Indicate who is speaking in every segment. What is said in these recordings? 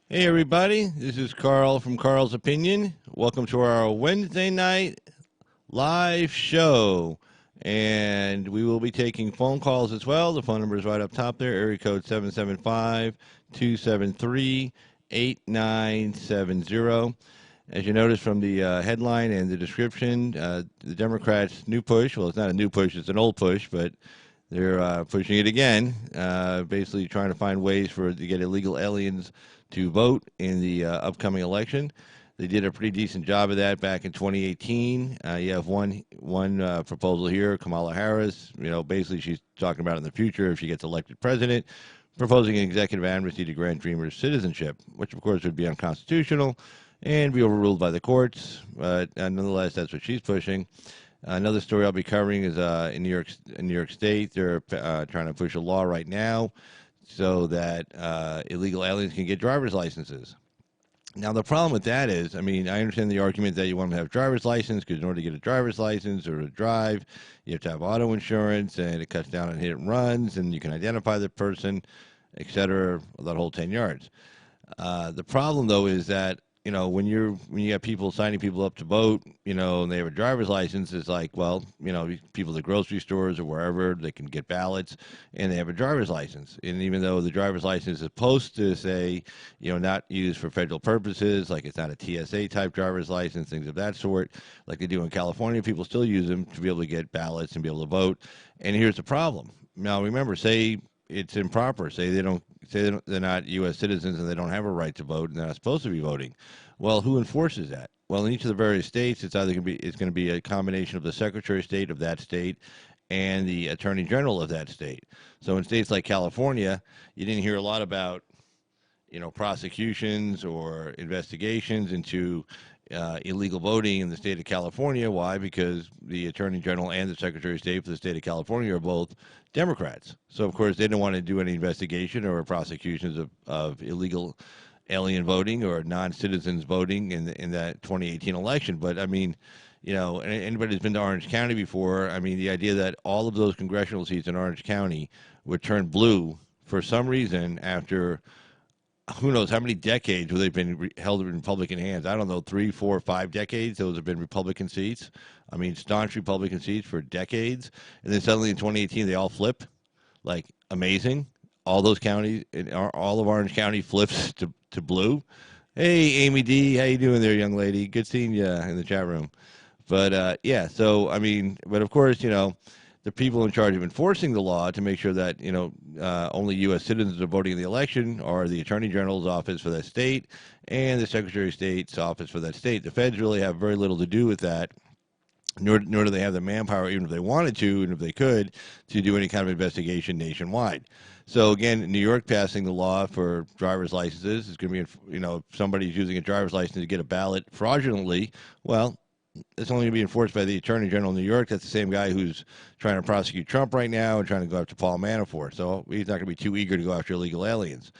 Speaker 1: Hey everybody, this is Carl from Carl's Opinion. Welcome to our Wednesday night live show. And we will be taking phone calls as well. The phone number is right up top there, area code 775-273-8970. As you notice from the headline and the description, the Democrats' new push, well, it's not a new push, it's an old push, but they're pushing it again, basically trying to find ways to get illegal aliens to vote in the upcoming election. They did a pretty decent job of that back in 2018. You have one proposal here, Kamala Harris. Basically she's talking about in the future if she gets elected president, proposing an executive amnesty to grant Dreamers citizenship, which of course would be unconstitutional and be overruled by the courts. But nonetheless, that's what she's pushing. Another story I'll be covering is in New York State. They're trying to push a law right now so that illegal aliens can get driver's licenses. Now, the problem with that is, I understand the argument that you want to have a driver's license because in order to get a driver's license or to drive, you have to have auto insurance, and it cuts down on hit and runs, and you can identify the person, et cetera, that whole 10 yards. The problem, though, is that when you have people signing people up to vote, and they have a driver's license, it's like, well, people at the grocery stores or wherever, they can get ballots, and they have a driver's license. And even though the driver's license is supposed to say, not used for federal purposes, like it's not a TSA type driver's license, things of that sort, like they do in California, people still use them to be able to get ballots and be able to vote. And here's the problem. Now, remember, say it's improper. They're not U.S. citizens and they don't have a right to vote and they're not supposed to be voting. Well, who enforces that? Well, in each of the various states, it's going to be a combination of the Secretary of State of that state and the Attorney General of that state. So in states like California, you didn't hear a lot about prosecutions or investigations into illegal voting in the state of California. Why? Because the Attorney General and the Secretary of State for the state of California are both Democrats. So, of course, they didn't want to do any investigation or prosecutions of illegal alien voting or non-citizens voting in that 2018 election. But, anybody who's been to Orange County before, the idea that all of those congressional seats in Orange County would turn blue for some reason after who knows how many decades where they've been held in Republican hands. I don't know, 3, 4, 5 decades. Those have been Republican seats. Staunch Republican seats for decades. And then suddenly in 2018, they all flip. Like, amazing. All those counties, all of Orange County flips to blue. Hey, Amy D., how you doing there, young lady? Good seeing you in the chat room. But, yeah, so, but of course, the people in charge of enforcing the law to make sure that only U.S. citizens are voting in the election are the Attorney General's office for that state and the Secretary of State's office for that state. The feds really have very little to do with that, nor do they have the manpower, even if they wanted to and if they could, to do any kind of investigation nationwide. So again, New York passing the law for driver's licenses is going to be, if somebody's using a driver's license to get a ballot fraudulently, well, it's only going to be enforced by the Attorney General of New York. That's the same guy who's trying to prosecute Trump right now and trying to go after Paul Manafort. So he's not going to be too eager to go after illegal aliens.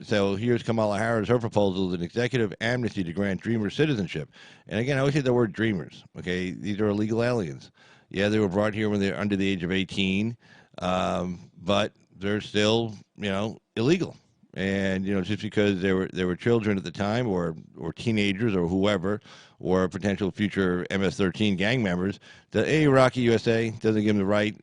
Speaker 1: So here's Kamala Harris. Her proposal is an executive amnesty to grant Dreamers citizenship. And again, I always say the word Dreamers. Okay, these are illegal aliens. Yeah, they were brought here when they're under the age of 18, but they're still, illegal. And just because they were children at the time, or teenagers, or whoever, or potential future MS-13 gang members, the Iraqi USA doesn't give them the right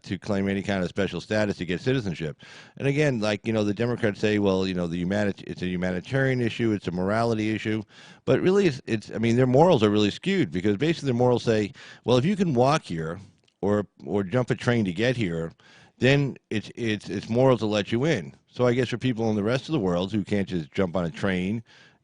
Speaker 1: to claim any kind of special status to get citizenship. And again, like the Democrats say, well, it's a humanitarian issue, it's a morality issue, but really, it's their morals are really skewed because basically their morals say, well, if you can walk here or jump a train to get here, then it's moral to let you in. So I guess for people in the rest of the world who can't just jump on a train,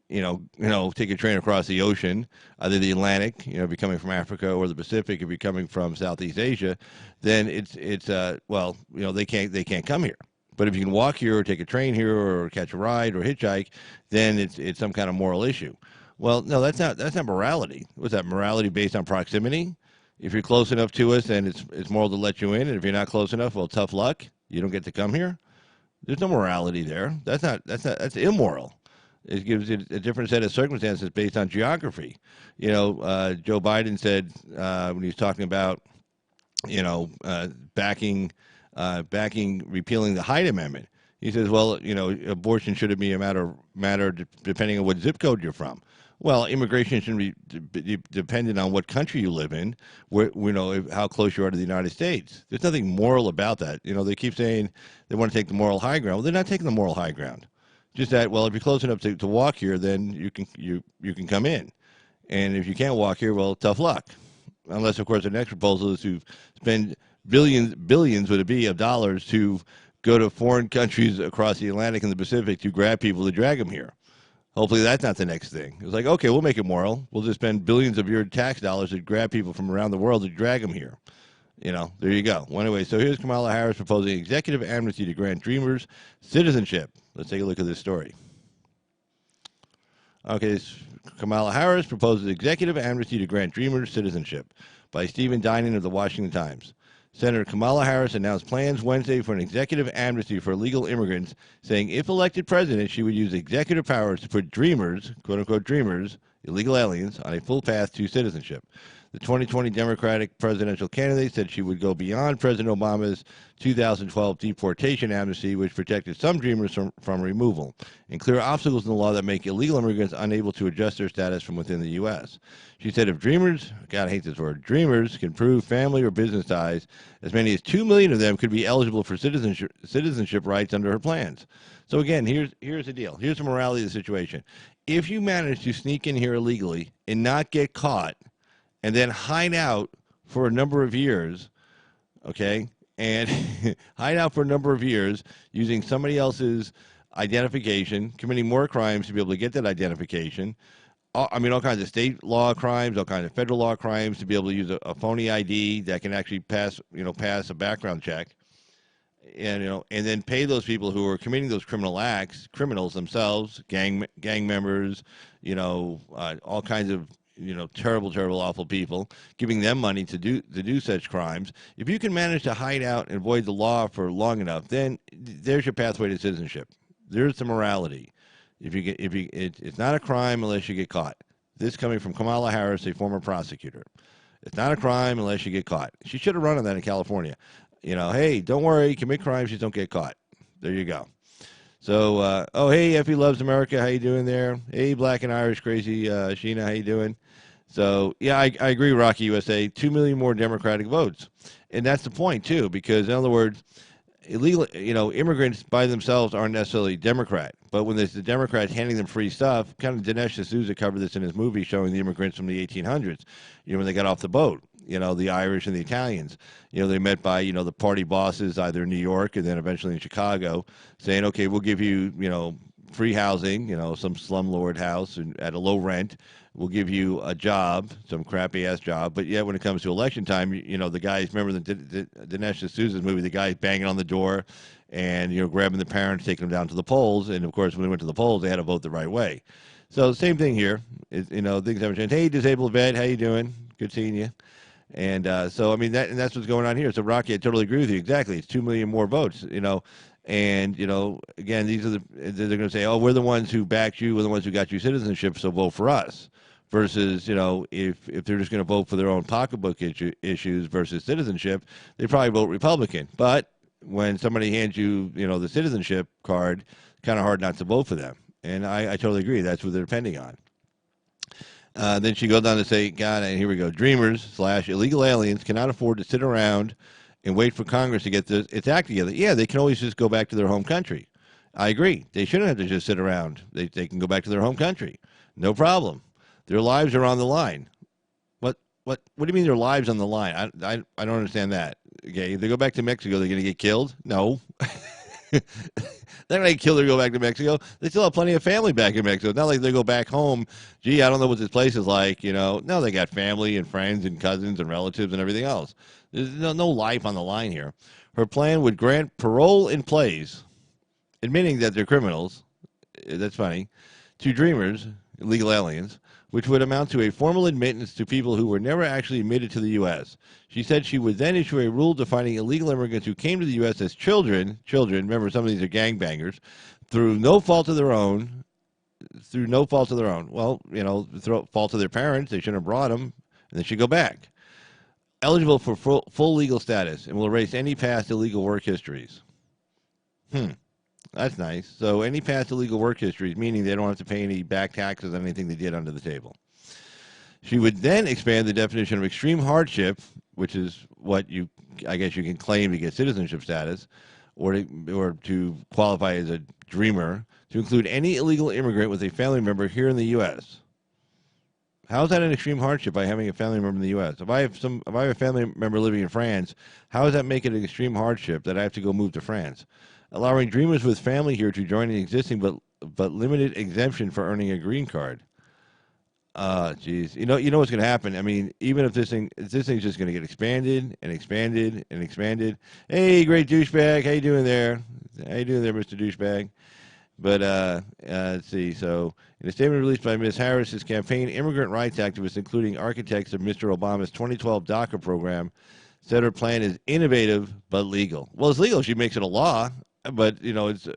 Speaker 1: take a train across the ocean, either the Atlantic, if you're coming from Africa, or the Pacific, if you're coming from Southeast Asia, then they can't come here. But if you can walk here or take a train here or catch a ride or hitchhike, then it's some kind of moral issue. Well, no, that's not morality. What's that, morality based on proximity? If you're close enough to us, then it's moral to let you in, and if you're not close enough, well, tough luck. You don't get to come here. There's no morality there. That's immoral. It gives it a different set of circumstances based on geography. Joe Biden said when he was talking about backing repealing the Hyde Amendment. He says, well, abortion shouldn't be a matter depending on what zip code you're from. Well, immigration shouldn't be dependent on what country you live in, how close you are to the United States. There's nothing moral about that. They keep saying they want to take the moral high ground. Well, they're not taking the moral high ground. Just that, well, if you're close enough to walk here, then you can come in. And if you can't walk here, well, tough luck. Unless, of course, the next proposal is to spend billions would it be, of dollars to go to foreign countries across the Atlantic and the Pacific to grab people to drag them here. Hopefully that's not the next thing. It's like, okay, we'll make it moral. We'll just spend billions of your tax dollars to grab people from around the world to drag them here. There you go. Well, anyway, so here's Kamala Harris proposing executive amnesty to grant Dreamers citizenship. Let's take a look at this story. Okay, Kamala Harris proposes executive amnesty to grant Dreamers citizenship by Stephen Dinan of the Washington Times. Senator Kamala Harris announced plans Wednesday for an executive amnesty for illegal immigrants, saying if elected president, she would use executive powers to put dreamers, quote-unquote dreamers, illegal aliens, on a full path to citizenship. The 2020 Democratic presidential candidate said she would go beyond President Obama's 2012 deportation amnesty, which protected some dreamers from removal, and clear obstacles in the law that make illegal immigrants unable to adjust their status from within the U.S. She said if dreamers, God, I hate this word, dreamers can prove family or business ties, as many as 2 million of them could be eligible for citizenship rights under her plans. So again, here's the deal. Here's the morality of the situation. If you manage to sneak in here illegally and not get caught, and then hide out for a number of years, okay, and hide out for a number of years using somebody else's identification, committing more crimes to be able to get that identification. All kinds of state law crimes, all kinds of federal law crimes to be able to use a phony ID that can actually pass a background check, and then pay those people who are committing those criminal acts, criminals themselves, gang members, all kinds of terrible, awful people, giving them money to do such crimes. If you can manage to hide out and avoid the law for long enough, then there's your pathway to citizenship. There's the morality. It's not a crime unless you get caught. This coming from Kamala Harris, a former prosecutor. It's not a crime unless you get caught. She should have run on that in California. Hey, don't worry, commit crimes, just don't get caught. There you go. So, hey, Effie Loves America, how you doing there? Hey, Black and Irish Crazy Sheena, how you doing? So, yeah, I agree, Rocky USA, 2 million more Democratic votes. And that's the point, too, because, in other words, illegal, immigrants by themselves aren't necessarily Democrat. But when there's the Democrats handing them free stuff, kind of Dinesh D'Souza covered this in his movie showing the immigrants from the 1800s, when they got off the boat. The Irish and the Italians, they met by, the party bosses either in New York and then eventually in Chicago saying, okay, we'll give you, free housing, some slumlord house and at a low rent. We'll give you a job, some crappy-ass job. But yet when it comes to election time, the guys, remember the Dinesh D'Souza's movie, the guys banging on the door and, grabbing the parents, taking them down to the polls. And, of course, when they went to the polls, they had to vote the right way. So same thing here. Things haven't changed. Hey, disabled vet, how you doing? Good seeing you. And so, that's what's going on here. So, Rocky, I totally agree with you. Exactly. It's 2 million more votes, And, again, they're going to say, oh, we're the ones who backed you. We're the ones who got you citizenship, so vote for us. Versus, if they're just going to vote for their own pocketbook issues versus citizenship, they probably vote Republican. But when somebody hands you, the citizenship card, kind of hard not to vote for them. And I totally agree. That's what they're depending on. Then she goes on to say, God, and here we go, dreamers/illegal aliens cannot afford to sit around and wait for Congress to get its act together. Yeah, they can always just go back to their home country. I agree. They shouldn't have to just sit around. They can go back to their home country. No problem. Their lives are on the line. What do you mean their lives on the line? I don't understand that. Okay, if they go back to Mexico, they're going to get killed? No. They're not going to kill or go back to Mexico. They still have plenty of family back in Mexico. It's not like they go back home. Gee, I don't know what this place is like. No, they got family and friends and cousins and relatives and everything else. There's no life on the line here. Her plan would grant parole in place, admitting that they're criminals. That's funny. To dreamers, illegal aliens, which would amount to a formal admittance to people who were never actually admitted to the U.S. She said she would then issue a rule defining illegal immigrants who came to the U.S. as children, remember some of these are gangbangers, through no fault of their own. Well, through fault of their parents, they shouldn't have brought them, and they should go back. Eligible for full legal status and will erase any past illegal work histories. That's nice. So any past illegal work histories, meaning they don't have to pay any back taxes on anything they did under the table. She would then expand the definition of extreme hardship, which is what I guess you can claim to get citizenship status, or to qualify as a dreamer, to include any illegal immigrant with a family member here in the U.S. How is that an extreme hardship by having a family member in the U.S.? If I have a family member living in France, how does that make it an extreme hardship that I have to go move to France? Allowing dreamers with family here to join an existing but limited exemption for earning a green card. Geez. You know what's going to happen. I mean, even if this thing's just going to get expanded and expanded and expanded. Hey, great douchebag, how you doing there? Mr. Douchebag? But let's see. So, in a statement released by Ms. Harris's campaign, immigrant rights activists, including architects of Mr. Obama's 2012 DACA program, said her plan is innovative but legal. Well, it's legal. She makes it a law, but it's.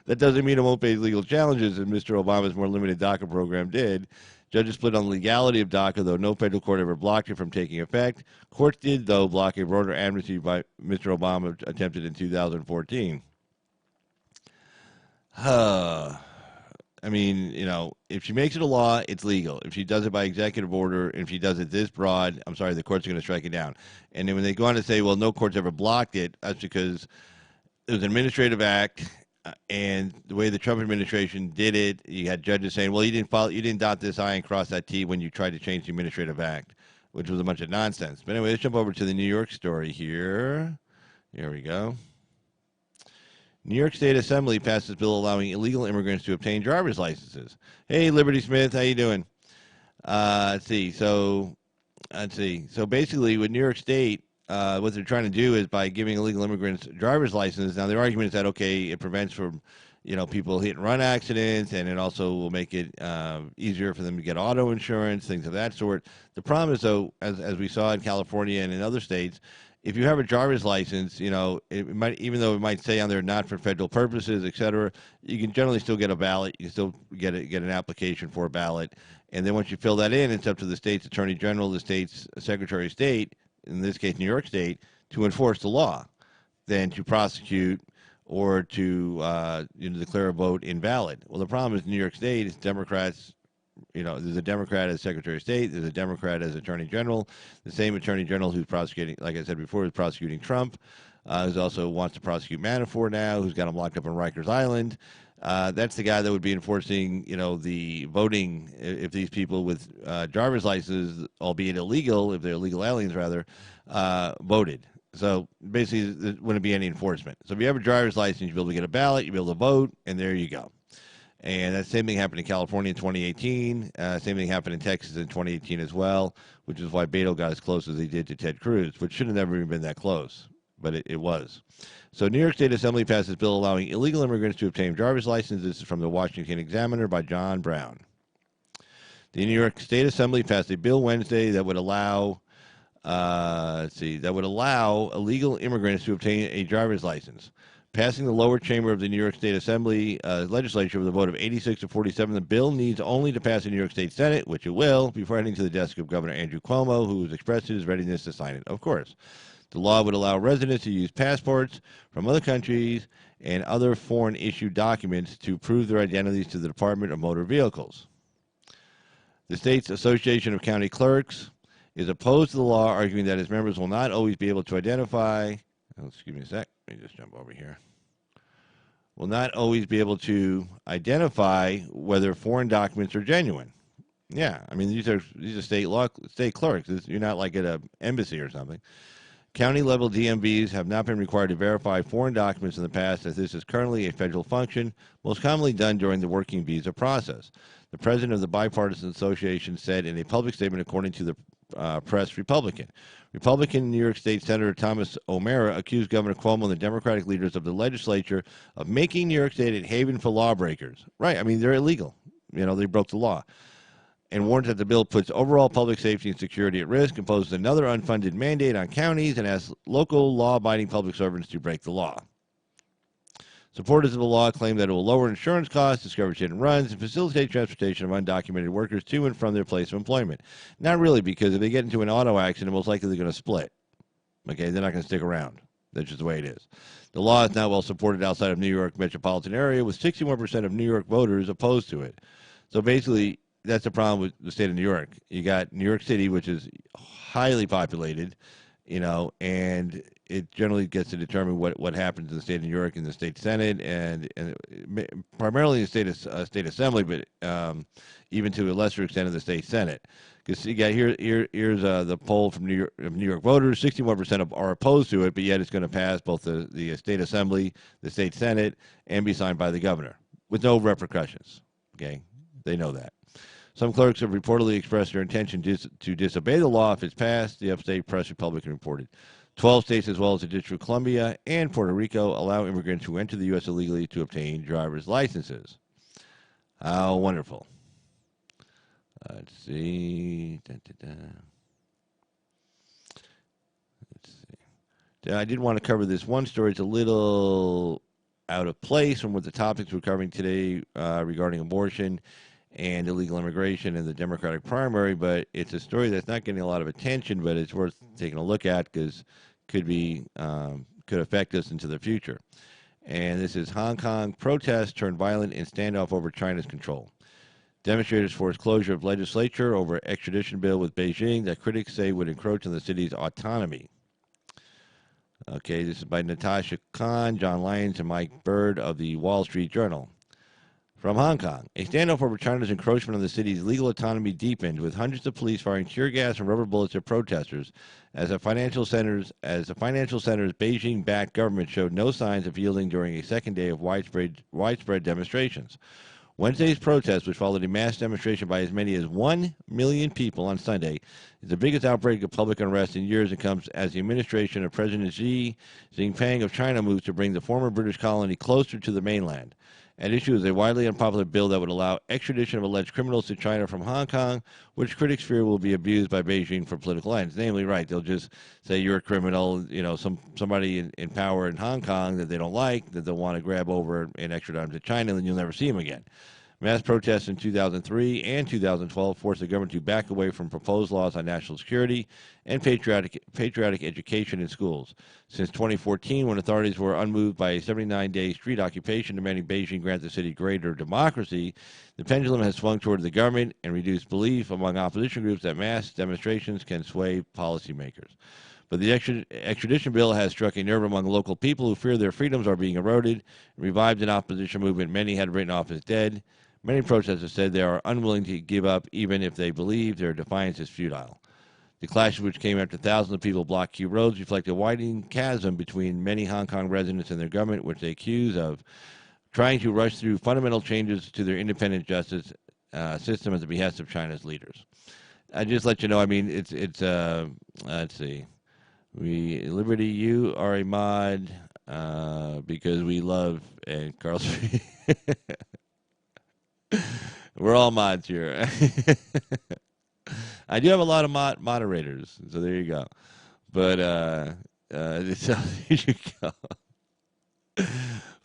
Speaker 1: That doesn't mean it won't face legal challenges, as Mr. Obama's more limited DACA program did. Judges split on the legality of DACA, though no federal court ever blocked it from taking effect. Courts did, though, block a broader amnesty by Mr. Obama attempted in 2014. I mean, if she makes it a law, it's legal. If she does it by executive order, and if she does it this broad, I'm sorry, the courts are going to strike it down. And then when they go on to say, well, no court's ever blocked it, that's because it was an administrative act, and the way the Trump administration did it, you had judges saying, well, you didn't dot this I and cross that T when you tried to change the administrative act, which was a bunch of nonsense. But anyway, let's jump over to the New York story here. Here we go. New York State Assembly passes bill allowing illegal immigrants to obtain driver's licenses. Hey, Liberty Smith, how you doing? Let's see. So basically, with New York State, what they're trying to do is by giving illegal immigrants driver's licenses. Now, their argument is that, okay, it prevents from, people hit and run accidents, and it also will make it easier for them to get auto insurance, things of that sort. The problem is, though, as we saw in California and in other states, if you have a driver's license, it might, even though it might say on there not for federal purposes, et cetera, you can generally still get a ballot. You can still get an application for a ballot. And then once you fill that in, it's up to the state's attorney general, the state's secretary of state, in this case, New York State, to enforce the law, than to prosecute or to declare a vote invalid. Well, the problem is New York State is Democrats. There's a Democrat as Secretary of State. There's a Democrat as Attorney General. The same Attorney General who's prosecuting, like I said before, is prosecuting Trump, who also wants to prosecute Manafort now, who's got him locked up on Rikers Island. That's the guy that would be enforcing, the voting if these people with driver's licenses, albeit illegal, if they're illegal aliens rather, voted. So basically, there wouldn't be any enforcement. So if you have a driver's license, you'll be able to get a ballot, you'll be able to vote, and there you go. And that same thing happened in California in 2018. Same thing happened in Texas in 2018 as well, which is why Beto got as close as he did to Ted Cruz, which should have never even been that close, but it was. So New York State Assembly passes bill allowing illegal immigrants to obtain driver's licenses. This is from the Washington Examiner by John Brown. The New York State Assembly passed a bill Wednesday that would allow illegal immigrants to obtain a driver's license. Passing the lower chamber of the New York State Assembly legislature with a vote of 86 to 47, the bill needs only to pass the New York State Senate, which it will, before heading to the desk of Governor Andrew Cuomo, who has expressed his readiness to sign it, of course. The law would allow residents to use passports from other countries and other foreign-issued documents to prove their identities to the Department of Motor Vehicles. The state's Association of County Clerks is opposed to the law, arguing that its members will not always be able to identify. Excuse me a sec. Let me just jump over here. Will not always be able to identify whether foreign documents are genuine. Yeah, I mean these are state clerks. You're not like at an embassy or something. County-level DMVs have not been required to verify foreign documents in the past, as this is currently a federal function, most commonly done during the working visa process. The president of the Bipartisan Association said in a public statement, according to the press, Republican New York State Senator Thomas O'Mara accused Governor Cuomo and the Democratic leaders of the legislature of making New York State a haven for lawbreakers. Right, I mean, they're illegal. They broke the law. And warns that the bill puts overall public safety and security at risk, imposes another unfunded mandate on counties, and asks local law-abiding public servants to break the law. Supporters of the law claim that it will lower insurance costs, discourage hit and runs, and facilitate transportation of undocumented workers to and from their place of employment. Not really, because if they get into an auto accident, most likely they're going to split. Okay, they're not going to stick around. That's just the way it is. The law is now well supported outside of New York metropolitan area, with 61% of New York voters opposed to it. So basically, that's the problem with the state of New York. You got New York City, which is highly populated, and it generally gets to determine what happens in the state of New York in the state Senate and primarily in the state assembly, but even to a lesser extent in the state Senate. Because you got here's the poll from New York voters: 61% are opposed to it, but yet it's going to pass both the state assembly, the state Senate, and be signed by the governor with no repercussions. Okay, they know that. Some clerks have reportedly expressed their intention to disobey the law if it's passed, the upstate press Republican reported. 12 states, as well as the District of Columbia and Puerto Rico, allow immigrants who enter the U.S. illegally to obtain driver's licenses. How wonderful. Let's see. Let's see. I did want to cover this one story. It's a little out of place from what the topics we're covering today regarding abortion and illegal immigration in the Democratic primary, but it's a story that's not getting a lot of attention, but it's worth taking a look at because could affect us into the future. And this is Hong Kong protests turned violent in standoff over China's control. Demonstrators forced closure of legislature over extradition bill with Beijing that critics say would encroach on the city's autonomy. Okay, this is by Natasha Khan, John Lyons, and Mike Bird of the Wall Street Journal. From Hong Kong, a standoff over China's encroachment on the city's legal autonomy deepened, with hundreds of police firing tear gas and rubber bullets at protesters as the financial center's Beijing-backed government showed no signs of yielding during a second day of widespread demonstrations. Wednesday's protest, which followed a mass demonstration by as many as 1 million people on Sunday, is the biggest outbreak of public unrest in years and comes as the administration of President Xi Jinping of China moves to bring the former British colony closer to the mainland. At issue is a widely unpopular bill that would allow extradition of alleged criminals to China from Hong Kong, which critics fear will be abused by Beijing for political ends. Namely, right, they'll just say you're a criminal, somebody in power in Hong Kong that they don't like, that they'll want to grab over and extradite them to China, and then you'll never see them again. Mass protests in 2003 and 2012 forced the government to back away from proposed laws on national security and patriotic education in schools. Since 2014, when authorities were unmoved by a 79-day street occupation demanding Beijing grant the city greater democracy, the pendulum has swung toward the government and reduced belief among opposition groups that mass demonstrations can sway policymakers. But the extradition bill has struck a nerve among local people who fear their freedoms are being eroded and revived an opposition movement many had written off as dead. Many protesters said they are unwilling to give up even if they believe their defiance is futile. The clashes, which came after thousands of people blocked key roads, reflect a widening chasm between many Hong Kong residents and their government, which they accuse of trying to rush through fundamental changes to their independent justice system at the behest of China's leaders. I just let you know, let's see. Liberty, you are a mod because we love and Carl Street. We're all mods here. I do have a lot of moderators, so there you go. But so there you go.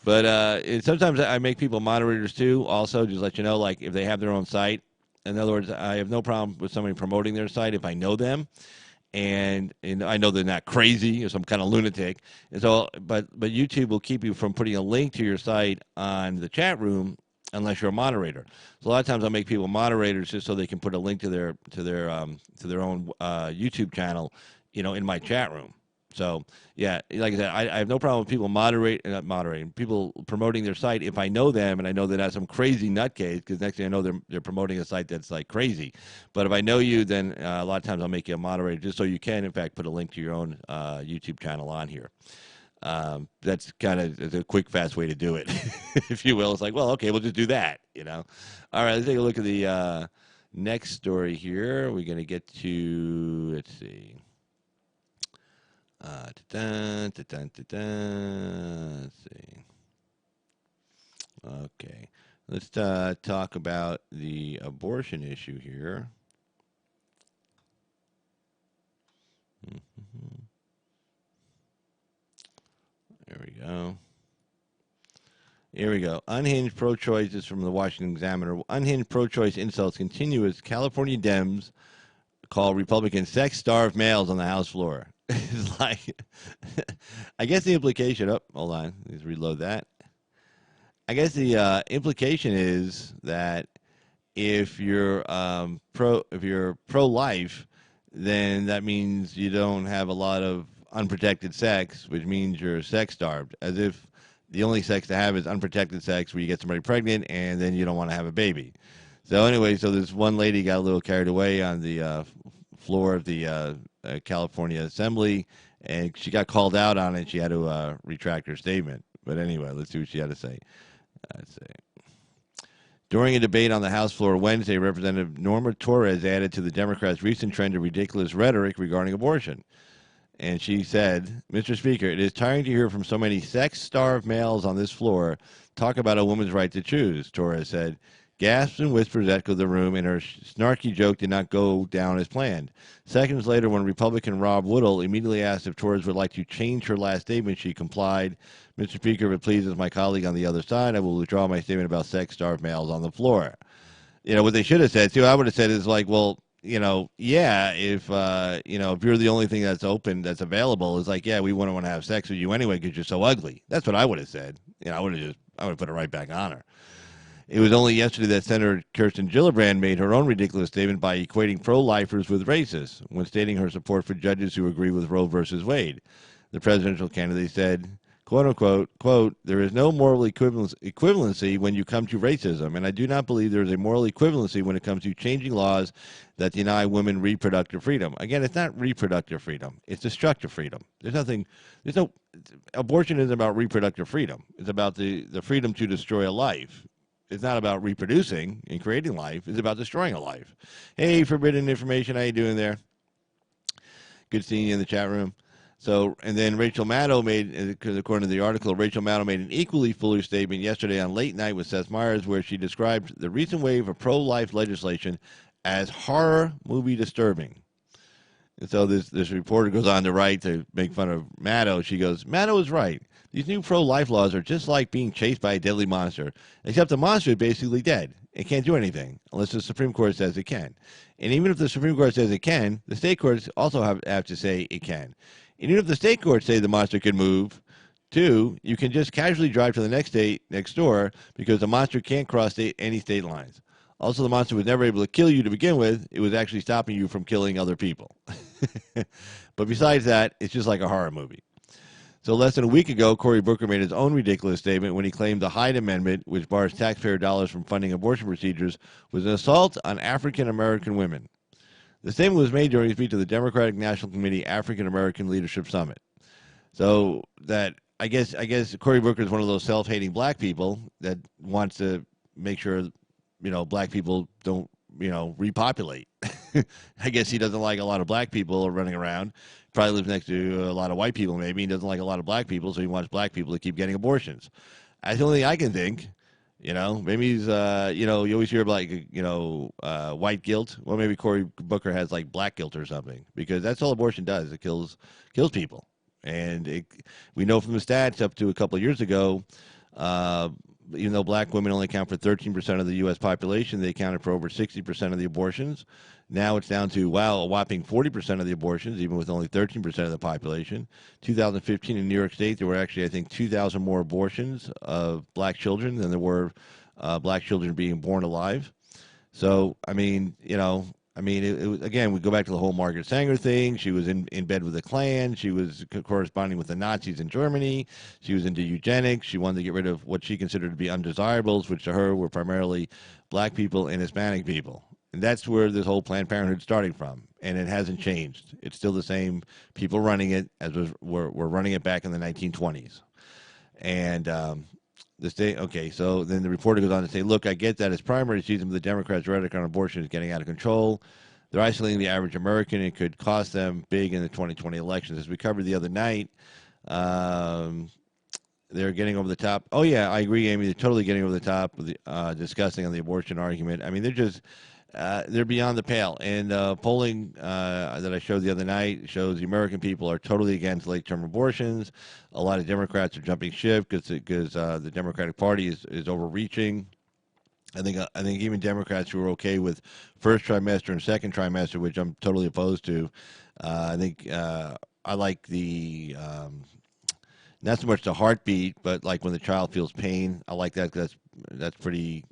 Speaker 1: But sometimes I make people moderators too. Also, just let you know, like if they have their own site. In other words, I have no problem with somebody promoting their site if I know them. And I know they're not crazy or some kind of lunatic. And so, but YouTube will keep you from putting a link to your site on the chat room unless you're a moderator. So a lot of times I'll make people moderators just so they can put a link to their own YouTube channel, in my chat room. So yeah, like I said, I have no problem with people people promoting their site if I know them and I know they're not some crazy nutcase, because next thing I know they're promoting a site that's like crazy. But if I know you, then a lot of times I'll make you a moderator just so you can, in fact, put a link to your own YouTube channel on here. That's kind of a quick, fast way to do it, if you will. It's like, well, okay, we'll just do that, All right, let's take a look at the next story here. We're going to get to, let's see. Let's see. Okay. Let's talk about the abortion issue here. There we go. Here we go. Unhinged pro-choice is from the Washington Examiner. Unhinged pro-choice insults continue as California Dems call Republicans sex-starved males on the House floor. It's like, I guess the implication. Oh, hold on, let's reload that. I guess the implication is that if you're pro life, then that means you don't have a lot of unprotected sex, which means you're sex starved. As if the only sex to have is unprotected sex, where you get somebody pregnant and then you don't want to have a baby. So anyway, so this one lady got a little carried away on the floor of the California Assembly, and she got called out on it. She had to retract her statement. But anyway, let's see what she had to say. Let's see. During a debate on the House floor Wednesday, Representative Norma Torres added to the Democrats' recent trend of ridiculous rhetoric regarding abortion. And she said, Mr. Speaker, it is tiring to hear from so many sex-starved males on this floor talk about a woman's right to choose, Torres said. Gasps and whispers echoed the room, and her snarky joke did not go down as planned. Seconds later, when Republican Rob Woodall immediately asked if Torres would like to change her last statement, she complied. Mr. Speaker, if it pleases my colleague on the other side, I will withdraw my statement about sex-starved males on the floor. You know, what they should have said, too, I would have said is like, well, yeah, if, if you're the only thing that's open, that's available, is like, yeah, we wouldn't want to have sex with you anyway because you're so ugly. That's what I would have said. I would have put it right back on her. It was only yesterday that Senator Kirsten Gillibrand made her own ridiculous statement by equating pro-lifers with racists when stating her support for judges who agree with Roe versus Wade. The presidential candidate said, quote unquote, quote, there is no moral equivalency when you come to racism, and I do not believe there is a moral equivalency when it comes to changing laws that deny women reproductive freedom. Again, it's not reproductive freedom. It's destructive freedom. Abortion isn't about reproductive freedom. It's about the freedom to destroy a life. It's not about reproducing and creating life. It's about destroying a life. Hey, forbidden information. How you doing there? Good seeing you in the chat room. So, and then Rachel Maddow made, according to the article, Rachel Maddow made an equally foolish statement yesterday on Late Night with Seth Meyers, where she described the recent wave of pro-life legislation as horror movie disturbing. And so this reporter goes on to write to make fun of Maddow. She goes, Maddow is right. These new pro-life laws are just like being chased by a deadly monster, except the monster is basically dead. It can't do anything unless the Supreme Court says it can. And even if the Supreme Court says it can, the state courts also have to say it can. And even if the state courts say the monster can move, too, you can just casually drive to the next state next door because the monster can't cross any state lines. Also, the monster was never able to kill you to begin with. It was actually stopping you from killing other people. But besides that, it's just like a horror movie. So less than a week ago, Cory Booker made his own ridiculous statement when he claimed the Hyde Amendment, which bars taxpayer dollars from funding abortion procedures, was an assault on African-American women. The statement was made during a speech to the Democratic National Committee African-American Leadership Summit. So that, I guess Cory Booker is one of those self-hating black people that wants to make sure, black people don't, repopulate. I guess he doesn't like a lot of black people running around. Probably lives next to a lot of white people, maybe. He doesn't like a lot of black people, so he wants black people to keep getting abortions. That's the only thing I can think. Maybe he's, you always hear about, white guilt. Well, maybe Cory Booker has, black guilt or something, because that's all abortion does. It kills people. And we know from the stats up to a couple of years ago, even though black women only account for 13% of the U.S. population, they accounted for over 60% of the abortions. Now it's down to, a whopping 40% of the abortions, even with only 13% of the population. 2015 in New York State, there were actually, I think, 2,000 more abortions of black children than there were black children being born alive. So, it was, again, we go back to the whole Margaret Sanger thing. She was in bed with the Klan. She was corresponding with the Nazis in Germany. She was into eugenics. She wanted to get rid of what she considered to be undesirables, which to her were primarily black people and Hispanic people. And that's where this whole Planned Parenthood starting from. And it hasn't changed. It's still the same people running it as were running it back in the 1920s. And the state, okay, so then the reporter goes on to say, look, I get that as primary season, the Democrats' rhetoric on abortion is getting out of control. They're isolating the average American. It could cost them big in the 2020 elections. As we covered the other night, they're getting over the top. Oh, yeah, I agree, Amy. They're totally getting over the top with the, discussing on the abortion argument. I mean, they're just, they're beyond the pale. And polling that I showed the other night shows the American people are totally against late-term abortions. A lot of Democrats are jumping ship because the Democratic Party is overreaching. I think even Democrats who are okay with first trimester and second trimester, which I'm totally opposed to, I think I like the not so much the heartbeat, but like when the child feels pain. I like that. That's pretty.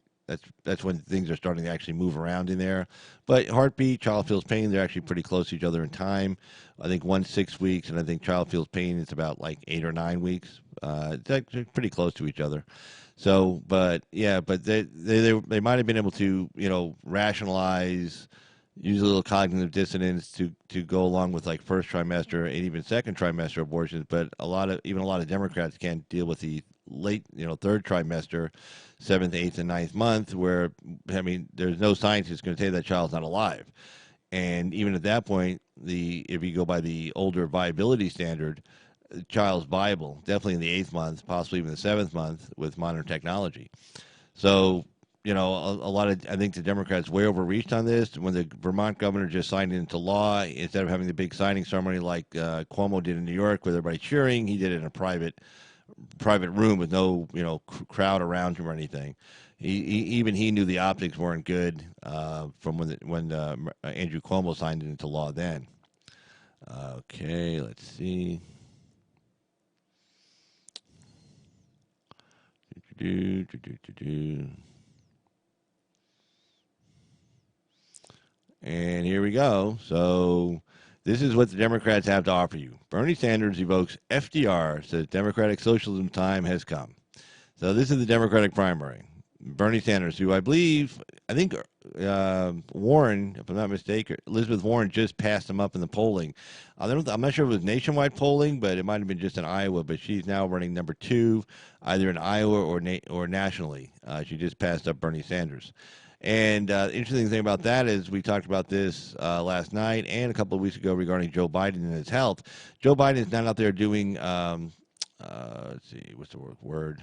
Speaker 1: That's when things are starting to actually move around in there. But heartbeat, child feels pain. They're actually pretty close to each other in time. I think one's 6 weeks, and I think child feels pain. It's about like 8 or 9 weeks. It's actually pretty close to each other. So, but yeah, but they might have been able to rationalize, use a little cognitive dissonance to go along with like first trimester and even second trimester abortions. But a lot of Democrats can't deal with the late third trimester, seventh, eighth, and ninth month, where I mean there's no scientist going to tell you that child's not alive. And even at that point, if you go by the older viability standard, the child's viable, definitely in the eighth month, possibly even the seventh month with modern technology. So, a lot of, I think the Democrats way overreached on this. When the Vermont governor just signed it into law, instead of having the big signing ceremony like Cuomo did in New York with everybody cheering, he did it in a private room with no, crowd around him or anything. Even he knew the optics weren't good from when Andrew Cuomo signed it into law then. Okay, let's see. Do, do, do, do, do. And here we go. So this is what the Democrats have to offer you. Bernie Sanders evokes FDR, says Democratic socialism time has come. So this is the Democratic primary. Bernie Sanders, who I think Warren, if I'm not mistaken, Elizabeth Warren just passed him up in the polling. I'm not sure if it was nationwide polling, but it might have been just in Iowa. But she's now running number 2, either in Iowa or nationally. She just passed up Bernie Sanders. And the interesting thing about that is we talked about this last night and a couple of weeks ago regarding Joe Biden and his health. Joe Biden is not out there doing, let's see, what's the word?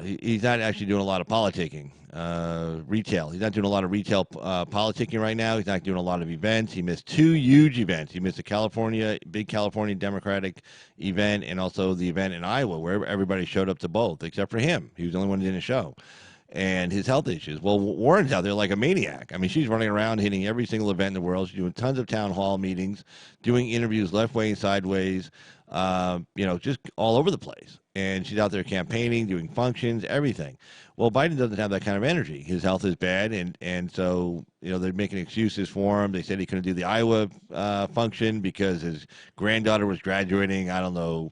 Speaker 1: He's not actually doing a lot of politicking, retail. He's not doing a lot of retail politicking right now. He's not doing a lot of events. He missed 2 huge events. He missed a big California Democratic event and also the event in Iowa where everybody showed up to both except for him. He was the only one who didn't show. And his health issues. Well, Warren's out there like a maniac. I mean, she's running around hitting every single event in the world. She's doing tons of town hall meetings, doing interviews left way and sideways, just all over the place. And she's out there campaigning, doing functions, everything. Well, Biden doesn't have that kind of energy. His health is bad, and so they're making excuses for him. They said he couldn't do the Iowa function because his granddaughter was graduating. I don't know.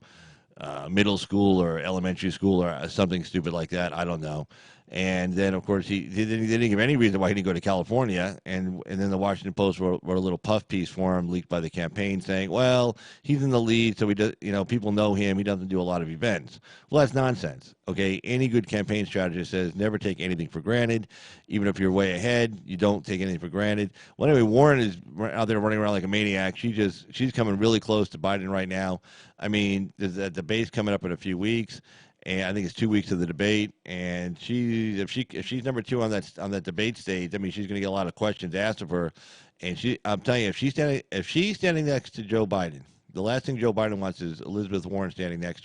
Speaker 1: Middle school or elementary school or something stupid like that. I don't know. And then, of course, he didn't give any reason why he didn't go to California. And then the Washington Post wrote a little puff piece for him, leaked by the campaign, saying, "Well, he's in the lead, so he does. People know him. He doesn't do a lot of events." Well, that's nonsense. Okay, any good campaign strategist says never take anything for granted, even if you're way ahead. You don't take anything for granted. Well, anyway, Warren is out there running around like a maniac. She's coming really close to Biden right now. I mean, there's a debate coming up in a few weeks. And I think it's 2 weeks of the debate, and if she's number 2 on that debate stage, I mean she's going to get a lot of questions asked of her. And I'm telling you, if she's standing next to Joe Biden, the last thing Joe Biden wants is Elizabeth Warren standing next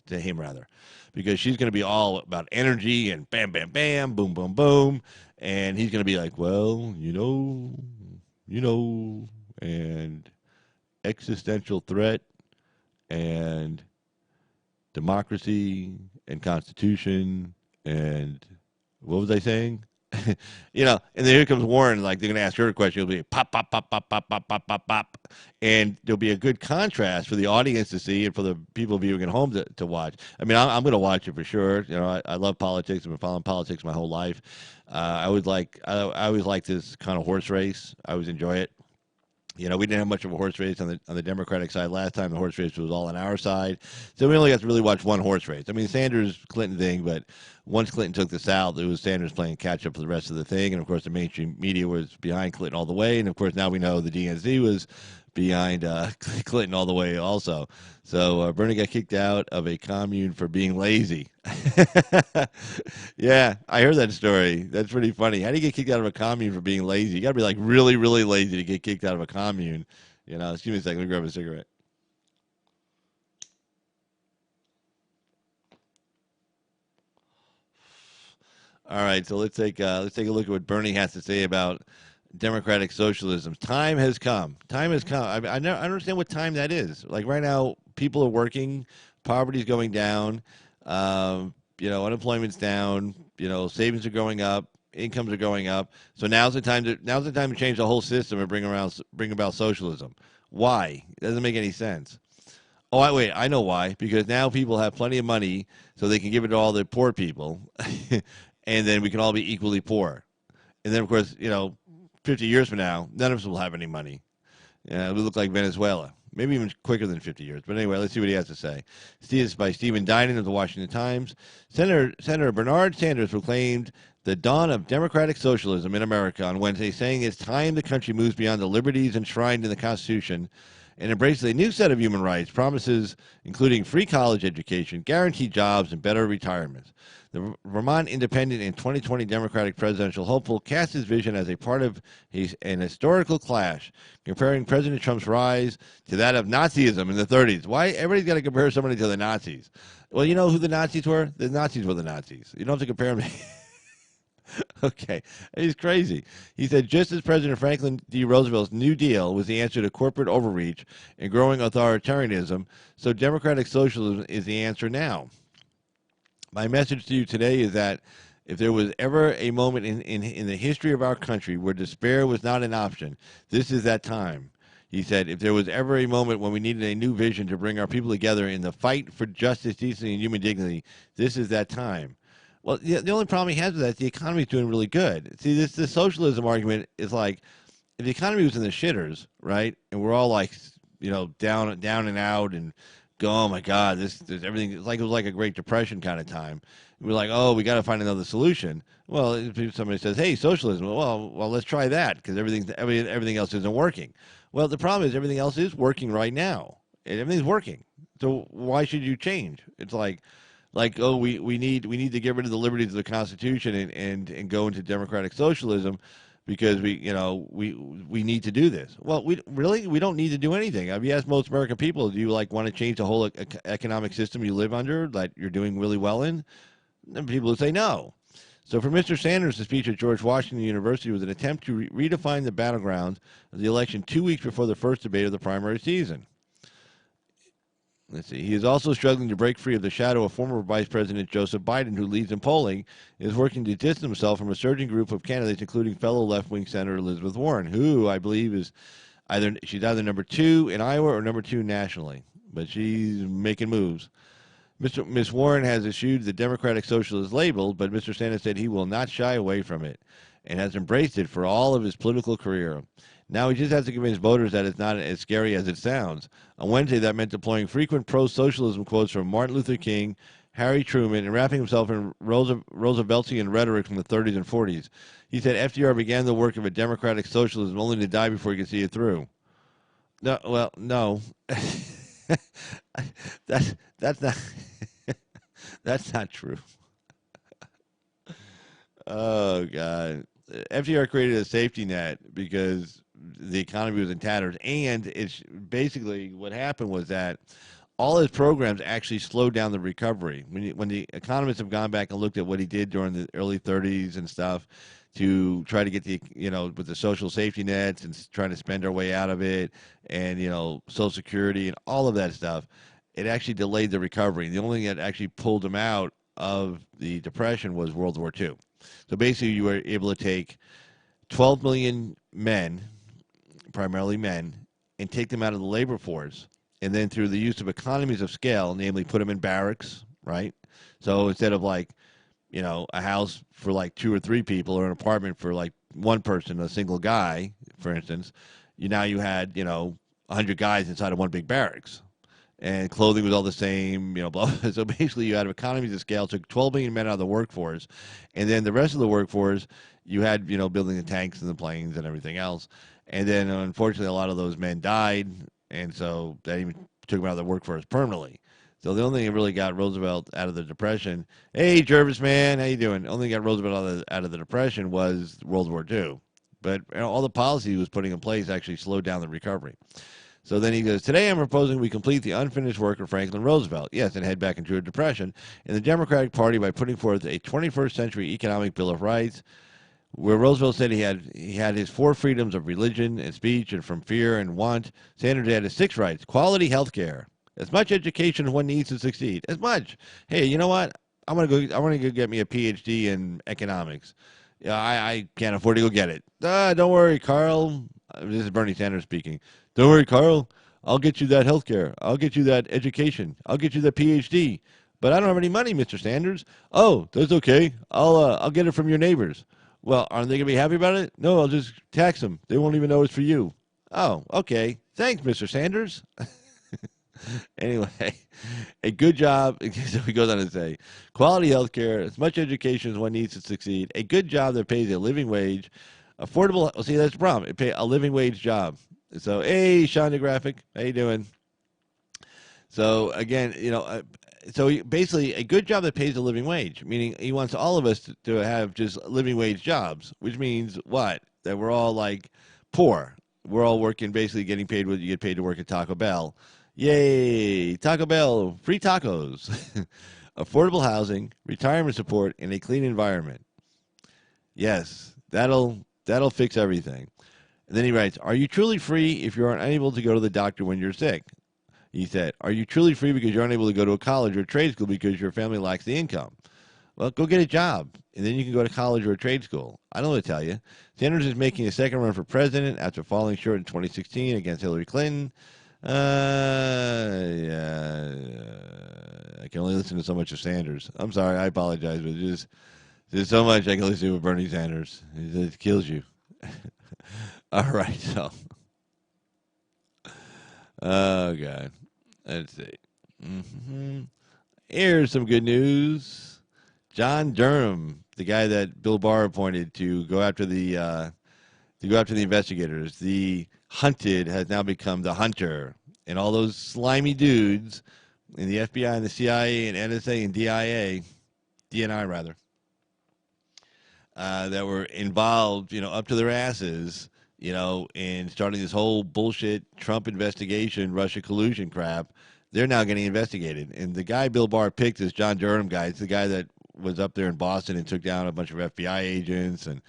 Speaker 1: to him rather, because she's going to be all about energy and bam, bam, bam, boom, boom, boom, and he's going to be like, well, and existential threat and democracy and constitution and what was I saying? And then here comes Warren, like they're going to ask her a question. It'll be pop, pop, pop, pop, pop, pop, pop, pop, pop. And there'll be a good contrast for the audience to see and for the people viewing at home to watch. I mean, I'm going to watch it for sure. I love politics. I've been following politics my whole life. I always like this kind of horse race. I always enjoy it. We didn't have much of a horse race on the Democratic side last time. The horse race was all on our side, so we only got to really watch one horse race. I mean, Sanders-Clinton thing, but once Clinton took the South, it was Sanders playing catch up for the rest of the thing, and of course the mainstream media was behind Clinton all the way, and of course now we know the DNC was behind Clinton all the way also. So Bernie got kicked out of a commune for being lazy. Yeah, I heard that story. That's pretty funny. How do you get kicked out of a commune for being lazy? You got to be like really, really lazy to get kicked out of a commune. Excuse me a second. Let me grab a cigarette. All right, so let's take a look at what Bernie has to say about democratic socialism. Time has come. Time has come. I don't understand what time that is. Like right now, people are working, poverty's going down, unemployment's down, savings are going up, incomes are going up. So now's the time to change the whole system and bring about socialism. Why? It doesn't make any sense. Oh, wait, I know why. Because now people have plenty of money, so they can give it to all the poor people, and then we can all be equally poor. And then, of course, 50 years from now, none of us will have any money. We look like Venezuela. Maybe even quicker than 50 years. But anyway, let's see what he has to say. This is by Stephen Dinan of the Washington Times. Senator Bernard Sanders proclaimed the dawn of democratic socialism in America on Wednesday, saying it's time the country moves beyond the liberties enshrined in the Constitution and embraces a new set of human rights, promises including free college education, guaranteed jobs, and better retirements. The Vermont Independent and 2020 Democratic presidential hopeful cast his vision as a part of an historical clash, comparing President Trump's rise to that of Nazism in the 30s. Why? Everybody's got to compare somebody to the Nazis. Well, you know who the Nazis were? The Nazis were the Nazis. You don't have to compare them. Okay, he's crazy. He said, just as President Franklin D. Roosevelt's New Deal was the answer to corporate overreach and growing authoritarianism, so democratic socialism is the answer now. My message to you today is that if there was ever a moment in the history of our country where despair was not an option, this is that time. He said, if there was ever a moment when we needed a new vision to bring our people together in the fight for justice, decency, and human dignity, this is that time. Well, the only problem he has with that is the economy is doing really good. See, this socialism argument is like, if the economy was in the shitters, right, and we're all like, down and out and go, oh my God, this everything. It's like it was like a Great Depression kind of time. We're like, oh, we got to find another solution. Well, if somebody says, hey, socialism. Well, let's try that because everything else isn't working. Well, the problem is everything else is working right now. Everything's working. So why should you change? It's like oh, we need to get rid of the liberties of the Constitution and go into democratic socialism because we need to do this. Well, we don't need to do anything. If you ask most American people, do you want to change the whole economic system you live under that you're doing really well in? And people would say no. So for Mr. Sanders, the speech at George Washington University was an attempt to redefine the battleground of the election 2 weeks before the first debate of the primary season. Let's see. He is also struggling to break free of the shadow of former Vice President Joseph Biden, who leads in polling, and is working to distance himself from a surging group of candidates, including fellow left-wing Senator Elizabeth Warren, who I believe is she's either number 2 in Iowa or number 2 nationally. But she's making moves. Ms. Warren has issued the Democratic Socialist label, but Mr. Sanders said he will not shy away from it and has embraced it for all of his political career. Now he just has to convince voters that it's not as scary as it sounds. On Wednesday, that meant deploying frequent pro-socialism quotes from Martin Luther King, Harry Truman, and wrapping himself in Rooseveltian rhetoric from the 30s and 40s. He said FDR began the work of a democratic socialism only to die before he could see it through. No. that's not that's not true. Oh God. FDR created a safety net because the economy was in tatters, and it's basically what happened was that all his programs actually slowed down the recovery. When the economists have gone back and looked at what he did during the early 30s and stuff to try to get with the social safety nets and trying to spend our way out of it, and Social Security and all of that stuff, it actually delayed the recovery. The only thing that actually pulled him out of the Depression was World War II. So basically, you were able to take 12 million men, primarily men, and take them out of the labor force, and then through the use of economies of scale, namely put them in barracks, right? So instead of a house for 2 or 3 people or an apartment for one person, a single guy, for instance, you had 100 guys inside of one big barracks. And clothing was all the same, blah. So basically you had economies of scale, took 12 million men out of the workforce, and then the rest of the workforce, you had, building the tanks and the planes and everything else. And then, unfortunately, a lot of those men died, and so that even took them out of the workforce permanently. So the only thing that really got Roosevelt out of the Depression, hey, Jervis, man, how you doing? The only thing that got Roosevelt out of the Depression was World War II. But all the policy he was putting in place actually slowed down the recovery. So then he goes, today I'm proposing we complete the unfinished work of Franklin Roosevelt. Yes, and head back into a depression in the Democratic Party by putting forth a 21st century economic Bill of Rights, Where Roosevelt said he had his four freedoms of religion and speech and from fear and want, Sanders had his six rights: quality health care, as much education as one needs to succeed, as much. Hey, you know what? I want to go. I want to go get me a PhD in economics. Yeah, I can't afford to go get it. Don't worry, Carl. This is Bernie Sanders speaking. Don't worry, Carl. I'll get you that health care. I'll get you that education. I'll get you the PhD. But I don't have any money, Mr. Sanders. Oh, that's okay. I'll get it from your neighbors. Well, aren't they going to be happy about it? No, I'll just tax them. They won't even know it's for you. Oh, okay. Thanks, Mr. Sanders. Anyway, a good job. So he goes on to say, quality health care, as much education as one needs to succeed, a good job that pays a living wage, affordable. See, that's the problem. It pay a living wage job. So, hey, Sean the Graphic, how you doing? So again, basically a good job that pays a living wage, meaning he wants all of us to have just living wage jobs, which means what? That we're all like poor. We're all working, basically getting paid what you get paid to work at Taco Bell. Yay, Taco Bell, free tacos, affordable housing, retirement support, and a clean environment. Yes, that'll fix everything. And then he writes, are you truly free if you are unable to go to the doctor when you're sick? He said, are you truly free because you're unable to go to a college or a trade school because your family lacks the income? Well, go get a job, and then you can go to college or a trade school. I don't know what to tell you. Sanders is making a second run for president after falling short in 2016 against Hillary Clinton. Yeah, I can only listen to so much of Sanders. I'm sorry, I apologize, but there's so much I can listen to with Bernie Sanders. It kills you. All right, so. Oh, God. Let's see. Here's some good news. John Durham, the guy that Bill Barr appointed to go after the investigators, the hunted has now become the hunter, and all those slimy dudes in the FBI and the CIA and NSA and DNI rather, that were involved, up to their asses, in starting this whole bullshit Trump investigation, Russia collusion crap. They're now getting investigated. And the guy Bill Barr picked, this John Durham guy, it's the guy that was up there in Boston and took down a bunch of FBI agents and,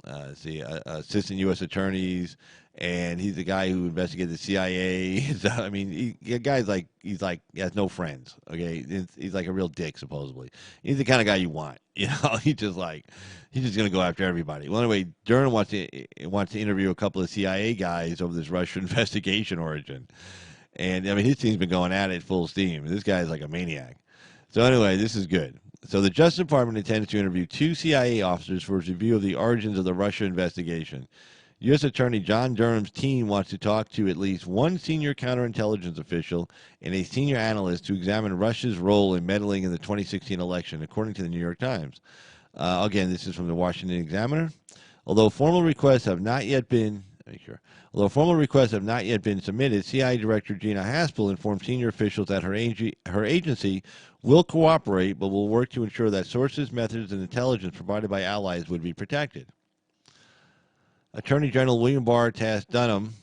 Speaker 1: assistant U.S. attorneys. And he's the guy who investigated the CIA. I mean, he has no friends. Okay, he's like a real dick, supposedly. He's the kind of guy you want. He's just going to go after everybody. Well, anyway, Durham wants to interview a couple of CIA guys over this Russian investigation origin. And, I mean, his team's been going at it full steam. This guy's like a maniac. So, anyway, this is good. So, the Justice Department intends to interview 2 CIA officers for a review of the origins of the Russia investigation. U.S. Attorney John Durham's team wants to talk to at least one senior counterintelligence official and a senior analyst to examine Russia's role in meddling in the 2016 election, according to the New York Times. Again, this is from the Washington Examiner. Although formal requests have not yet been submitted, CIA Director Gina Haspel informed senior officials that her agency will cooperate, but will work to ensure that sources, methods, and intelligence provided by allies would be protected. Attorney General William Barr tasked Durham,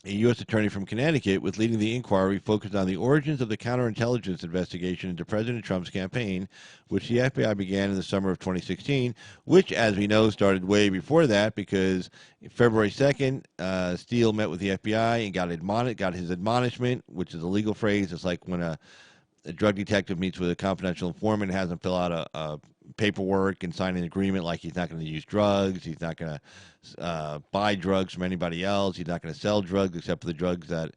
Speaker 1: a U.S. attorney from Connecticut, with leading the inquiry focused on the origins of the counterintelligence investigation into President Trump's campaign, which the FBI began in the summer of 2016, which, as we know, started way before that because February 2nd, Steele met with the FBI and got his admonishment, which is a legal phrase. It's like when a drug detective meets with a confidential informant and has him fill out a paperwork and sign an agreement like he's not going to use drugs, he's not going to buy drugs from anybody else, he's not going to sell drugs except for the drugs that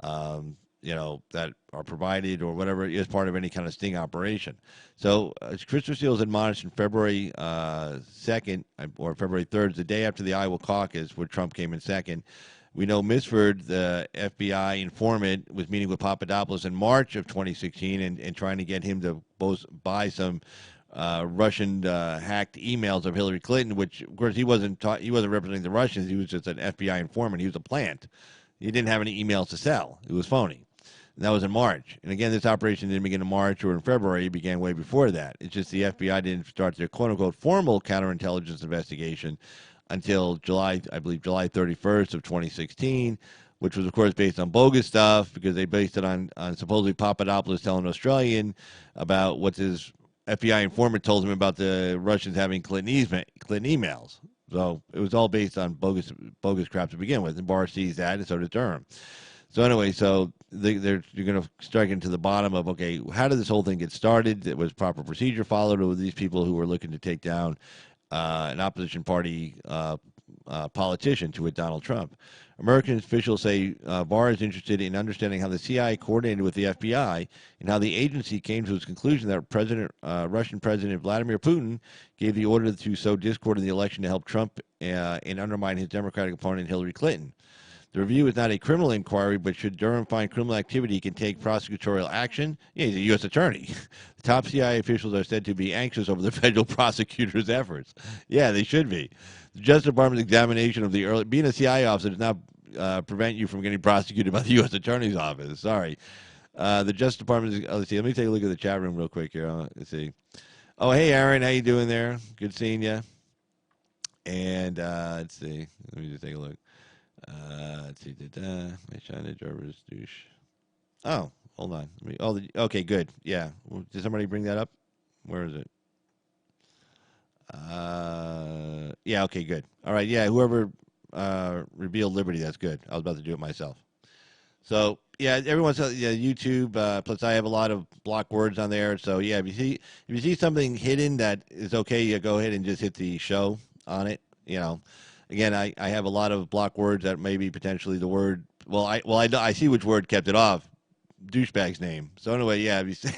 Speaker 1: that are provided or whatever is part of any kind of sting operation. So Christopher Steele was admonished on February 2nd or February 3rd, the day after the Iowa caucus where Trump came in second. We know Misford, the FBI informant, was meeting with Papadopoulos in March of 2016 and trying to get him to both buy some Russian hacked emails of Hillary Clinton, which, of course, he wasn't representing the Russians. He was just an FBI informant. He was a plant. He didn't have any emails to sell. It was phony. And that was in March. And, again, this operation didn't begin in March or in February. It began way before that. It's just the FBI didn't start their, quote-unquote, formal counterintelligence investigation until July 31st of 2016, which was, of course, based on bogus stuff because they based it on supposedly Papadopoulos telling an Australian about what's his FBI informant told him about the Russians having Clinton emails. So it was all based on bogus crap to begin with. And Barr sees that, and so does Durham. So anyway, so you're going to start getting to the bottom of, okay, how did this whole thing get started? It was proper procedure followed with these people who were looking to take down an opposition party politician to it, Donald Trump. American officials say Barr is interested in understanding how the CIA coordinated with the FBI and how the agency came to its conclusion that Russian President Vladimir Putin gave the order to sow discord in the election to help Trump and undermine his Democratic opponent Hillary Clinton. The review is not a criminal inquiry, but should Durham find criminal activity, he can take prosecutorial action. Yeah, he's a U.S. attorney. The top CIA officials are said to be anxious over the federal prosecutor's efforts. Yeah, they should be. The Justice Department's examination of the early... Being a CIA officer does not prevent you from getting prosecuted by the U.S. Attorney's Office. Sorry. The Justice Department... let's see. Let me take a look at the chat room real quick here. Let's see. Oh, hey, Aaron. How you doing there? Good seeing you. And let's see. Let me just take a look. Let's see. China Jarvis douche. Oh, hold on. Okay, good. Yeah. Did somebody bring that up? Where is it? Yeah. Okay, good. All right. Yeah. Whoever revealed Liberty, that's good. I was about to do it myself. So yeah, everyone's YouTube. Plus, I have a lot of block words on there. So yeah, if you see something hidden that is okay, you go ahead and just hit the show on it. You know. Again, I have a lot of block words that maybe potentially the word. Well, I see which word kept it off. Douchebag's name. So anyway, yeah, if you see,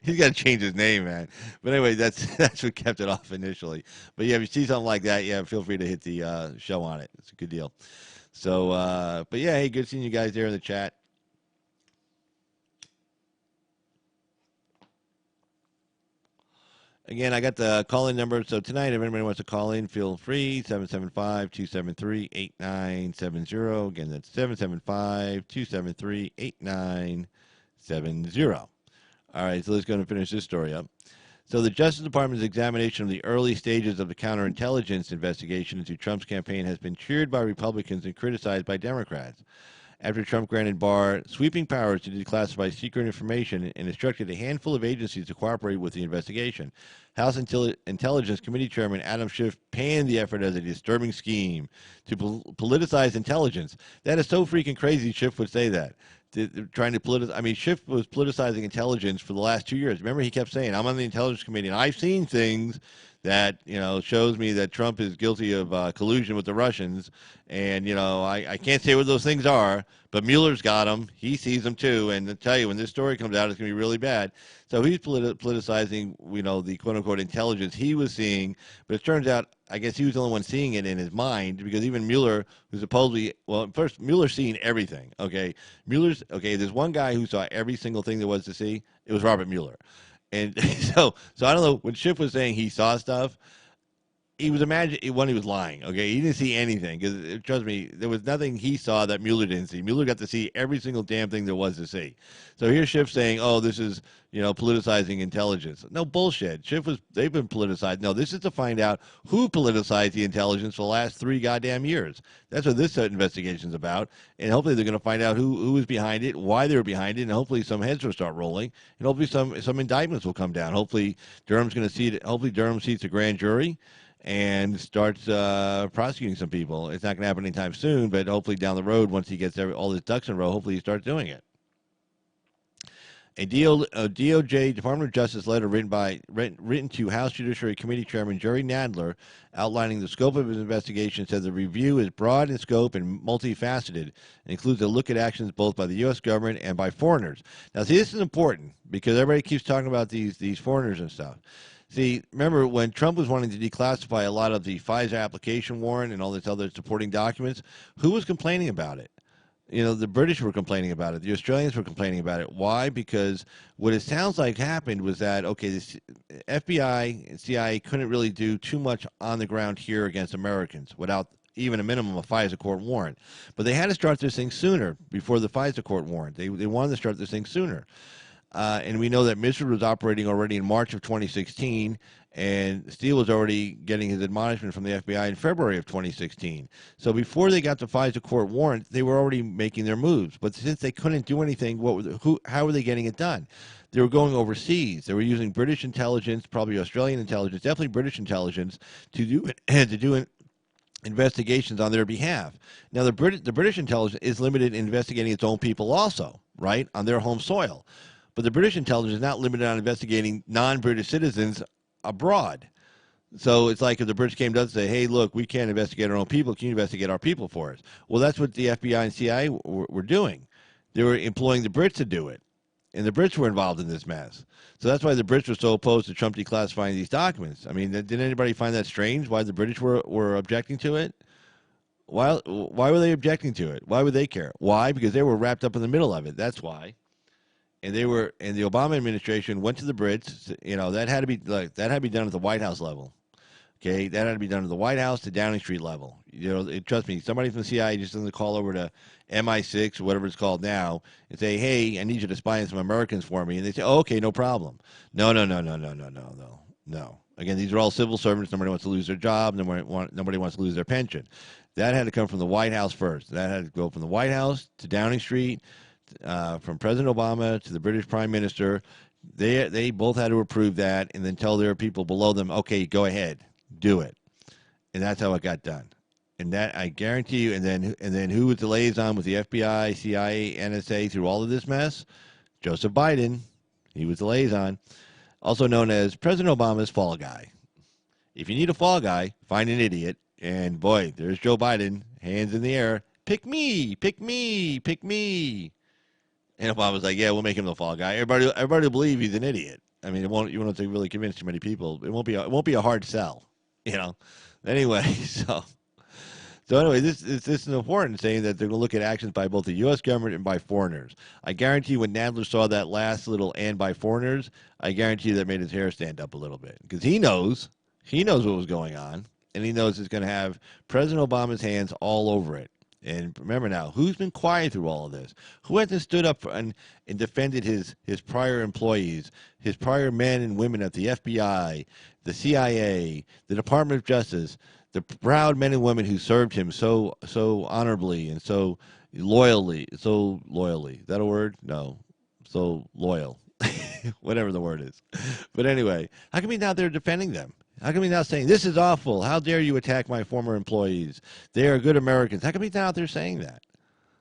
Speaker 1: he's got to change his name, man. But anyway, that's what kept it off initially. But yeah, if you see something like that, yeah, feel free to hit the show on it. It's a good deal. So, but yeah, hey, good seeing you guys there in the chat. Again, I got the call-in number. So tonight, if anybody wants to call in, feel free, 775-273-8970. Again, that's 775-273-8970. All right, so let's go and finish this story up. So the Justice Department's examination of the early stages of the counterintelligence investigation into Trump's campaign has been cheered by Republicans and criticized by Democrats. After Trump granted Barr sweeping powers to declassify secret information and instructed a handful of agencies to cooperate with the investigation, House Intelligence Committee Chairman Adam Schiff panned the effort as a disturbing scheme to politicize intelligence. That is so freaking crazy Schiff would say that. Trying to politicize. I mean, Schiff was politicizing intelligence for the last 2 years. Remember, he kept saying, I'm on the Intelligence Committee, and I've seen things that, shows me that Trump is guilty of collusion with the Russians. And, I can't say what those things are, but Mueller's got them. He sees them, too. And to tell you, when this story comes out, it's going to be really bad. So he's politicizing, the quote-unquote intelligence he was seeing. But it turns out, I guess he was the only one seeing it in his mind, because even Mueller, who's supposedly, well, first, Mueller's seeing everything, okay? There's one guy who saw every single thing there was to see. It was Robert Mueller. And so I don't know, when Schiff was saying he saw stuff, he was he was lying, okay? He didn't see anything, because, trust me, there was nothing he saw that Mueller didn't see. Mueller got to see every single damn thing there was to see. So here's Schiff saying, oh, this is, politicizing intelligence. No bullshit. They've been politicized. No, this is to find out who politicized the intelligence for the last 3 goddamn years. That's what this investigation's about. And hopefully they're going to find out who was behind it, why they were behind it, and hopefully some heads will start rolling, and hopefully some indictments will come down. Hopefully Durham seats a grand jury and starts prosecuting some people. It's not going to happen anytime soon, but hopefully down the road, once he gets all his ducks in a row, hopefully he starts doing it. A DOJ Department of Justice letter written to House Judiciary Committee Chairman Jerry Nadler outlining the scope of his investigation said the review is broad in scope and multifaceted and includes a look at actions both by the U.S. government and by foreigners. Now, see, this is important because everybody keeps talking about these foreigners and stuff. See, remember when Trump was wanting to declassify a lot of the FISA application warrant and all these other supporting documents, who was complaining about it? The British were complaining about it. The Australians were complaining about it. Why? Because what it sounds like happened was that, okay, the FBI and CIA couldn't really do too much on the ground here against Americans without even a minimum of FISA court warrant. But they had to start this thing sooner before the FISA court warrant. They wanted to start this thing sooner. And we know that Mishra was operating already in March of 2016, and Steele was already getting his admonishment from the FBI in February of 2016. So before they got the FISA court warrant, they were already making their moves. But since they couldn't do anything, how were they getting it done? They were going overseas. They were using British intelligence, probably Australian intelligence, definitely British intelligence, to do investigations on their behalf. Now, the British intelligence is limited in investigating its own people also, right, on their home soil. But the British intelligence is not limited on investigating non-British citizens abroad. So it's like if the British came to us and say, hey, look, we can't investigate our own people. Can you investigate our people for us? Well, that's what the FBI and CIA were doing. They were employing the Brits to do it. And the Brits were involved in this mess. So that's why the Brits were so opposed to Trump declassifying these documents. I mean, did anybody find that strange, why the British were objecting to it? Why were they objecting to it? Why would they care? Why? Because they were wrapped up in the middle of it. That's why. And the Obama administration went to the Brits. You know, that had to be done at the White House level. Okay, that had to be done at the White House to Downing Street level. You know, trust me, somebody from the CIA just doesn't call over to MI6 or whatever it's called now and say, hey, I need you to spy on some Americans for me. And they say, oh, okay, no problem. No. Again, these are all civil servants. Nobody wants to lose their job. Nobody wants to lose their pension. That had to come from the White House first. That had to go from the White House to Downing Street, from President Obama to the British Prime Minister. They both had to approve that and then tell their people below them, okay, go ahead, do it. And that's how it got done. And that, I guarantee you, and then who was the liaison with the FBI, CIA, NSA through all of this mess? Joseph Biden. He was the liaison, also known as President Obama's fall guy. If you need a fall guy, find an idiot. And boy, there's Joe Biden, hands in the air. Pick me, pick me, pick me. And Obama's like, yeah, we'll make him the fall guy. Everybody will believe he's an idiot. I mean, you won't have to really convince too many people. It won't be a hard sell, you know. Anyway, so anyway, this is important, saying that they're going to look at actions by both the U.S. government and by foreigners. I guarantee you when Nadler saw that last little "and by foreigners," I guarantee you that made his hair stand up a little bit, because he knows what was going on, and he knows it's going to have President Obama's hands all over it. And remember now, who's been quiet through all of this? Who hasn't stood up and defended his prior employees, his prior men and women at the FBI, the CIA, the Department of Justice, the proud men and women who served him so honorably and so loyally? Is that a word? No. So loyal. Whatever the word is. But anyway, how come he's out there defending them? How come he's not saying, this is awful, how dare you attack my former employees? They are good Americans. How come he's not out there saying that?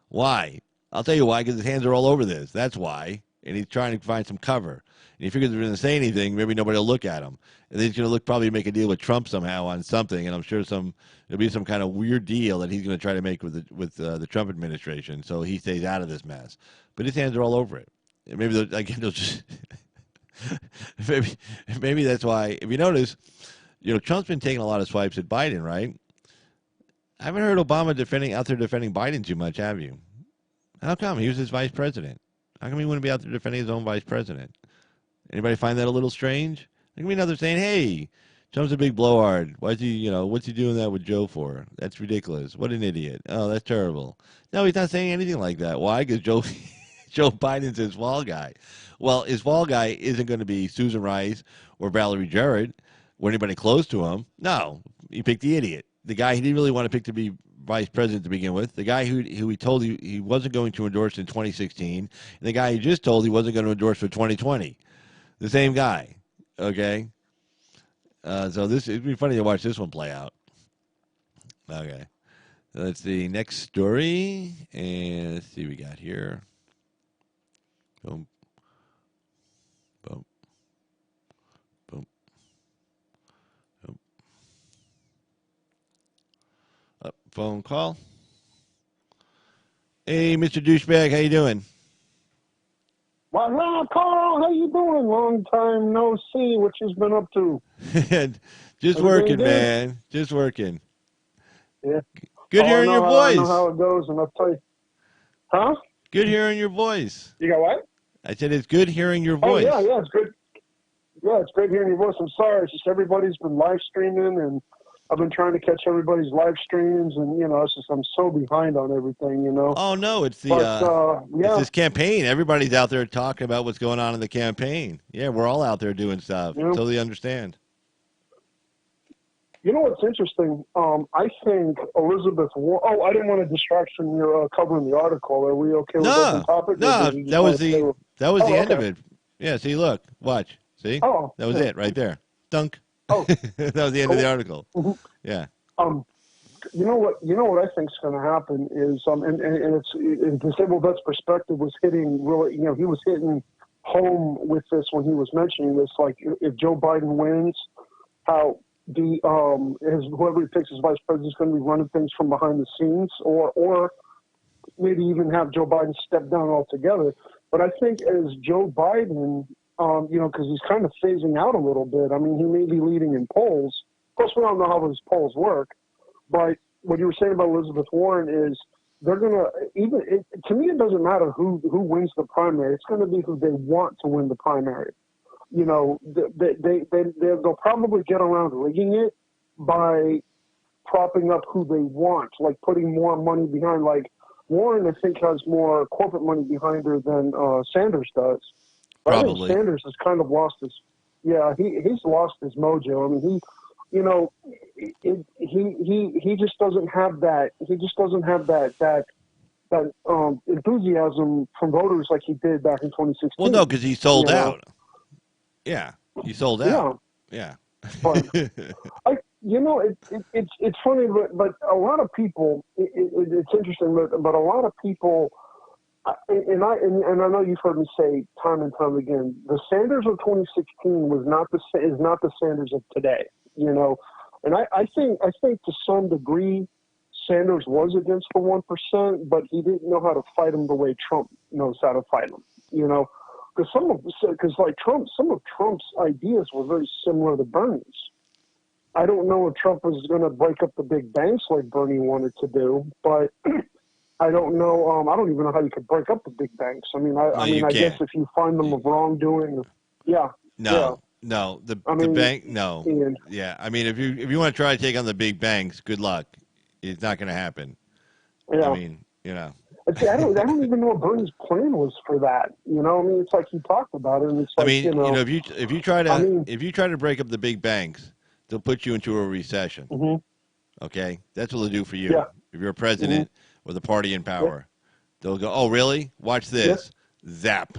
Speaker 1: Why? I'll tell you why, because his hands are all over this. That's why. And he's trying to find some cover. And he figures if he doesn't say anything, maybe nobody will look at him. And then he's going to probably make a deal with Trump somehow on something, and I'm sure there'll be some kind of weird deal that he's going to try to make with the Trump administration, so he stays out of this mess. But his hands are all over it. And maybe they'll just... maybe that's why, if you notice, Trump's been taking a lot of swipes at Biden, right? I haven't heard Obama out there defending Biden too much, have you? How come? He was his vice president. How come he wouldn't be out there defending his own vice president? Anybody find that a little strange? How come they're saying, hey, Trump's a big blowhard. What's he doing that with Joe for? That's ridiculous. What an idiot. Oh, that's terrible. No, he's not saying anything like that. Why? Because Joe Biden's his fall guy. Well, his fall guy isn't going to be Susan Rice or Valerie Jarrett or anybody close to him. No, he picked the idiot. The guy he didn't really want to pick to be vice president to begin with. The guy who he told he wasn't going to endorse in 2016. And the guy he just told he wasn't going to endorse for 2020. The same guy. Okay? So it'd be funny to watch this one play out. Okay. Let's see. Next story. And let's see what we got here. Boom. Boom. Boom. Boom. Phone call. Hey, Mr. Douchebag, how you doing?
Speaker 2: Well, Carl, how you doing? Long time no see. What you've been up to?
Speaker 1: Just working, man. Just working.
Speaker 2: Yeah.
Speaker 1: Good hearing your voice.
Speaker 2: I know how it goes, and I'll tell you. Huh?
Speaker 1: Good hearing your voice.
Speaker 2: You got what?
Speaker 1: I said it's good hearing your voice.
Speaker 2: Yeah, it's good. Yeah, it's great hearing your voice. I'm sorry, it's just everybody's been live streaming, and I've been trying to catch everybody's live streams, and it's just I'm so behind on everything.
Speaker 1: Oh no,
Speaker 2: But
Speaker 1: it's
Speaker 2: yeah,
Speaker 1: this campaign. Everybody's out there talking about what's going on in the campaign. Yeah, we're all out there doing stuff.
Speaker 2: you know,
Speaker 1: Totally understand.
Speaker 2: you know what's interesting? I think Elizabeth Warren. Oh, I didn't want to distract from your covering the article. Are we okay with open
Speaker 1: No,
Speaker 2: topic, or
Speaker 1: no,
Speaker 2: did you
Speaker 1: that
Speaker 2: just
Speaker 1: was
Speaker 2: want to stay
Speaker 1: the
Speaker 2: with?
Speaker 1: that was the
Speaker 2: Oh,
Speaker 1: end of
Speaker 2: okay.
Speaker 1: it. Yeah, see, look, watch, see,
Speaker 2: Oh,
Speaker 1: that was
Speaker 2: yeah.
Speaker 1: it right there. Dunk.
Speaker 2: Oh,
Speaker 1: That was the end of the
Speaker 2: cool.
Speaker 1: article.
Speaker 2: hmm
Speaker 1: Yeah,
Speaker 2: Um, you know what? You know what I think is going to happen is, and it's in disabled vets' perspective was hitting really. He was hitting home with this when he was mentioning this. Like, if Joe Biden wins, how the whoever he picks as vice president is going to be running things from behind the scenes, or maybe even have Joe Biden step down altogether. But I think as Joe Biden, because he's kind of phasing out a little bit. I mean, he may be leading in polls. Of course, we don't know how those polls work. But what you were saying about Elizabeth Warren is they're going to to me, it doesn't matter who wins the primary. It's going to be who they want to win the primary. They'll probably get around rigging it by propping up who they want, like putting more money behind. Like Warren, I think, has more corporate money behind her than Sanders does. But I think
Speaker 1: probably.
Speaker 2: Sanders has kind of lost his. Yeah, he's lost his mojo. I mean, he just doesn't have that. He just doesn't have that enthusiasm from voters like he did back in 2016.
Speaker 1: Well, no, because he sold
Speaker 2: You know,
Speaker 1: out. Yeah, he sold
Speaker 2: yeah,
Speaker 1: out. Yeah.
Speaker 2: but it's funny, but a lot of people. It's interesting, but a lot of people. And I know you've heard me say time and time again, the Sanders of 2016 is not the Sanders of today. And I think to some degree, Sanders was against the 1%, but he didn't know how to fight him the way Trump knows how to fight him. Because some of Trump's ideas were very similar to Bernie's. I don't know if Trump was going to break up the big banks like Bernie wanted to do, but I don't know. I don't even know how you could break up the big banks. I mean,
Speaker 1: No, you
Speaker 2: I guess
Speaker 1: can't.
Speaker 2: if you find them of wrongdoing, yeah, yeah.
Speaker 1: No. The
Speaker 2: I
Speaker 1: the
Speaker 2: mean,
Speaker 1: bank. No.
Speaker 2: and,
Speaker 1: Yeah. I mean, if you want to try to take on the big banks, good luck. It's not going to happen. I
Speaker 2: yeah.
Speaker 1: mean,
Speaker 2: But see, I don't even know what Bernie's plan was for that. I mean, it's like he talked about it, and it's
Speaker 1: I
Speaker 2: like
Speaker 1: mean, if you try
Speaker 2: I
Speaker 1: to
Speaker 2: mean,
Speaker 1: if you try to break up the big banks, they'll put you into a recession.
Speaker 2: hmm
Speaker 1: Okay, that's what they'll do for you.
Speaker 2: yeah,
Speaker 1: If you're a
Speaker 2: hmm
Speaker 1: president or the party in
Speaker 2: yeah,
Speaker 1: power, they'll go, "Oh, really? Watch
Speaker 2: yeah,
Speaker 1: this. Zap.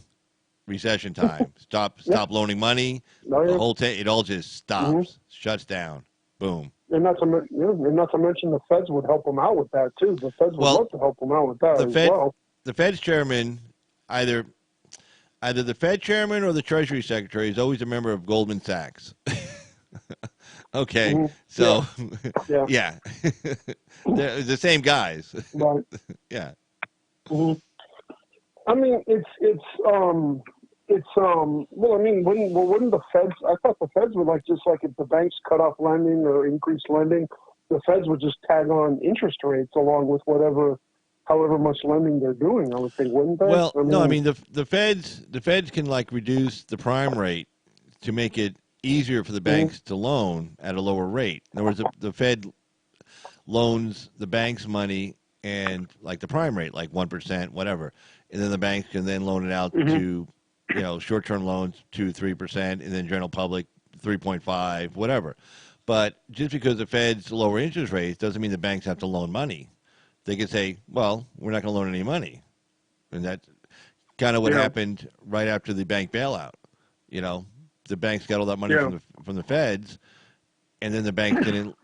Speaker 1: Recession time. Stop
Speaker 2: yeah.
Speaker 1: loaning money.
Speaker 2: No,
Speaker 1: The
Speaker 2: yeah.
Speaker 1: whole it all just
Speaker 2: hmm
Speaker 1: stops, shuts down. Boom."
Speaker 2: And not to mention the feds would help him out with that too. The feds would
Speaker 1: Well,
Speaker 2: love to help him out with that
Speaker 1: the
Speaker 2: as
Speaker 1: Fed,
Speaker 2: well.
Speaker 1: the Fed's chairman, either the Fed chairman or the Treasury secretary is always a member of Goldman Sachs. Okay,
Speaker 2: Yeah,
Speaker 1: so
Speaker 2: yeah,
Speaker 1: yeah, they're the same guys.
Speaker 2: right.
Speaker 1: Yeah.
Speaker 2: hmm I mean, well, I mean, wouldn't the feds? I thought the feds would just like if the banks cut off lending or increase lending, the feds would just tag on interest rates along with however much lending they're doing. I would think, wouldn't they?
Speaker 1: Well, no, I mean the feds can reduce the prime rate to make it easier for the
Speaker 2: mhm,
Speaker 1: banks to loan at a lower rate. In other words, the Fed loans the banks money and the prime rate, like 1%, whatever, and then the banks can then loan it out
Speaker 2: mhm,
Speaker 1: to short-term loans 2-3%, and then general public 3.5, whatever. But just because the Fed's lower interest rates doesn't mean the banks have to loan money. They could say, well, we're not going to loan any money. And that's kind of what
Speaker 2: yeah,
Speaker 1: happened right after the bank bailout. You know, the banks got all that money
Speaker 2: yeah,
Speaker 1: from the feds, and then the banks didn't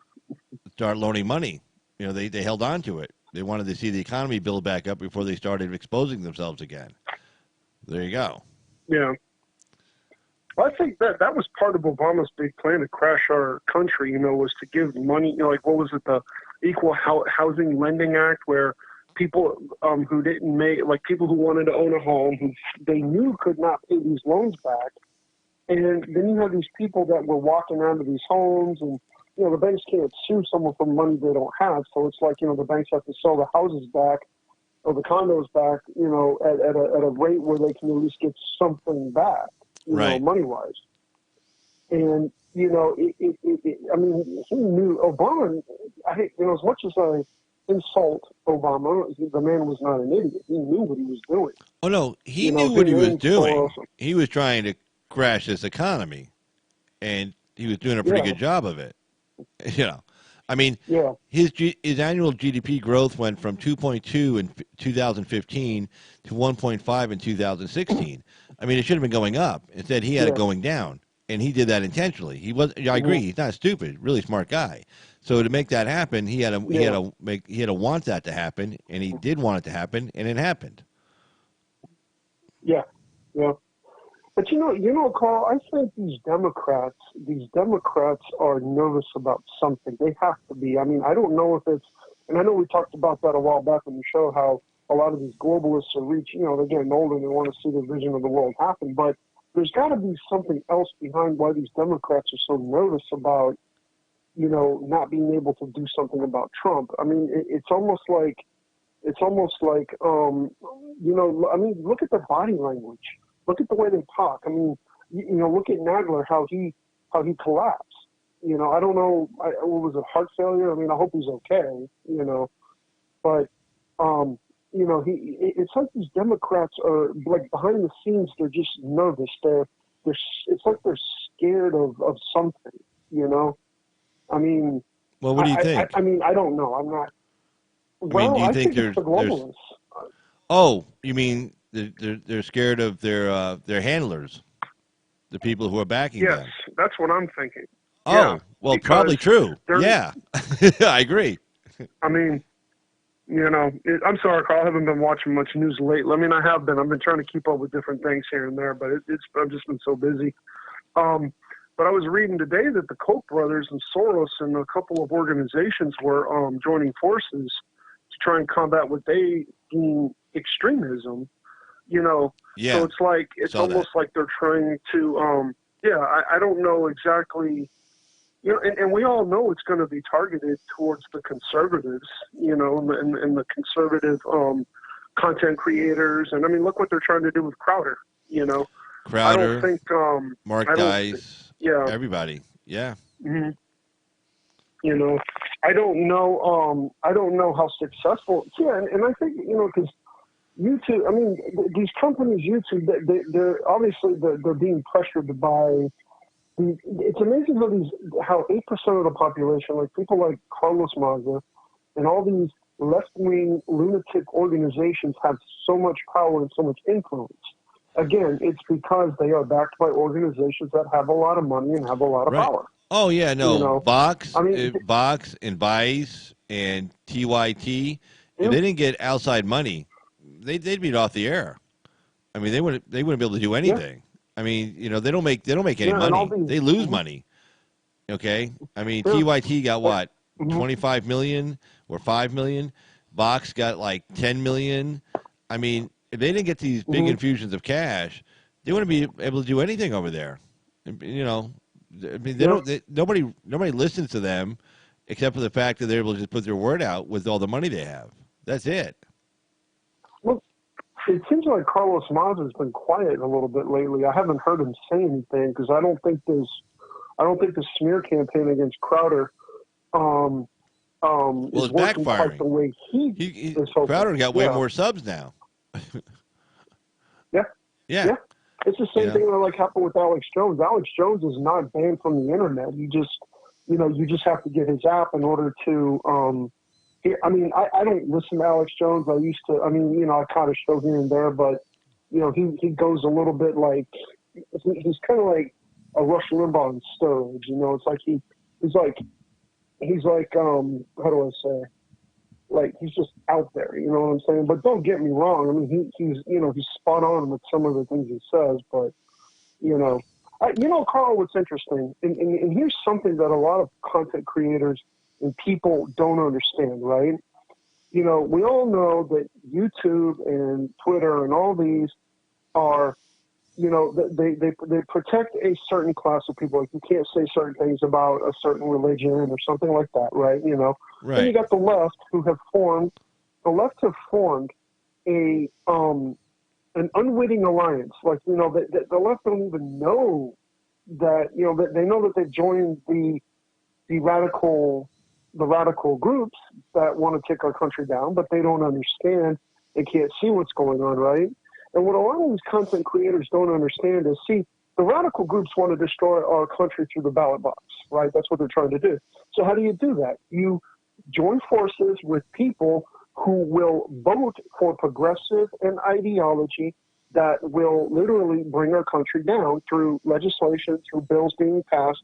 Speaker 1: start loaning money. They held on to it. They wanted to see the economy build back up before they started exposing themselves again. There you go.
Speaker 2: yeah. I think that was part of Obama's big plan to crash our country. Was to give money. Like what was it, the Equal Housing Lending Act, where people who didn't make, people who wanted to own a home, who they knew could not pay these loans back, and then you have these people that were walking out of these homes, and the banks can't sue someone for money they don't have, so it's like the banks have to sell the houses back or the condos back, at a rate where they can at least get something back,
Speaker 1: Right.
Speaker 2: money wise. And I mean, he knew Obama. As much as I insult Obama, the man was not an idiot. He knew what he was doing.
Speaker 1: Oh no, he knew what
Speaker 2: Him
Speaker 1: he was
Speaker 2: and Soros.
Speaker 1: doing. He was trying to crash this economy, and he was doing a pretty
Speaker 2: Yeah,
Speaker 1: good job of it. You know, I mean,
Speaker 2: yeah,
Speaker 1: his annual GDP growth went from 2.2 in 2015 to 1.5 in 2016. I mean, it should have been going up. Instead, he had it
Speaker 2: yeah.
Speaker 1: going down, and he did that intentionally. He was. I
Speaker 2: Hmm.
Speaker 1: agree. He's not stupid. Really smart guy. So to make that happen,
Speaker 2: Yeah,
Speaker 1: he had to want that to happen, and he did want it to happen, and it happened.
Speaker 2: yeah, yeah. But Carl, I think these Democrats are nervous about something. They have to be. I mean, I don't know if it's, and I know we talked about that a while back on the show, how a lot of these globalists are reaching, they're getting older and they want to see the vision of the world happen. But there's got to be something else behind why these Democrats are so nervous about, not being able to do something about Trump. I mean, I mean, look at their body language. Look at the way they talk. I mean, look at Nadler, how he collapsed. I don't know. What was it, heart failure? I mean, I hope he's okay. But it's like these Democrats are like behind the scenes. They're just nervous. It's like they're scared of something. I mean,
Speaker 1: Well, what do you think?
Speaker 2: I mean, I don't know. I'm not.
Speaker 1: I mean, do
Speaker 2: Well,
Speaker 1: you
Speaker 2: I
Speaker 1: think
Speaker 2: think it's the
Speaker 1: there's
Speaker 2: globalists.
Speaker 1: Oh, you mean they're scared of their handlers, the people who are backing
Speaker 2: Yes,
Speaker 1: them?
Speaker 2: that's what I'm thinking. Yeah,
Speaker 1: Oh, well,
Speaker 2: because
Speaker 1: probably true.
Speaker 2: they're.
Speaker 1: Yeah, I agree.
Speaker 2: I mean, I'm sorry, Carl. I haven't been watching much news lately. I mean, I have been. I've been trying to keep up with different things here and there, but I've just been so busy. But I was reading today that the Koch brothers and Soros and a couple of organizations were joining forces to try and combat what they deem extremism. So
Speaker 1: Yeah,
Speaker 2: it's
Speaker 1: saw that.
Speaker 2: almost like they're trying to. Yeah, I don't know exactly. And we all know it's going to be targeted towards the conservatives, and the conservative content creators. And I mean, look what they're trying to do with Crowder. I don't
Speaker 1: Crowder,
Speaker 2: think.
Speaker 1: Mark
Speaker 2: I don't.
Speaker 1: Dice,
Speaker 2: Yeah.
Speaker 1: everybody. Yeah.
Speaker 2: Mhm. You know, I don't know. I don't know how successful. Yeah, and I think because YouTube. I mean, these companies, YouTube, they're obviously they're being pressured by. It's amazing how 8% of the population, like people like Carlos Maza, and all these left-wing lunatic organizations, have so much power and so much influence. Again, it's because they are backed by organizations that have a lot of money and have a lot of
Speaker 1: Right.
Speaker 2: power.
Speaker 1: Oh yeah,
Speaker 2: You
Speaker 1: no.
Speaker 2: know,
Speaker 1: Vox,
Speaker 2: I mean,
Speaker 1: Vox, and Vice and TYT. If
Speaker 2: yeah,
Speaker 1: they didn't get outside money, they'd be off the air. I mean, they wouldn't be able to do
Speaker 2: yeah,
Speaker 1: anything. I mean, they don't make any
Speaker 2: yeah, and all
Speaker 1: money.
Speaker 2: these,
Speaker 1: They lose money. Okay. I mean,
Speaker 2: yeah,
Speaker 1: TYT got what,
Speaker 2: mm-hmm,
Speaker 1: 25 million or 5 million. Vox got like 10 million. I mean, if they didn't get these big
Speaker 2: mm-hmm,
Speaker 1: infusions of cash, they wouldn't be able to do anything over there. You know, I mean, they
Speaker 2: yeah.
Speaker 1: don't. Nobody listens to them, except for the fact that they're able to just put their word out with all the money they have. That's it.
Speaker 2: Well, it seems like Carlos Maza has been quiet a little bit lately. I haven't heard him say anything because I don't think the smear campaign against Crowder um,
Speaker 1: Well,
Speaker 2: is
Speaker 1: it's
Speaker 2: working quite
Speaker 1: backfiring.
Speaker 2: the way he is hoping.
Speaker 1: Crowder got way
Speaker 2: Yeah,
Speaker 1: more subs now.
Speaker 2: yeah,
Speaker 1: Yeah,
Speaker 2: yeah. It's the
Speaker 1: you
Speaker 2: same
Speaker 1: know.
Speaker 2: thing that like happened with Alex Jones. Alex Jones is not banned from the internet. You just have to get his app in order to. I mean, I don't listen to Alex Jones. I used to. I mean, I caught a show here and there, but he goes a little bit like he's kind of like a Rush Limbaugh on steroids. It's like he's like how do I say, like he's just out there, you know what I'm saying? But don't get me wrong. I mean, he's spot on with some of the things he says, but you know, Carl, what's interesting, and here's something that a lot of content creators and people don't understand, right? We all know that YouTube and Twitter and all these are, they protect a certain class of people. Like you can't say certain things about a certain religion or something like that, right? Then you
Speaker 1: Right.
Speaker 2: got the left have formed a an unwitting alliance. Like the left don't even know that that they know that they've joined the radical groups that want to take our country down, but they don't understand. They can't see what's going on, right? And what a lot of these content creators don't understand is, see, the radical groups want to destroy our country through the ballot box, right? That's what they're trying to do. So how do you do that? You join forces with people who will vote for progressive and ideology that will literally bring our country down through legislation, through bills being passed,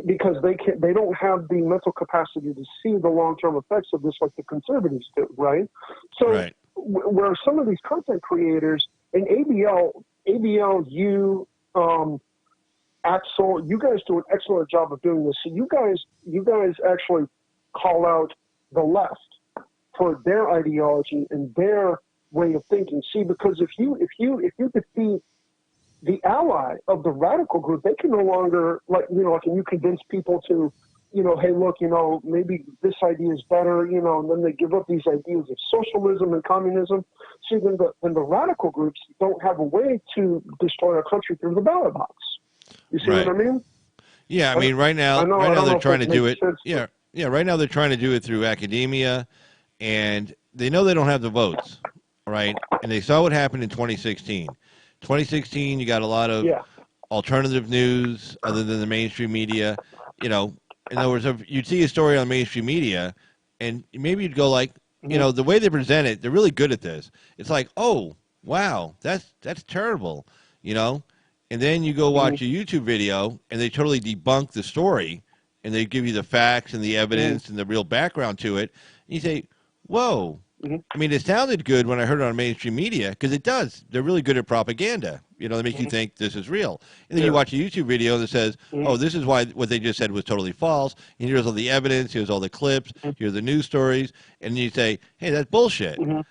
Speaker 2: because they don't have the mental capacity to see the long-term effects of this like the conservatives do, right? So
Speaker 1: Right.
Speaker 2: Where some of these content creators and ABL, you, Axel, you guys do an excellent job of doing this. So you guys actually call out the left for their ideology and their way of thinking. See, because if you defeat the ally of the radical group, they can no longer can you convince people to, hey, look, maybe this idea is better, and then they give up these ideas of socialism and communism. See, then the radical groups don't have a way to destroy our country through the ballot box. You see what I mean?
Speaker 1: Yeah, I mean, right now they're trying to do it. Yeah, right now they're trying to do it through academia, and they know they don't have the votes, right? And they saw what happened in 2016. 2016, you got a lot of alternative news other than the mainstream media. In other words, if you'd see a story on mainstream media, and maybe you'd go like, the way they present it, they're really good at this. It's like, oh, wow, that's terrible, And then you go watch a YouTube video, and they totally debunk the story, and they give you the facts and the evidence and the real background to it. And you say, whoa. I mean, it sounded good when I heard it on mainstream media, because it does. They're really good at propaganda. They make you think this is real. And then you watch a YouTube video that says, oh, this is why what they just said was totally false. And here's all the evidence. Here's all the clips. Here's the news stories. And you say, hey, that's bullshit. And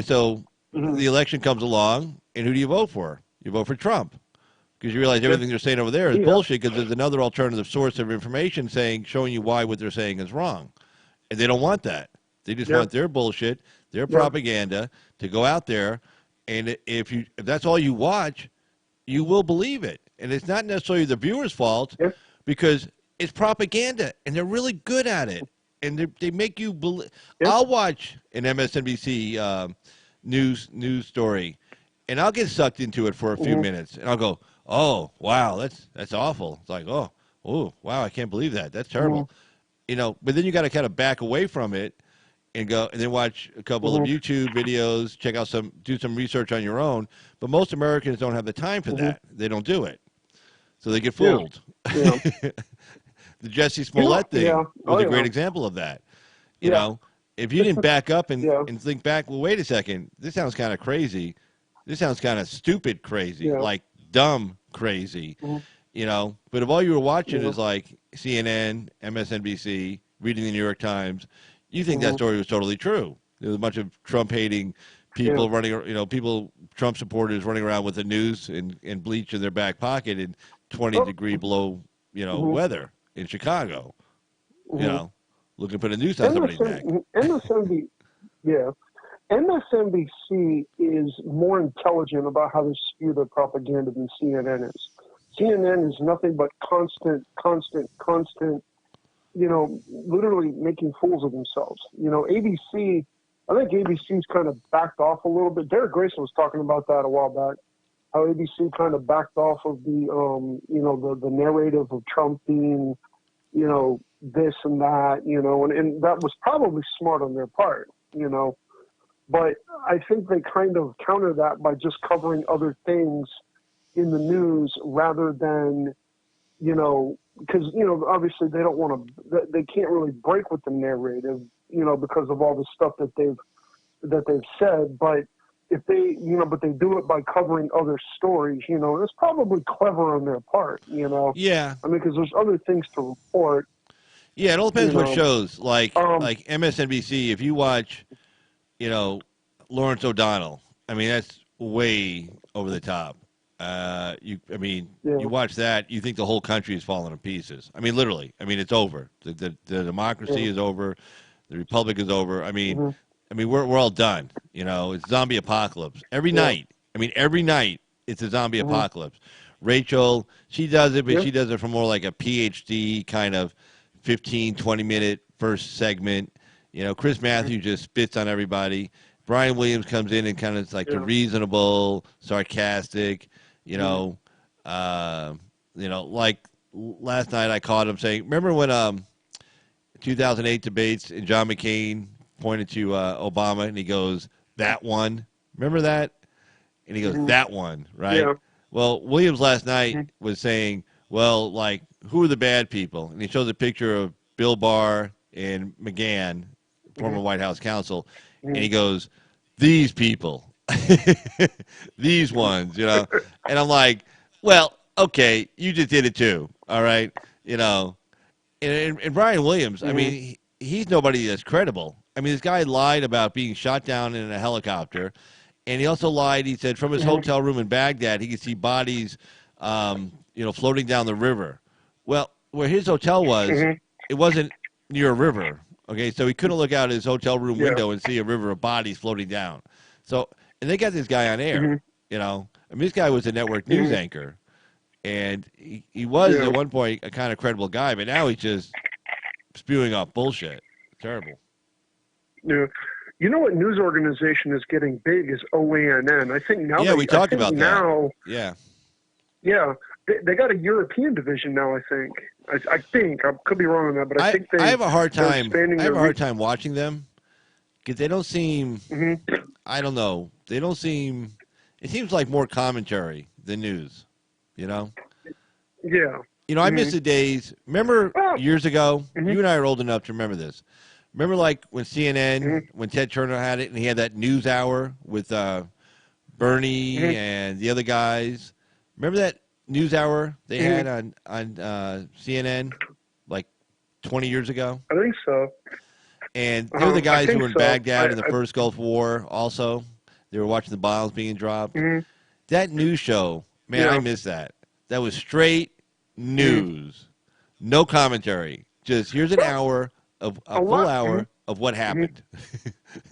Speaker 1: so the election comes along, and who do you vote for? You vote for Trump, because you realize everything they're saying over there is bullshit, because there's another alternative source of information showing you why what they're saying is wrong. And they don't want that. They just want their bullshit, their propaganda to go out there, and if that's all you watch, you will believe it. And it's not necessarily the viewer's fault, because it's propaganda, and they're really good at it, and they make you believe. I'll watch an MSNBC news story, and I'll get sucked into it for a few minutes, and I'll go, oh wow, that's awful. It's like, oh wow, I can't believe that. That's terrible. But then you got to kind of back away from it and go, and then watch a couple of YouTube videos, do some research on your own. But most Americans don't have the time for that. They don't do it, so they get fooled.
Speaker 2: Yeah.
Speaker 1: The Jesse Smollett thing was a great example of that. If you didn't back up and think back, well, wait a second, this sounds kind of crazy. This sounds kind of stupid crazy, like dumb crazy. But if all you were watching is like CNN, MSNBC, reading the New York Times, you think that story was totally true. There was a bunch of Trump-hating people running, Trump supporters running around with the news and bleach in their back pocket in 20-degree below, weather in Chicago, looking to put a noose on somebody's neck.
Speaker 2: MSNBC is more intelligent about how to spew their propaganda than CNN is. CNN is nothing but constant, literally making fools of themselves. ABC, I think ABC's kind of backed off a little bit. Derek Grayson was talking about that a while back, how ABC kind of backed off of the, the narrative of Trump being, this and that, and that was probably smart on their part, But I think they kind of counter that by just covering other things in the news rather than, because, obviously they don't want to, they can't really break with the narrative, because of all the stuff that they've said. But if they, but they do it by covering other stories, it's probably clever on their part,
Speaker 1: Yeah.
Speaker 2: I mean, because there's other things to report.
Speaker 1: Yeah, it all depends what shows. Like MSNBC, if you watch, Lawrence O'Donnell, I mean, that's way over the top. You watch that, you think the whole country is falling to pieces. I mean, literally. I mean, it's over. The democracy is over. The republic is over. I mean, we're all done. It's zombie apocalypse every night. I mean, every night it's a zombie apocalypse. Rachel, she does it, but
Speaker 2: Yeah.
Speaker 1: she does it from more like a PhD kind of 15, 20-minute first segment. Chris
Speaker 2: Mhm.
Speaker 1: Matthews just spits on everybody. Brian Williams comes in and kind of like the
Speaker 2: Yeah.
Speaker 1: reasonable, sarcastic, you
Speaker 2: Mhm.
Speaker 1: know, uh, like last night I caught him saying, remember when 2008 debates and John McCain pointed to Obama and he goes, that one? Remember that? And he goes,
Speaker 2: Mhm.
Speaker 1: that one, right?
Speaker 2: Yeah.
Speaker 1: Well, Williams last night
Speaker 2: Mhm.
Speaker 1: was saying, well, like, who are the bad people? And he shows a picture of Bill Barr and McGahn, former
Speaker 2: Mhm.
Speaker 1: White House counsel, and he
Speaker 2: Mhm.
Speaker 1: goes, these people, these
Speaker 2: Mhm.
Speaker 1: ones. And I'm like, well, okay, you just did it too, all right? You know, and Brian Williams, I mean,
Speaker 2: Mhm.
Speaker 1: he's nobody that's credible. I mean, this guy lied about being shot down in a helicopter, and he also lied. He said from his
Speaker 2: Mhm.
Speaker 1: hotel room in Baghdad, he could see bodies, floating down the river. Well, where his hotel was,
Speaker 2: Mhm.
Speaker 1: it wasn't near a river. Okay, so he couldn't look out his hotel room
Speaker 2: Yeah.
Speaker 1: window and see a river of bodies floating down. So, and they got this guy on air.
Speaker 2: Mhm.
Speaker 1: I mean, this guy was a network news
Speaker 2: Mhm.
Speaker 1: anchor, and he was
Speaker 2: Yeah.
Speaker 1: at one point a kind of credible guy, but now he's just spewing off bullshit. Terrible.
Speaker 2: Yeah. You know what news organization is getting big is OANN. I think now
Speaker 1: Yeah, we
Speaker 2: I
Speaker 1: talked
Speaker 2: think
Speaker 1: about that.
Speaker 2: now,
Speaker 1: Yeah.
Speaker 2: yeah, they got a European division now. I think. I think I could be wrong on that, but I think
Speaker 1: I have a hard
Speaker 2: they're
Speaker 1: time.
Speaker 2: expanding
Speaker 1: I have
Speaker 2: their
Speaker 1: a hard
Speaker 2: reach.
Speaker 1: time watching them because they don't seem.
Speaker 2: Hmm.
Speaker 1: I don't know. They don't seem. It seems like more commentary than news. You know.
Speaker 2: Yeah.
Speaker 1: I miss
Speaker 2: Hmm.
Speaker 1: the days. Remember
Speaker 2: Oh.
Speaker 1: years ago?
Speaker 2: Hmm.
Speaker 1: You and I are old enough to remember this. Remember, like when
Speaker 2: Hmm.
Speaker 1: CNN, when Ted Turner had it, and he had that news hour with Bernie
Speaker 2: Hmm.
Speaker 1: and the other guys. Remember that news hour they
Speaker 2: Hmm.
Speaker 1: had on CNN like 20 years ago?
Speaker 2: I think so.
Speaker 1: And they were the
Speaker 2: I
Speaker 1: guys who
Speaker 2: think
Speaker 1: were in
Speaker 2: so.
Speaker 1: Baghdad in the first Gulf War. Also, they were watching the bombs being dropped.
Speaker 2: Hmm.
Speaker 1: That news show, man, I
Speaker 2: Yeah.
Speaker 1: miss that. That was straight
Speaker 2: Hmm.
Speaker 1: news, no commentary. Just here's an
Speaker 2: Well,
Speaker 1: hour of a
Speaker 2: a
Speaker 1: full
Speaker 2: lot. Hmm.
Speaker 1: hour of what
Speaker 2: Hmm.
Speaker 1: happened.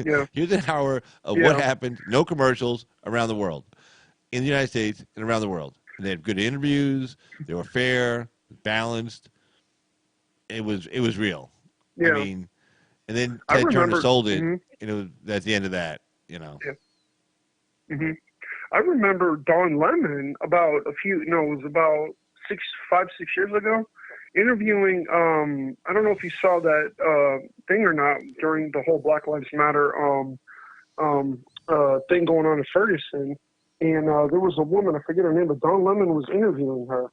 Speaker 2: Yeah.
Speaker 1: Here's an hour of what
Speaker 2: Yeah.
Speaker 1: happened. No commercials around the world, in the United States and around the world. And they had good interviews. They were fair, balanced. It was real. I
Speaker 2: Yeah.
Speaker 1: mean, and then
Speaker 2: I
Speaker 1: Ted Turner
Speaker 2: remember.
Speaker 1: sold it,
Speaker 2: Hmm.
Speaker 1: and that's the end of that.
Speaker 2: Yeah. Hmm. I remember Don Lemon about a few. No, it was about 6 years ago, interviewing. I don't know if you saw that thing or not during the whole Black Lives Matter thing going on in Ferguson, and there was a woman. I forget her name, but Don Lemon was interviewing her,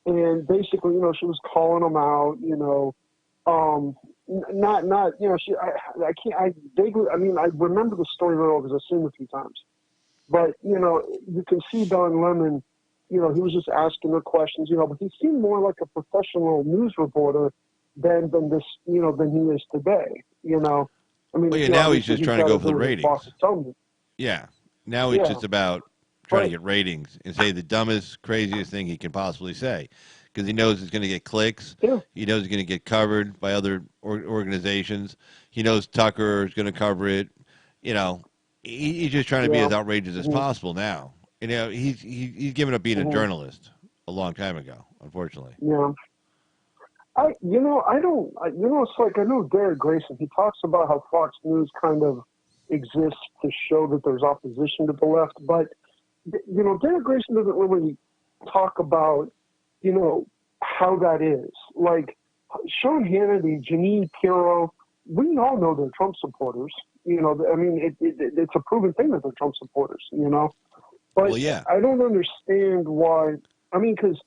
Speaker 2: and basically, she was calling them out. Not, I can't. I vaguely. I mean, I remember the story very well because I've seen it a few times. But, you can see Don Lemon, he was just asking her questions, but he seemed more like a professional news reporter than this, than he is today. I mean,
Speaker 1: Well, yeah, now he's
Speaker 2: obviously
Speaker 1: just
Speaker 2: he's
Speaker 1: trying to
Speaker 2: got
Speaker 1: go
Speaker 2: to
Speaker 1: for
Speaker 2: do
Speaker 1: the
Speaker 2: what his boss
Speaker 1: ratings.
Speaker 2: is telling him.
Speaker 1: Yeah, now it's
Speaker 2: Yeah.
Speaker 1: just about trying to
Speaker 2: But,
Speaker 1: get ratings and say the dumbest, craziest thing he can possibly say, because he knows it's going to get clicks.
Speaker 2: yeah.
Speaker 1: He knows it's going to get covered by other organizations. He knows Tucker is going to cover it. You know, he's just trying to be
Speaker 2: Yeah.
Speaker 1: as outrageous as
Speaker 2: Hmm.
Speaker 1: possible now. He's given up being a
Speaker 2: Hmm.
Speaker 1: journalist a long time ago, unfortunately.
Speaker 2: Yeah. I don't, it's like, I know Derek Grayson, he talks about how Fox News kind of exists to show that there's opposition to the left, but Derek Grayson doesn't really talk about, how that is. Like Sean Hannity, Janine Pirro, we all know they're Trump supporters. I mean, it's a proven thing that they're Trump supporters. But
Speaker 1: Well, yeah.
Speaker 2: I don't understand why. I mean, because,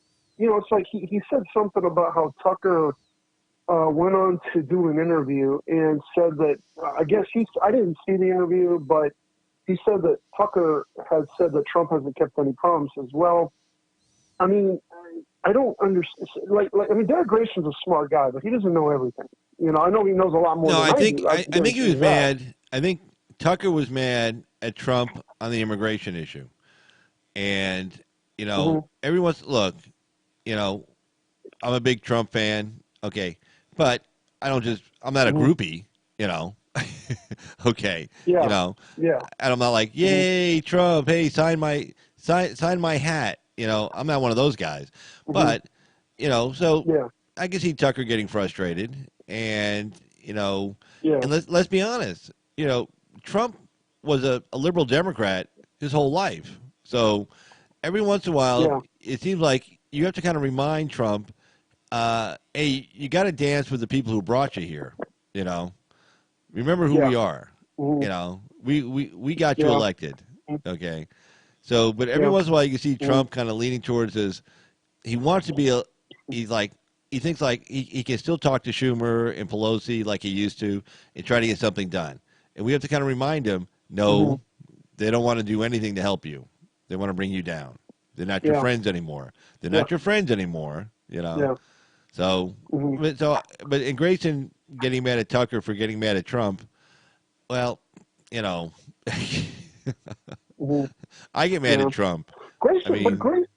Speaker 2: it's like he said something about how Tucker went on to do an interview and said that, I guess I didn't see the interview, but he said that Tucker had said that Trump hasn't kept any promises. Well, I mean, I don't understand. I mean, Derek Grayson's a smart guy, but he doesn't know everything. I know he knows a lot more
Speaker 1: No,
Speaker 2: than
Speaker 1: I
Speaker 2: I
Speaker 1: think
Speaker 2: do. I
Speaker 1: I,
Speaker 2: can
Speaker 1: I think he
Speaker 2: guarantee
Speaker 1: was
Speaker 2: you that.
Speaker 1: mad. I think Tucker was mad at Trump on the immigration issue, and
Speaker 2: Hmm.
Speaker 1: everyone's look. I'm a big Trump fan. Okay, but I'm not a
Speaker 2: Hmm.
Speaker 1: groupie. Okay,
Speaker 2: Yeah. Yeah.
Speaker 1: and I'm not like,
Speaker 2: Hmm.
Speaker 1: yay, Trump. Hey, sign my hat. I'm not one of those guys.
Speaker 2: Mm-hmm.
Speaker 1: But, so
Speaker 2: Yeah.
Speaker 1: I can see Tucker getting frustrated, and
Speaker 2: Yeah.
Speaker 1: and let's be honest. Trump was a liberal Democrat his whole life. So every once in a while,
Speaker 2: Yeah.
Speaker 1: it seems like you have to kind of remind Trump, hey, you got to dance with the people who brought you here. You know, remember who
Speaker 2: Yeah.
Speaker 1: we are.
Speaker 2: Mm-hmm.
Speaker 1: We got you
Speaker 2: Yeah.
Speaker 1: elected. Okay. So, but every
Speaker 2: Yeah.
Speaker 1: once in a while, you can see
Speaker 2: Mm-hmm.
Speaker 1: Trump kind of leaning towards this. He wants to be he's like, he thinks like he can still talk to Schumer and Pelosi like he used to and try to get something done. And we have to kind of remind him,
Speaker 2: Mm-hmm.
Speaker 1: no, they don't want to do anything to help you. They want to bring you down. They're not your
Speaker 2: Yeah.
Speaker 1: friends anymore. They're
Speaker 2: Yeah.
Speaker 1: not your friends anymore,
Speaker 2: Yeah.
Speaker 1: So,
Speaker 2: Mm-hmm.
Speaker 1: but in Grayson getting mad at Tucker for getting mad at Trump, well, you know,
Speaker 2: Mm-hmm.
Speaker 1: I get mad
Speaker 2: Yeah.
Speaker 1: at Trump. I
Speaker 2: Grayson, but
Speaker 1: mean,
Speaker 2: Grayson.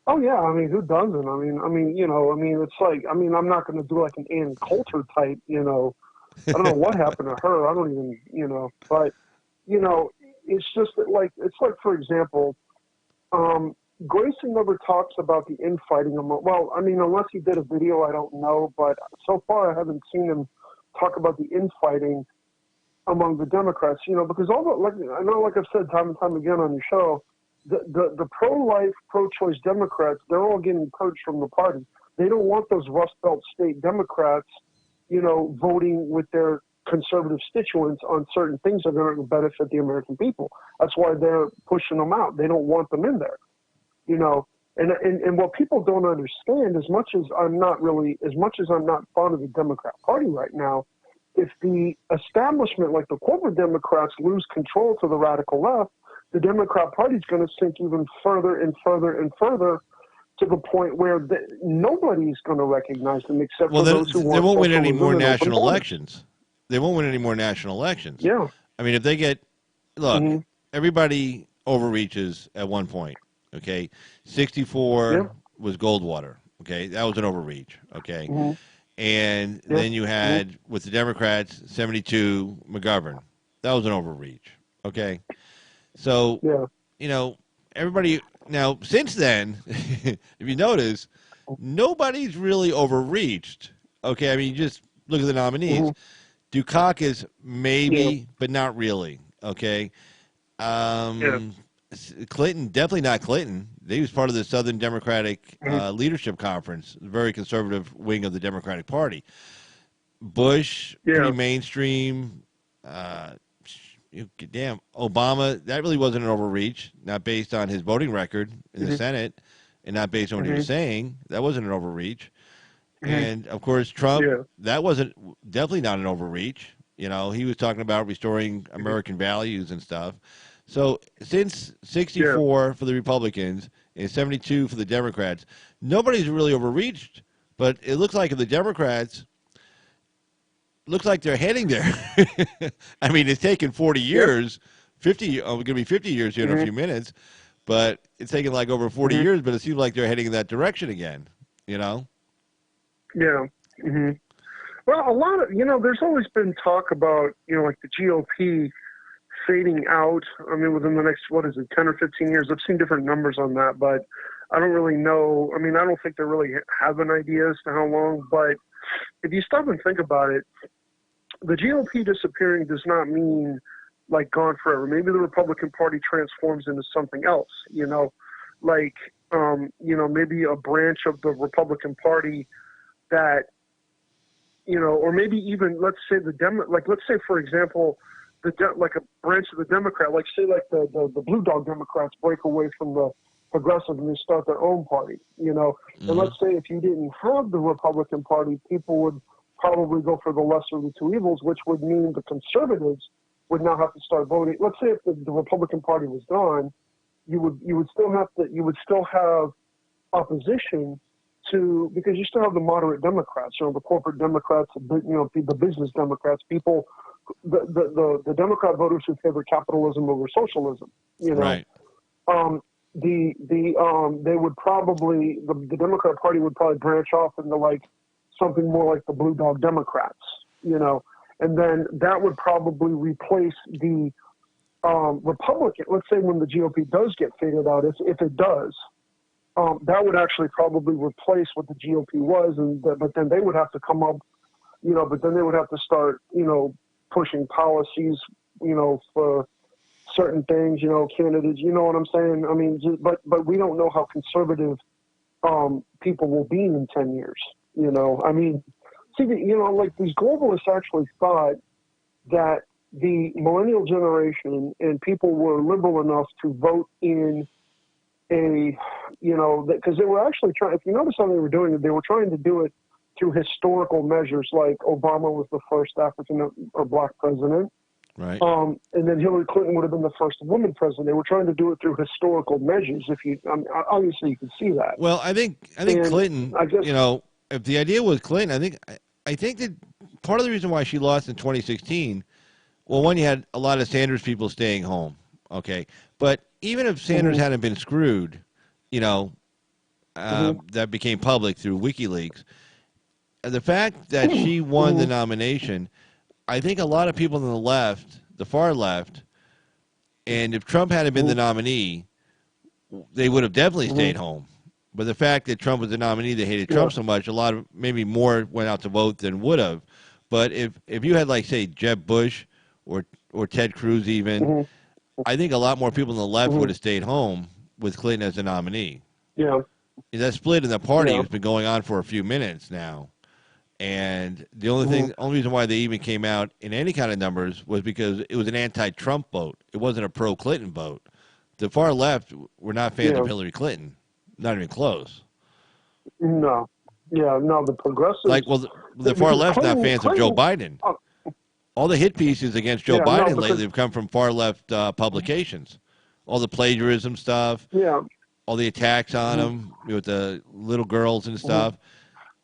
Speaker 2: Oh yeah, I mean, who doesn't? It's like, I'm not going to do like an Ann Coulter type, I don't know what happened to her. I don't even, but you know, it's just that, like, it's like, for example, Grayson never talks about the infighting among. Well, I mean, unless he did a video, I don't know. But so far, I haven't seen him talk about the infighting among the Democrats. Because all the, like, I know, like I've said time and time again on your show, the pro-life, pro-choice Democrats, they're all getting purged from the party. They don't want those Rust Belt state Democrats, voting with their conservative constituents on certain things that are going to benefit the American people. That's why they're pushing them out. They don't want them in there. And what people don't understand, as much as I'm not fond of the Democrat Party right now, if the establishment, like the corporate Democrats, lose control to the radical left, the Democrat Party is going to sink even further and further and further to the point where nobody's going to recognize them except
Speaker 1: well,
Speaker 2: for those who
Speaker 1: they
Speaker 2: want
Speaker 1: won't win any
Speaker 2: socialism
Speaker 1: more
Speaker 2: and open
Speaker 1: national
Speaker 2: borders.
Speaker 1: elections. They won't win any more national elections.
Speaker 2: Yeah.
Speaker 1: I mean, if they look,
Speaker 2: Mm-hmm.
Speaker 1: everybody overreaches at one point. Okay, 64
Speaker 2: Yeah.
Speaker 1: was Goldwater. Okay, that was an overreach. Okay,
Speaker 2: Mm-hmm.
Speaker 1: and
Speaker 2: Yeah.
Speaker 1: then you had with the Democrats 72 McGovern. That was an overreach. Okay, so
Speaker 2: Yeah.
Speaker 1: everybody now since then, if you notice, nobody's really overreached. Okay, I mean, you just look at the nominees. Dukakis maybe, but not really. Okay.
Speaker 2: Yeah.
Speaker 1: Clinton, definitely not Clinton. He was part of the Southern Democratic Leadership Conference, the very conservative wing of the Democratic Party. Bush, pretty mainstream. Damn, Obama, that really wasn't an overreach, not based on his voting record in the Senate and not based on what he was saying. That wasn't an overreach. And, of course, Trump, that wasn't definitely not an overreach. He was talking about restoring American values and stuff. So since 64 for the Republicans and 72 for the Democrats, nobody's really overreached. But it looks like the Democrats, looks like they're heading there. I mean, it's taken 40 years, 50. Oh, we're going to be 50 years here in a few minutes. But it's taken like over 40 years, but it seems like they're heading in that direction again,
Speaker 2: Yeah. Mm-hmm. Well, a lot of, there's always been talk about, like the GOP fading out. I mean, within the next, 10 or 15 years? I've seen different numbers on that, but I don't really know. I mean, I don't think they really have an idea as to how long, but if you stop and think about it, the GOP disappearing does not mean like gone forever. Maybe the Republican Party transforms into something else, like, maybe a branch of the Republican Party that, or maybe even, let's say let's say, for example, like a branch of the Democrat, like say like the Blue Dog Democrats break away from the progressive and they start their own party, and let's say if you didn't have the Republican Party, people would probably go for the lesser of the two evils, which would mean the conservatives would now have to start voting. Let's say if the Republican Party was gone, you would still have opposition to, because you still have the moderate Democrats, the corporate Democrats, the business Democrats, people, the Democrat voters who favor capitalism over socialism.
Speaker 1: Right.
Speaker 2: They would probably, the Democrat Party would probably branch off into like something more like the Blue Dog Democrats, and then that would probably replace the Republican. Let's say when the GOP does get faded out, if it does, that would actually probably replace what the GOP was, but then they would have to come up, but then they would have to start, pushing policies, for certain things, candidates, you know what I'm saying? I mean, but we don't know how conservative people will be in 10 years, I mean, see, like these globalists actually thought that the millennial generation and people were liberal enough to vote in because they were actually trying, if you notice how they were doing it, they were trying to do it through historical measures, like Obama was the first African or black president.
Speaker 1: Right.
Speaker 2: And then Hillary Clinton would have been the first woman president. They were trying to do it through historical measures. Obviously you can see that.
Speaker 1: Well, I think Clinton, I guess, if the idea was Clinton, I think that part of the reason why she lost in 2016, well, one, you had a lot of Sanders people staying home. Okay. But even if Sanders hadn't been screwed, that became public through WikiLeaks, the fact that she won the nomination, I think a lot of people on the left, the far left, and if Trump hadn't been the nominee, they would have definitely stayed home. But the fact that Trump was the nominee, they hated Trump so much, a lot of, maybe more went out to vote than would have. But if you had, like, say, Jeb Bush or Ted Cruz even, I think a lot more people on the left would have stayed home with Clinton as the nominee.
Speaker 2: Yeah.
Speaker 1: That split in the party has been going on for a few minutes now. And the only reason why they even came out in any kind of numbers was because it was an anti-Trump vote. It wasn't a pro-Clinton vote. The far left were not fans of Hillary Clinton. Not even close.
Speaker 2: No. Yeah, no, the progressives.
Speaker 1: Like, well, the far left's not fans of Joe Biden. All the hit pieces against Joe Biden lately have come from far left publications. All the plagiarism stuff.
Speaker 2: Yeah.
Speaker 1: All the attacks on him with the little girls and stuff.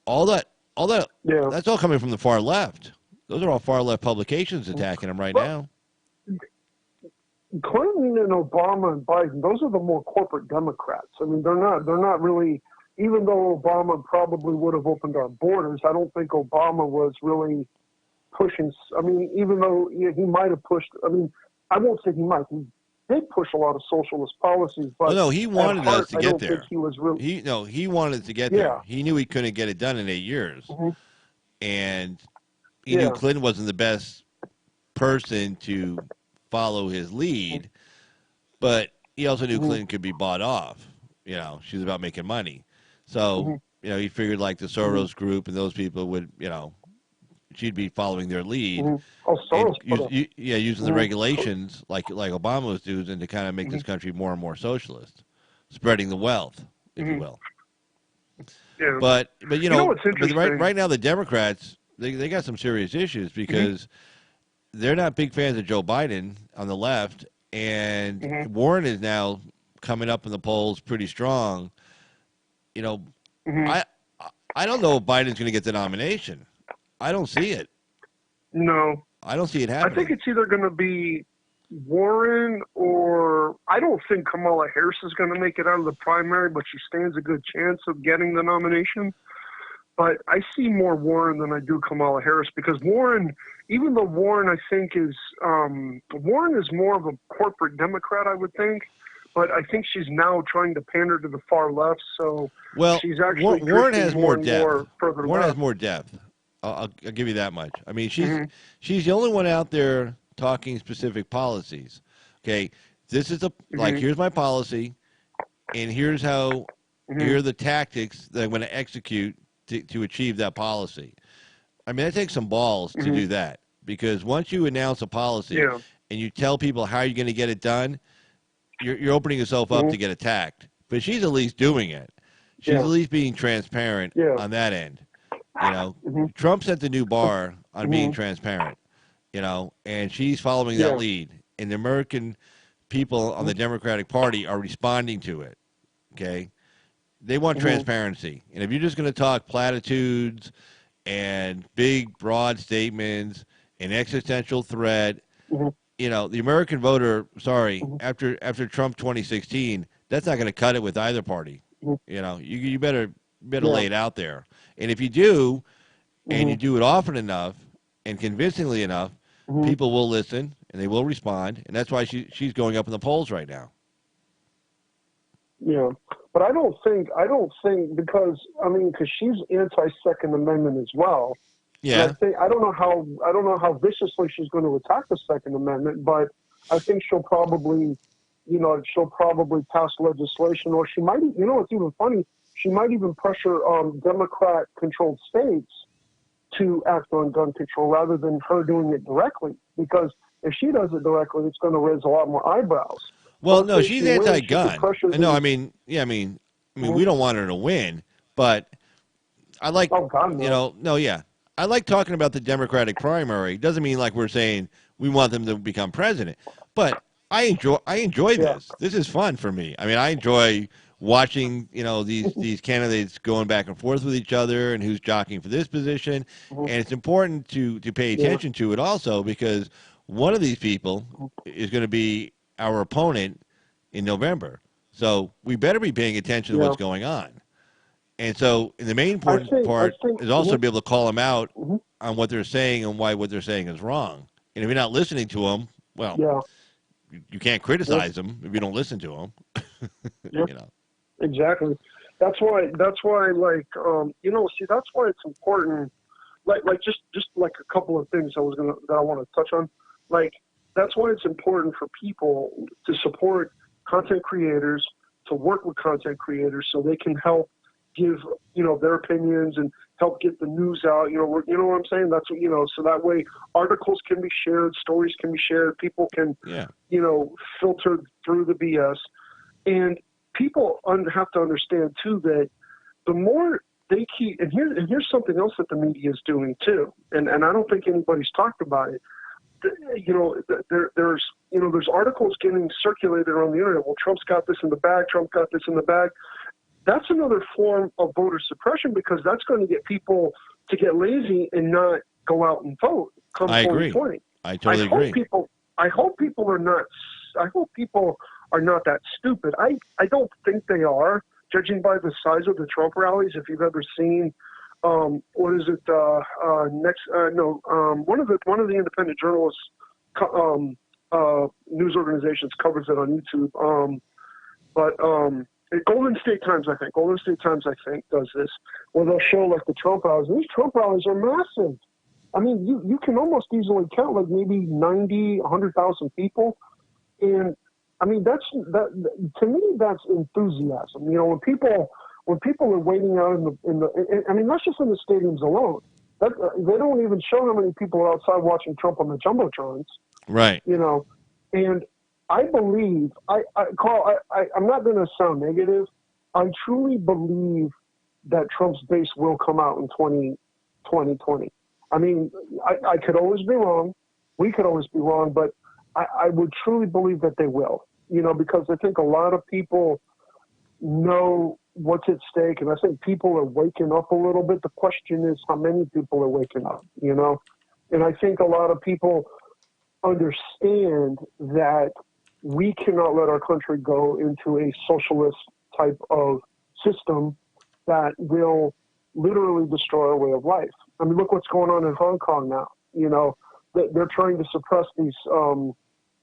Speaker 1: All that, that's all coming from the far left. Those are all far left publications attacking him right now.
Speaker 2: Clinton and Obama and Biden, those are the more corporate Democrats. I mean, they're not really, even though Obama probably would have opened our borders, I don't think Obama was really pushing. I mean, even though he might have pushed, I mean, I won't say he might. He did push a lot of socialist policies, but
Speaker 1: no, he wanted us to get there.
Speaker 2: He was really,
Speaker 1: he wanted to get there. He knew he couldn't get it done in 8 years, and he knew Clinton wasn't the best person to follow his lead, but he also knew Clinton could be bought off. She was about making money, so he figured like the Soros group and those people would, she'd be following their lead. Using the regulations like Obama was doing to kind of make this country more and more socialist, spreading the wealth, if you will.
Speaker 2: Yeah.
Speaker 1: But
Speaker 2: what's interesting?
Speaker 1: right now the Democrats they got some serious issues because they're not big fans of Joe Biden on the left, and Warren is now coming up in the polls pretty strong. I don't know if Biden's going to get the nomination. I don't see it.
Speaker 2: No.
Speaker 1: I don't see it happening.
Speaker 2: I think it's either going to be Warren or I don't think Kamala Harris is going to make it out of the primary, but she stands a good chance of getting the nomination. But I see more Warren than I do Kamala Harris because Warren, even though Warren, I think Warren is more of a corporate Democrat, I would think. But I think she's now trying to pander to the far left. So she's actually
Speaker 1: Warren has more depth.
Speaker 2: Warren
Speaker 1: has more depth. I'll give you that much. I mean, she's the only one out there talking specific policies. Okay, this is here's my policy, and here's how here are the tactics that I'm going to execute to achieve that policy. I mean, that takes some balls to do that because once you announce a policy and you tell people how you're going to get it done, you're opening yourself up to get attacked. But she's at least doing it. She's at least being transparent on that end. Trump set the new bar on being transparent, and she's following that lead. And the American people on the Democratic Party are responding to it, okay? They want transparency. And if you're just going to talk platitudes and big, broad statements and existential threat, the American voter, after Trump 2016, that's not going to cut it with either party. You better lay it out there. And if you do, and you do it often enough and convincingly enough, people will listen and they will respond, and that's why she's going up in the polls right now.
Speaker 2: Yeah. But because she's anti-Second Amendment as well.
Speaker 1: Yeah.
Speaker 2: And I don't know how viciously she's going to attack the Second Amendment, but I think she'll probably pass legislation, or she might. It's even funny. She might even pressure Democrat-controlled states to act on gun control rather than her doing it directly. Because if she does it directly, it's going to raise a lot more eyebrows.
Speaker 1: Well, no, she's anti-gun. No, I mean,
Speaker 2: Mm-hmm.
Speaker 1: we don't want her to win, but I like,
Speaker 2: Oh God, no.
Speaker 1: I like talking about the Democratic primary. It doesn't mean like we're saying we want them to become president, but I enjoy this. This is fun for me. I mean, I enjoy watching, these candidates going back and forth with each other and who's jockeying for this position.
Speaker 2: Mm-hmm.
Speaker 1: And it's important to pay attention to it also, because one of these people is going to be our opponent in November. So we better be paying attention to what's going on. And so the main important part is also to be able to call them out on what they're saying and why what they're saying is wrong. And if you're not listening to them, well, you can't criticize them if you don't listen to them.
Speaker 2: Exactly. That's why, that's why it's important. Just like a couple of things that I want to touch on. Like, that's why it's important for people to support content creators, to work with content creators so they can help give, their opinions and help get the news out. You know what I'm saying? That's so that way articles can be shared, stories can be shared, people can, filter through the BS. And people have to understand too that the more they keep, and here's something else that the media is doing too, and I don't think anybody's talked about it. There's articles getting circulated on the internet. Well, Trump's got this in the bag. Trump got this in the bag. That's another form of voter suppression, because that's going to get people to get lazy and not go out and vote come 2020.
Speaker 1: I totally agree.
Speaker 2: I hope people are not that stupid. I don't think they are, judging by the size of the Trump rallies. If you've ever seen, one of the independent journalists, news organizations covers it on YouTube. Golden State Times, I think, does this, where they'll show like the Trump rallies. And these Trump rallies are massive. I mean, you can almost easily count like maybe 90, 100,000 people. And I mean, to me, that's enthusiasm. When people are waiting out not just in the stadiums alone. They don't even show how many people are outside watching Trump on the jumbotrons.
Speaker 1: Right.
Speaker 2: And I believe, Carl, I'm not going to sound negative. I truly believe that Trump's base will come out in 2020. I mean, I could always be wrong. We could always be wrong, but I would truly believe that they will, because I think a lot of people know what's at stake, and I think people are waking up a little bit. The question is how many people are waking up, and I think a lot of people understand that we cannot let our country go into a socialist type of system that will literally destroy our way of life. I mean, look what's going on in Hong Kong now. They're trying to suppress these. I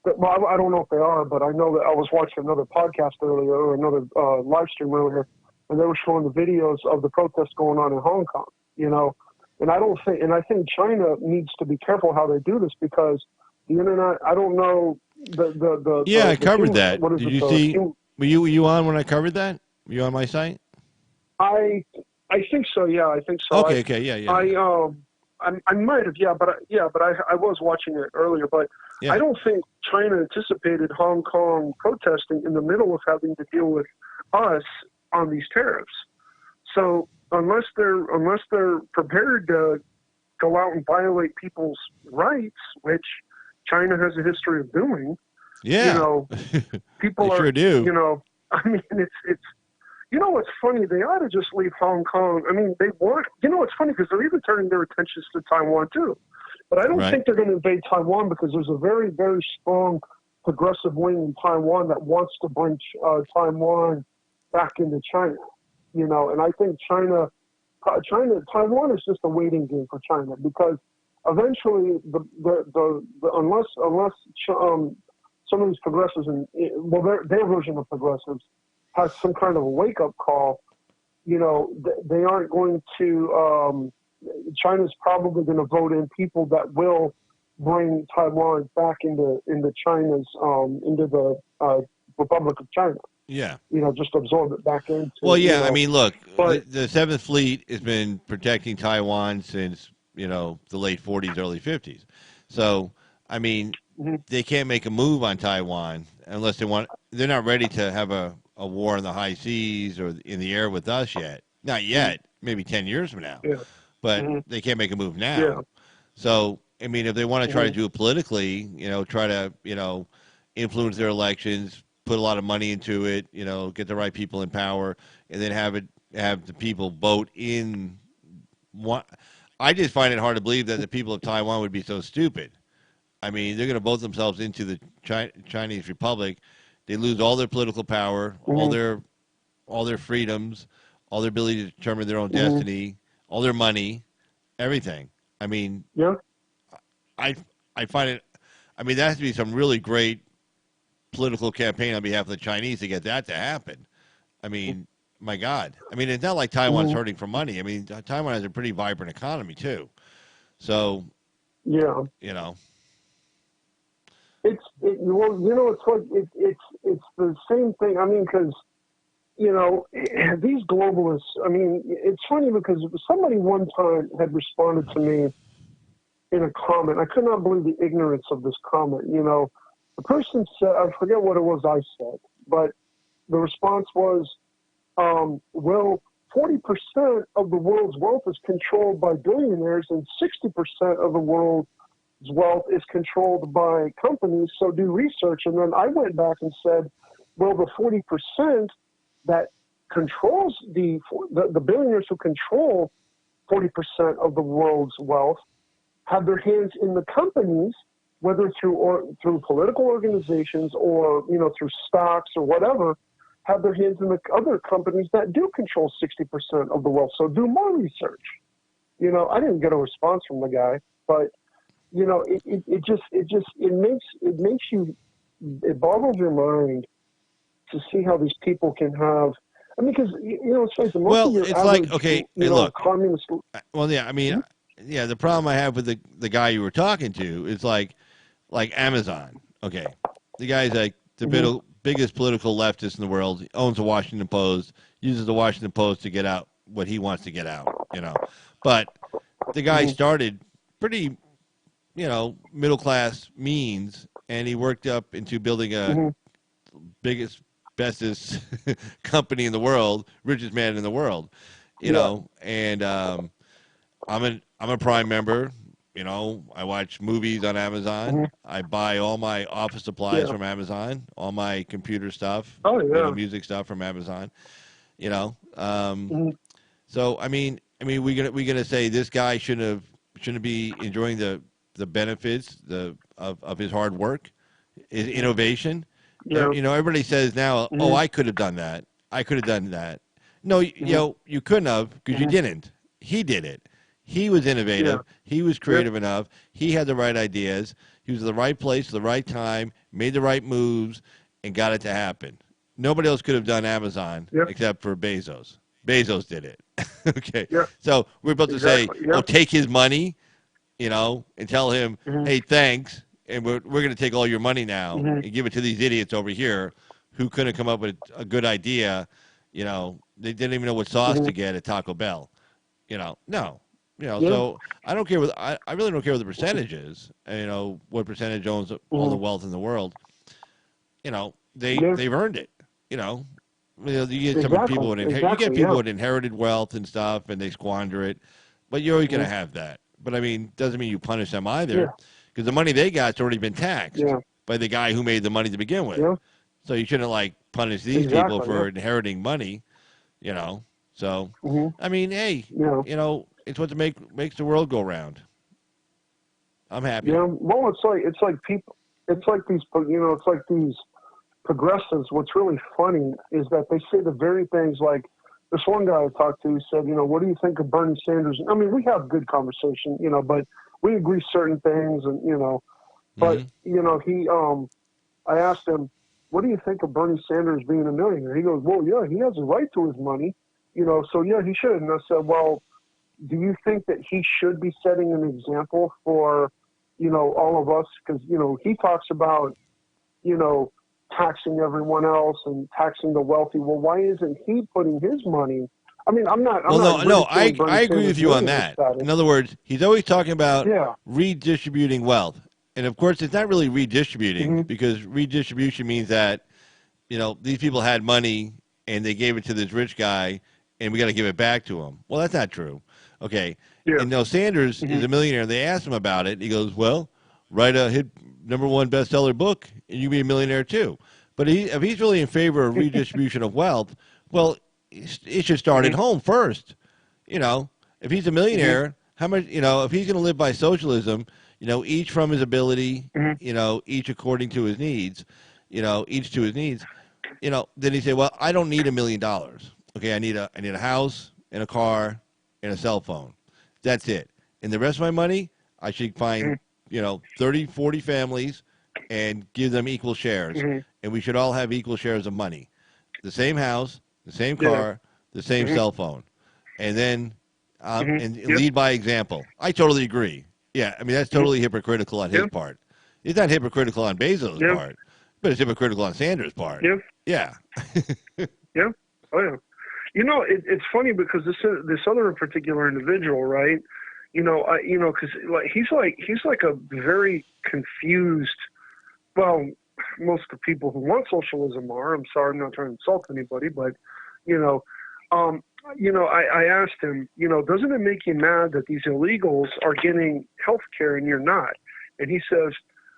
Speaker 2: don't know if they are, but I know that I was watching another podcast earlier, or another live stream earlier, and they were showing the videos of the protests going on in Hong Kong. And I think China needs to be careful how they do this, because the internet. I don't know.
Speaker 1: I covered that. Did you see? Were you on when I covered that? Were you on my site?
Speaker 2: I think so. Yeah, I think so.
Speaker 1: Okay. Yeah.
Speaker 2: I might have. But I was watching it earlier. But I don't think China anticipated Hong Kong protesting in the middle of having to deal with us on these tariffs. So unless they're prepared to go out and violate people's rights, which China has a history of doing.
Speaker 1: Yeah.
Speaker 2: People
Speaker 1: sure do.
Speaker 2: I mean, it's, what's funny? They ought to just leave Hong Kong. I mean, they want, it's funny because they're even turning their attentions to Taiwan too. But I don't think they're going to invade Taiwan, because there's a very, very strong progressive wing in Taiwan that wants to bring Taiwan back into China. And I think Taiwan is just a waiting game for China, because eventually, unless some of these progressives, their version of progressives, has some kind of a wake-up call, they aren't going to. China's probably going to vote in people that will bring Taiwan back into China's into the Republic of China.
Speaker 1: Yeah.
Speaker 2: Just absorb it back into.
Speaker 1: Well, yeah. I mean, look,
Speaker 2: but
Speaker 1: the Seventh Fleet has been protecting Taiwan since the late 40s, early 50s. So, I mean, they can't make a move on Taiwan unless they want. They're not ready to have a war in the high seas or in the air with us yet. Not yet. Maybe 10 years from now.
Speaker 2: Yeah.
Speaker 1: But they can't make a move now.
Speaker 2: Yeah.
Speaker 1: So, I mean, if they want to try to do it politically, try to, influence their elections, put a lot of money into it, get the right people in power, and then have the people vote in one. I just find it hard to believe that the people of Taiwan would be so stupid. I mean, they're going to vote themselves into the Chinese Republic. They lose all their political power, all their freedoms, all their ability to determine their own destiny, all their money, everything. I mean, I find it. I mean, that has to be some really great political campaign on behalf of the Chinese to get that to happen. I mean, my God. I mean, it's not like Taiwan's hurting for money. I mean, Taiwan has a pretty vibrant economy too. So,
Speaker 2: yeah, it's like it's the same thing. I mean, because these globalists. I mean, it's funny because somebody one time had responded to me in a comment. I could not believe the ignorance of this comment. The person said, I forget what it was I said, but the response was, well, 40% of the world's wealth is controlled by billionaires and 60% of the world's wealth is controlled by companies, so do research. And then I went back and said, well, the 40% that controls the billionaires who control 40% of the world's wealth have their hands in the companies, whether through political organizations or through stocks or whatever, have their hands in the other companies that do control 60% of the wealth. So do more research. I didn't get a response from the guy, but it boggles your mind to see how these people can have. I mean, because it's like the most of your
Speaker 1: it's
Speaker 2: average,
Speaker 1: like, okay, hey, look.
Speaker 2: communist.
Speaker 1: Well, yeah, I mean, yeah, the problem I have with the guy you were talking to is like Amazon. Okay, the guy's like the biggest political leftist in the world. He owns the Washington Post, uses the Washington Post to get out what he wants to get out. But the guy started pretty, middle class means, and he worked up into building a biggest, bestest company in the world, richest man in the world. And I'm a Prime member. I watch movies on Amazon. I buy all my office supplies from Amazon, all my computer stuff, music stuff from Amazon. So I mean, we gonna say this guy shouldn't be enjoying the benefits of his hard work, his innovation.
Speaker 2: Yeah.
Speaker 1: Everybody says now, oh, I could have done that. I could have done that. No, you couldn't have because you didn't. He did it. He was innovative. Yeah. He was creative enough. He had the right ideas. He was at the right place at the right time, made the right moves, and got it to happen. Nobody else could have done Amazon except for Bezos. Bezos did it. Okay. Yeah. So we're about to say, oh, take his money, and tell him, hey, thanks, and we're going to take all your money now and give it to these idiots over here who couldn't come up with a good idea. They didn't even know what sauce to get at Taco Bell. No. So I don't care I really don't care what the percentage is. What percentage owns all the wealth in the world. They've earned it. You get some people you get people with inherited wealth and stuff, and they squander it. But you're always going to have that. But I mean, doesn't mean you punish them either, because the money they got's already been taxed by the guy who made the money to begin with. Yeah. So you shouldn't punish these people for inheriting money. So I mean, hey, it's what makes the world go round. I'm happy.
Speaker 2: Yeah, well, it's like people, it's like these progressives. What's really funny is that they say the very things like this one guy I talked to said, what do you think of Bernie Sanders? I mean, we have good conversation, but we agree certain things, and but he, I asked him, what do you think of Bernie Sanders being a millionaire? He goes, well, yeah, he has a right to his money, so yeah, he should. And I said, well, do you think that he should be setting an example for, all of us? Because, he talks about, taxing everyone else and taxing the wealthy. Well, why isn't he putting his money? I mean, I'm not.
Speaker 1: I agree with you on that.
Speaker 2: Status.
Speaker 1: In other words, he's always talking about
Speaker 2: Yeah.
Speaker 1: redistributing wealth. And of course, it's not really redistributing because redistribution means that, these people had money and they gave it to this rich guy and we got to give it back to him. Well, that's not true. Okay.
Speaker 2: Yeah.
Speaker 1: And Sanders is a millionaire. They asked him about it. He goes, well, write a hit #1 bestseller book and you can be a millionaire too. But if he's really in favor of redistribution of wealth, well, it should start at home first. If he's a millionaire, how much, if he's going to live by socialism, each from his ability, each according to his needs, each to his needs, then he say, well, I don't need $1 million. Okay. I need a house and a car and a cell phone. That's it. And the rest of my money, I should find, 30, 40 families and give them equal shares. And we should all have equal shares of money. The same house, the same car, the same cell phone. And then lead by example. I totally agree. Yeah, I mean, that's totally hypocritical on his part. It's not hypocritical on Bezos' part, but it's hypocritical on Sanders' part. Yeah.
Speaker 2: Yeah. Oh, yeah. It's funny because this other particular individual, right? Because he's like a very confused. Well, most of the people who want socialism are. I'm sorry, I'm not trying to insult anybody, but I asked him, doesn't it make you mad that these illegals are getting health care and you're not? And he says,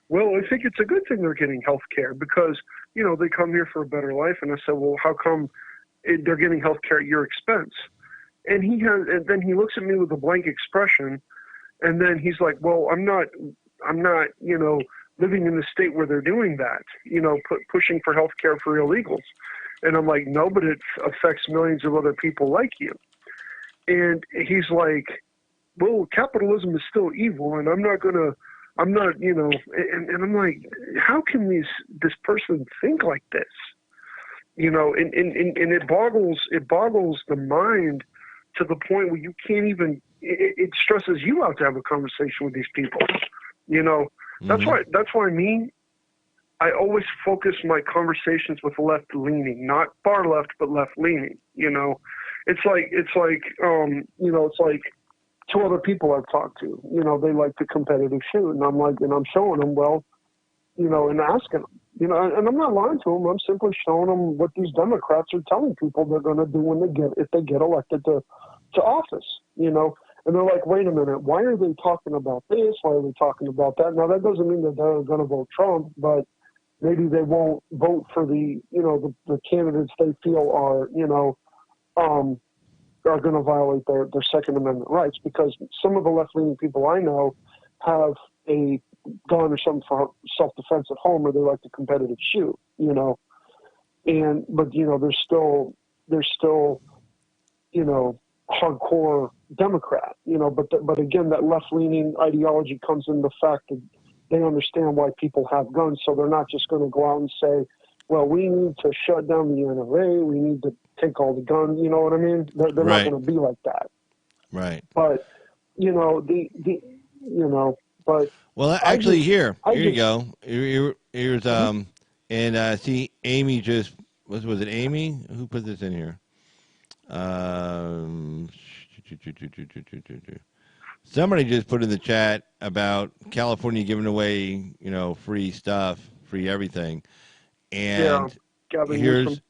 Speaker 2: well, I think it's a good thing they're getting health care because, they come here for a better life. And I said, well, how come they're getting health care at your expense? And then he looks at me with a blank expression. And then he's like, well, I'm not, living in the state where they're doing that, pushing for health care for illegals. And I'm like, no, but it affects millions of other people like you. And he's like, well, capitalism is still evil, and I'm not, and I'm like, how can this person think like this? And it boggles the mind to the point where you can't even, it stresses you out to have a conversation with these people. That's why I always focus my conversations with left leaning, not far left, but left leaning. It's like two other people I've talked to, they like the competitive shoot, and I'm showing them, well, and asking them, and I'm not lying to them. I'm simply showing them what these Democrats are telling people they're going to do if they get elected to office, And they're like, wait a minute, why are they talking about this? Why are they talking about that? Now, that doesn't mean that they're going to vote Trump, but maybe they won't vote for the candidates they feel are going to violate their Second Amendment rights, because some of the left-leaning people I know have a gun or something for self-defense at home, or they like the competitive shoot, but they're still hardcore Democrat, but again, that left-leaning ideology comes in the fact that they understand why people have guns, so they're not just going to go out and say, well, we need to shut down the NRA, we need to take all the guns, you know what I mean? They're not going to be like that.
Speaker 1: Right.
Speaker 2: But, but...
Speaker 1: Well, actually, here you go. Here's, and see, Amy just, was it Amy? Who put this in here? Somebody just put in the chat about California giving away, free stuff, free everything. And here's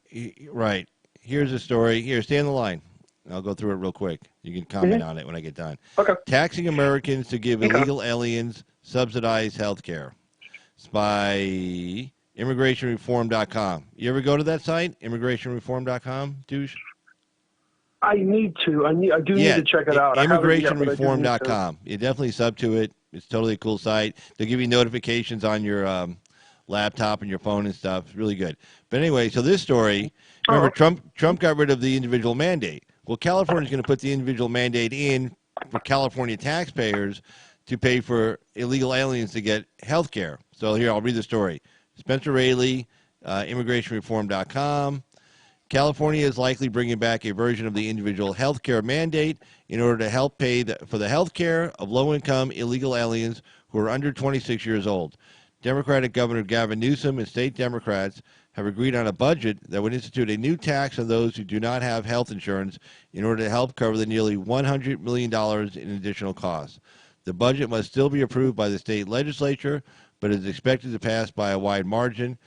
Speaker 1: a story. Here, stay on the line. I'll go through it real quick. You can comment on it when I get done.
Speaker 2: Okay.
Speaker 1: Taxing Americans to give illegal aliens subsidized health care. It's by immigrationreform.com. You ever go to that site, immigrationreform.com, douche?
Speaker 2: I need to. I do need to check it out.
Speaker 1: Immigrationreform.com. You definitely sub to it. It's totally a cool site. They'll give you notifications on your laptop and your phone and stuff. It's really good. But anyway, so this story, remember, Trump got rid of the individual mandate. Well, California's going to put the individual mandate in for California taxpayers to pay for illegal aliens to get health care. So here, I'll read the story. Spencer Raley immigrationreform.com. California is likely bringing back a version of the individual health care mandate in order to help pay for the health care of low-income illegal aliens who are under 26 years old. Democratic Governor Gavin Newsom and state Democrats have agreed on a budget that would institute a new tax on those who do not have health insurance in order to help cover the nearly $100 million in additional costs. The budget must still be approved by the state legislature, but is expected to pass by a wide margin.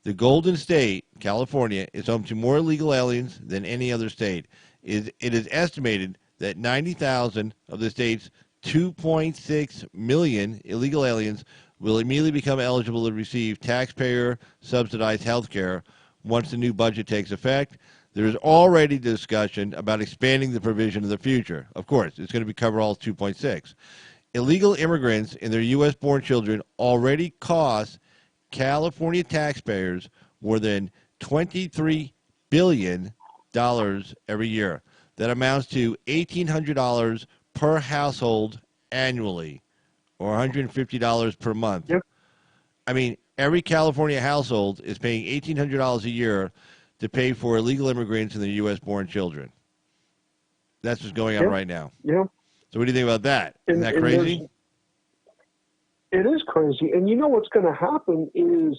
Speaker 1: The Golden State, California, is home to more illegal aliens than any other state. It is estimated that 90,000 of the state's 2.6 million illegal aliens will immediately become eligible to receive taxpayer-subsidized health care once the new budget takes effect. There is already discussion about expanding the provision in the future. Of course, it's going to cover all 2.6. Illegal immigrants and their U.S.-born children already cost California taxpayers more than $23 billion every year. That amounts to $1,800 per household annually, or $150 per month.
Speaker 2: Yep.
Speaker 1: I mean, every California household is paying $1,800 a year to pay for illegal immigrants and their U.S.-born children. That's what's going on right now.
Speaker 2: Yeah.
Speaker 1: So what do you think about that? Isn't that crazy?
Speaker 2: It is crazy. And you know what's going to happen is,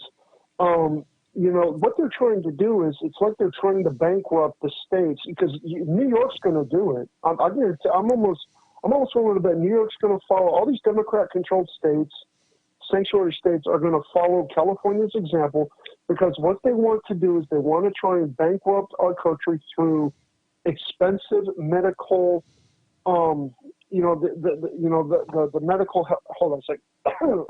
Speaker 2: what they're trying to do is it's like they're trying to bankrupt the states because New York's going to do it. I'm almost willing to bet New York's going to follow. All these Democrat-controlled states, sanctuary states, are going to follow California's example because what they want to do is they want to try and bankrupt our country through expensive medical, the medical. Hold on a second.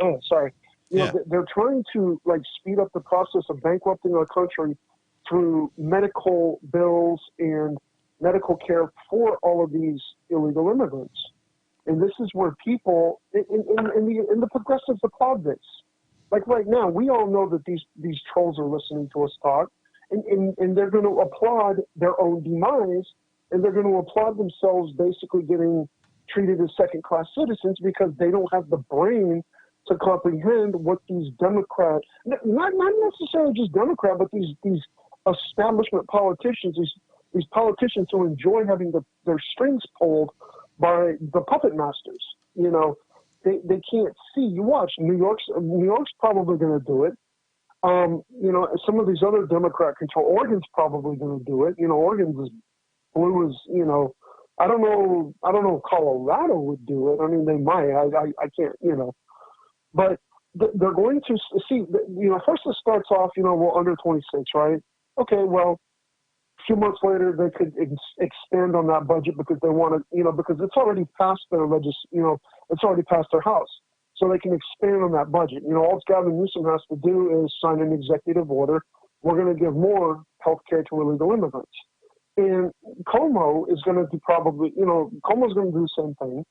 Speaker 2: Oh, sorry. They're trying to speed up the process of bankrupting our country through medical bills and medical care for all of these illegal immigrants. And this is where people in the progressives applaud this. Like right now, we all know that these trolls are listening to us talk, and they're going to applaud their own demise, and they're going to applaud themselves basically getting treated as second-class citizens because they don't have the brain to comprehend what these Democrats, not necessarily just Democrat, but these establishment politicians, these politicians who enjoy having their strings pulled by the puppet masters. They can't see. You watch, New York's probably going to do it. Some of these other Democrat control, Oregon's probably going to do it. Oregon's as blue as, I don't know if Colorado would do it. I mean, they might. I can't, but they're going to see, first it starts off, under 26, right? Okay, well, a few months later, they could expand on that budget because they want to, because it's already passed it's already passed their House. So they can expand on that budget. All Gavin Newsom has to do is sign an executive order. We're going to give more health care to illegal immigrants. And Cuomo is going to do probably, Cuomo's going to do the same thing.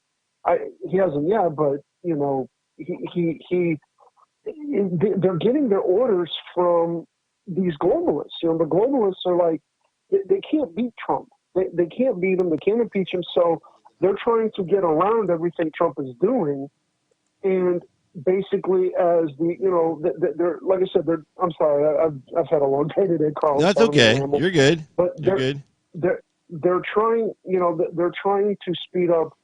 Speaker 2: He hasn't yet, but, they're getting their orders from these globalists. The globalists are like, they can't beat Trump. They can't beat him. They can't impeach him. So they're trying to get around everything Trump is doing. And basically, as they're like I said, I'm sorry, I've had a long day today, Carl.
Speaker 1: That's okay. You're good.
Speaker 2: But
Speaker 1: You're good.
Speaker 2: They're trying, they're trying to speed up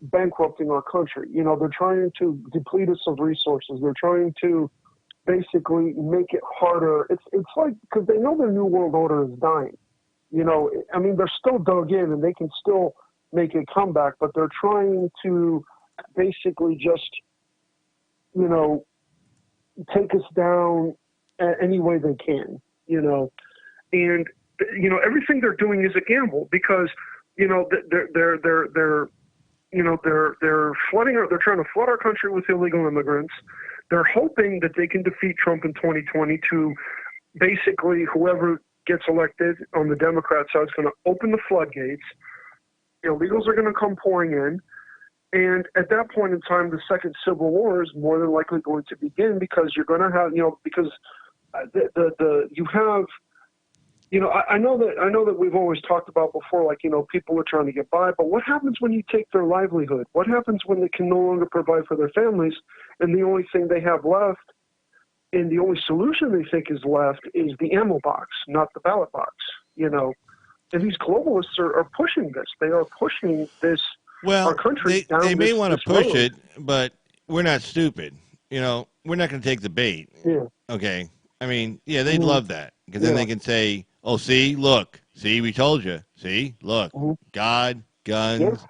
Speaker 2: bankrupting our country. They're trying to deplete us of resources. They're trying to basically make it harder. It's like, because they know their new world order is dying. I mean, they're still dug in and they can still make a comeback, but they're trying to basically just, take us down any way they can, and, everything they're doing is a gamble because, they're flooding they're trying to flood our country with illegal immigrants. They're hoping that they can defeat Trump in 2020 to basically whoever gets elected on the Democrat side is going to open the floodgates. Illegals are going to come pouring in. And at that point in time, the second civil war is more than likely going to begin because you're going to have, because you have, I know that we've always talked about before, like, people are trying to get by, but what happens when you take their livelihood? What happens when they can no longer provide for their families and the only thing they have left And the only solution they think is left is the ammo box, not the ballot box. And these globalists are pushing this. They are pushing this. Our
Speaker 1: Well,
Speaker 2: country down
Speaker 1: they may
Speaker 2: this,
Speaker 1: want to
Speaker 2: this
Speaker 1: push
Speaker 2: road.
Speaker 1: it, but we're not stupid. We're not going to take the bait.
Speaker 2: Yeah.
Speaker 1: Okay. I mean, yeah, they'd love that because then
Speaker 2: Yeah.
Speaker 1: they can say, "Oh, see, look, see, we told you. See, look, God, guns,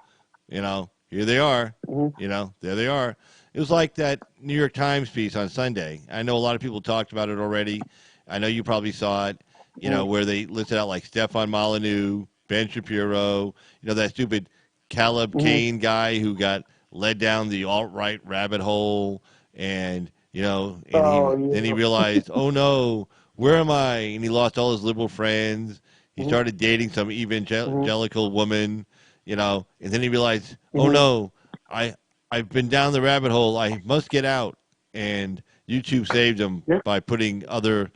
Speaker 1: here they are. There they are." It was like that New York Times piece on Sunday. I know a lot of people talked about it already. I know you probably saw it. Where they listed out like Stefan Molyneux, Ben Shapiro. That stupid Caleb Kane guy who got led down the alt-right rabbit hole, and then he realized, oh no, where am I? And he lost all his liberal friends. He started dating some evangelical woman, and then he realized, oh no, I've been down the rabbit hole. I must get out. And YouTube saved him by putting other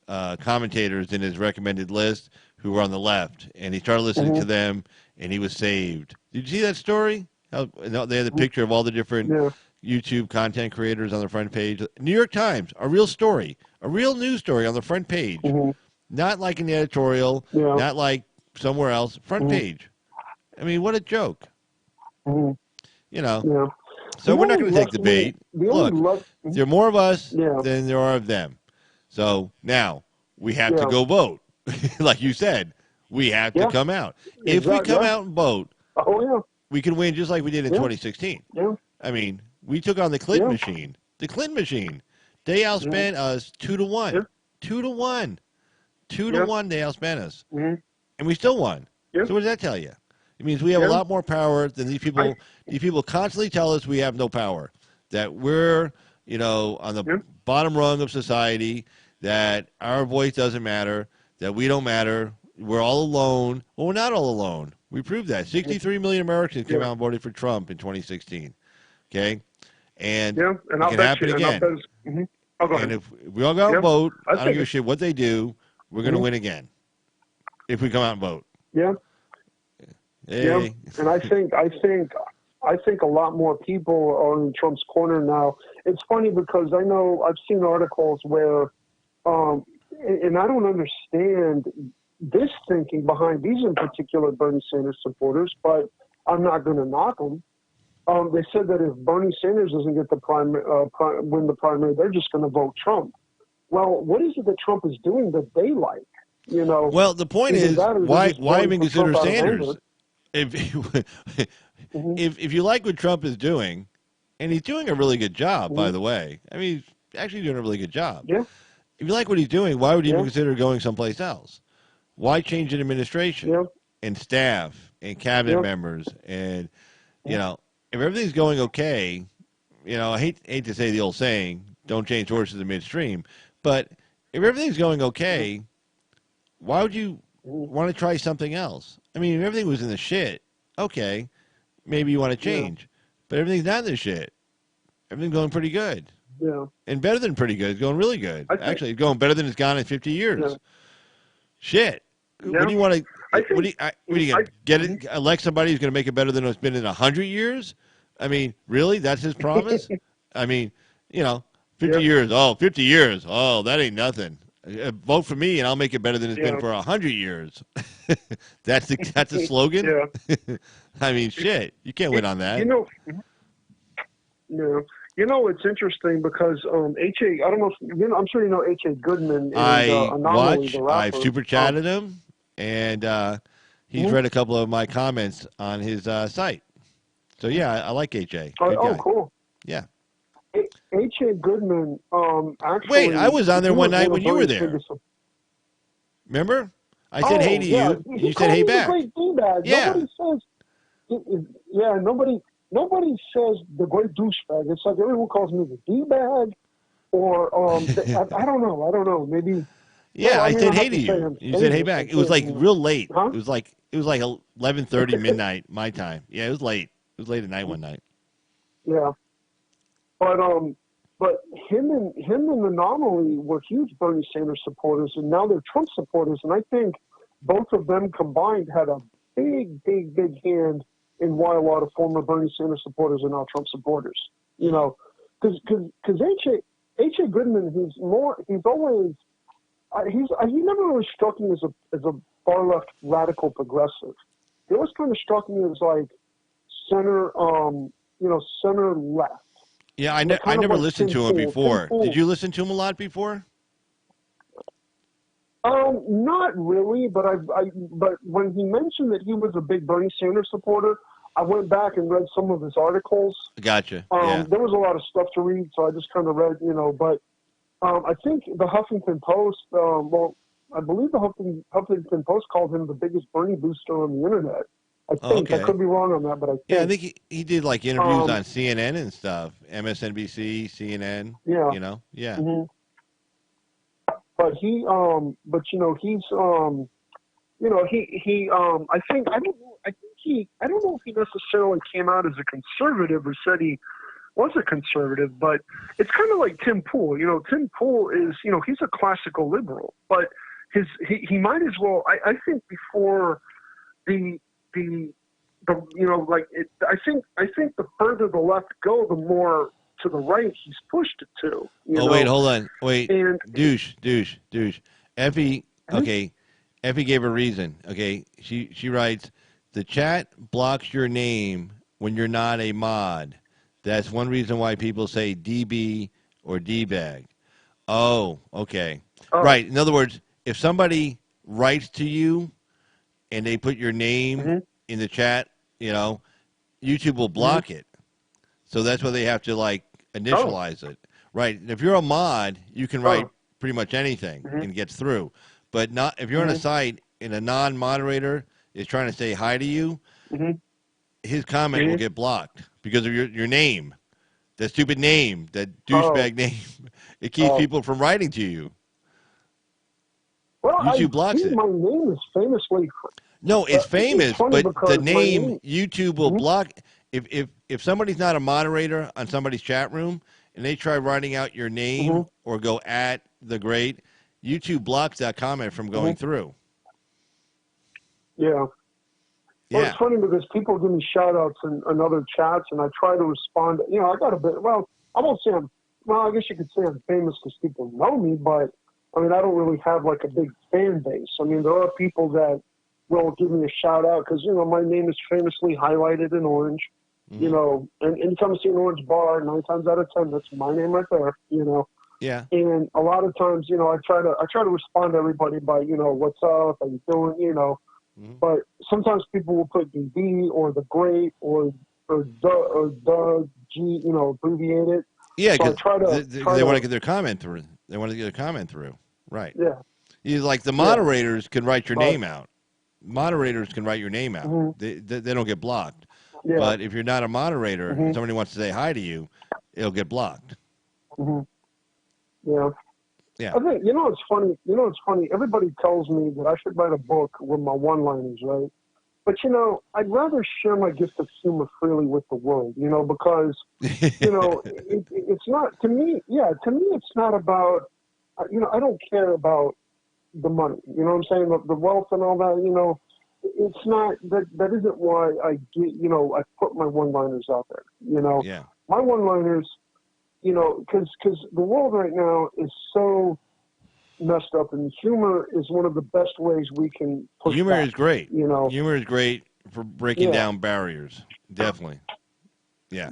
Speaker 1: commentators in his recommended list who were on the left, and he started listening to them, and he was saved. Did you see that story? How they had the picture of all the different YouTube content creators on the front page. New York Times, a real story, a real news story on the front page, not like an editorial, not like somewhere else. Front page. I mean, what a joke. So we're not going to take the bait. Look, there are more of us than there are of them. So now we have to go vote. Like you said, we have to come out. If we come out and vote, we can win just like we did in 2016. I mean, we took on the Clinton machine. The Clinton machine. They outspent us 2-1. 2-1. 2-1 they outspent us. And we still won. So what does that tell you? It means we have a lot more power than these people. These people constantly tell us we have no power, that we're, on the bottom rung of society, that our voice doesn't matter, that we don't matter, we're all alone. Well, we're not all alone. We proved that. 63 million Americans came out and voted for Trump in 2016. Okay? And it can happen again. And if we all go out and vote, I don't give a shit what they do, we're going to win again. If we come out and vote. Hey.
Speaker 2: And I think a lot more people are in Trump's corner now. It's funny because I know I've seen articles where, and I don't understand this thinking behind these in particular Bernie Sanders supporters, but I'm not going to knock them. They said that if Bernie Sanders doesn't get the win the primary, they're just going to vote Trump. Well, what is it that Trump is doing that they like?
Speaker 1: Well, the point is, why even consider Sanders? If you like what Trump is doing, and he's doing a really good job, by the way. I mean, he's actually doing a really good job.
Speaker 2: Yeah.
Speaker 1: If you like what he's doing, why would you even consider going someplace else? Why change an administration and staff and cabinet members? And, if everything's going okay, I hate to say the old saying, don't change horses in midstream, but if everything's going okay, why would you want to try something else? I mean, if everything was in the shit, okay, maybe you want to change. But everything's not in the shit. Everything's going pretty good.
Speaker 2: Yeah.
Speaker 1: And better than pretty good. It's going really good. Actually, it's going better than it's gone in 50 years. Yeah. Shit. Yeah. What do you want to what do you get it? Elect somebody who's going to make it better than it's been in 100 years? I mean, really? That's his promise? I mean, 50 years. Oh, 50 years. Oh, that ain't nothing. Vote for me, and I'll make it better than it's been for 100 years. That's a slogan.
Speaker 2: Yeah.
Speaker 1: I mean, shit. You can't win on that.
Speaker 2: It's interesting because H.A. I don't know if I'm sure you know H.A. Goodman.
Speaker 1: I've super chatted him, and he's read a couple of my comments on his site. So yeah, I like H.A.
Speaker 2: Oh, cool.
Speaker 1: Yeah.
Speaker 2: H.A. Goodman, actually...
Speaker 1: Wait, I was on there one night when you were there. Remember? I said hey to you. You said hey back.
Speaker 2: Great D-bag.
Speaker 1: Yeah.
Speaker 2: Nobody says the great douchebag. It's like everyone calls me the D-bag, or I don't know. Maybe.
Speaker 1: Yeah, I said hey to you. You said hey back. It was like real late. Huh? It was like 11:30 midnight my time. Yeah, it was late. It was late at night one night.
Speaker 2: Yeah. But him and Anomaly were huge Bernie Sanders supporters, and now they're Trump supporters. And I think both of them combined had a big hand in why a lot of former Bernie Sanders supporters are now Trump supporters. Because H.A. Goodman, he's always, he never really struck me as a far left radical progressive. He always kind of struck me as like center, center left.
Speaker 1: Yeah, I never
Speaker 2: like
Speaker 1: listened to him before. Did you listen to him a lot before?
Speaker 2: Not really, but but when he mentioned that he was a big Bernie Sanders supporter, I went back and read some of his articles.
Speaker 1: Gotcha.
Speaker 2: There was a lot of stuff to read, so I just kind of read, but I think the Huffington Post, I believe the Huffington Post called him the biggest Bernie booster on the internet. I think.
Speaker 1: Okay.
Speaker 2: I could be wrong on that, but I think.
Speaker 1: Yeah, I think he did like interviews on CNN and stuff, MSNBC, CNN.
Speaker 2: Yeah.
Speaker 1: Yeah.
Speaker 2: Mm-hmm. But he's, I don't know if he necessarily came out as a conservative or said he was a conservative, but it's kind of like Tim Pool. Tim Pool is, he's a classical liberal, but he might as well. I think before I think the further the left go, the more to the right he's pushed it to.
Speaker 1: Wait, hold on. Wait,
Speaker 2: and,
Speaker 1: douche. Effie, okay. Effie gave a reason. Okay, she writes, the chat blocks your name when you're not a mod. That's one reason why people say DB or D-bag. Oh, okay. Oh. Right. In other words, if somebody writes to you and they put your name in the chat, YouTube will block it. So that's why they have to initialize it. Right. And if you're a mod, you can write pretty much anything and it gets through. But not if you're on a site and a non-moderator is trying to say hi to you, his comment will get blocked because of your name. That stupid name, that douchebag name. It keeps people from writing to you.
Speaker 2: Well,
Speaker 1: YouTube blocks it.
Speaker 2: My name is famously.
Speaker 1: No, it's famous, but the name YouTube will block. If somebody's not a moderator on somebody's chat room and they try writing out your name or go at the great, YouTube blocks that comment from going through.
Speaker 2: Yeah. Well, it's funny because people give me shout outs in other chats and I try to respond. I got a bit, I won't say I guess you could say I'm famous because people know me, but I don't really have like a big fan base. There are people that will give me a shout out because, my name is famously highlighted in orange, and anytime I see an orange bar, 9 times out of 10, that's my name right there,
Speaker 1: Yeah.
Speaker 2: And a lot of times, I try to respond to everybody by, what's up, how you doing, but sometimes people will put DB or the great or the G, abbreviated.
Speaker 1: Yeah, because they want to get their comment through. They want to get their comment through. Right.
Speaker 2: Yeah.
Speaker 1: The moderators can write your name out. Moderators can write your name out. They don't get blocked. Yeah. But if you're not a moderator and somebody wants to say hi to you, it'll get blocked.
Speaker 2: Yeah.
Speaker 1: Yeah.
Speaker 2: I think it's funny. Everybody tells me that I should write a book with my one-liners, right? But I'd rather share my gift of humor freely with the world, because it's not to me. Yeah, to me, it's not about. I don't care about the money. You know what I'm saying? The wealth and all that. It's not that. That isn't why I get. I put my one-liners out there.
Speaker 1: Yeah.
Speaker 2: My one-liners. Because the world right now is so messed up, and humor is one of the best ways we can push
Speaker 1: humor
Speaker 2: back,
Speaker 1: is great. Humor is great for breaking down barriers. Definitely. Yeah.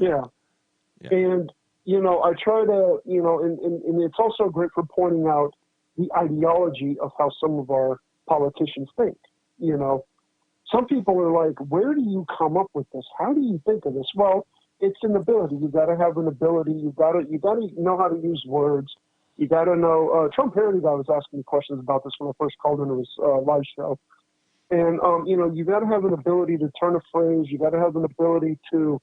Speaker 2: And I try to and it's also great for pointing out the ideology of how some of our politicians think. Some people are like, where do you come up with this? How do you think of this? Well, it's an ability. You got to have an ability. You got to know how to use words. You got to know. Trump Parody guy was asking me questions about this when I first called into his live show, and you got to have an ability to turn a phrase. You got to have an ability to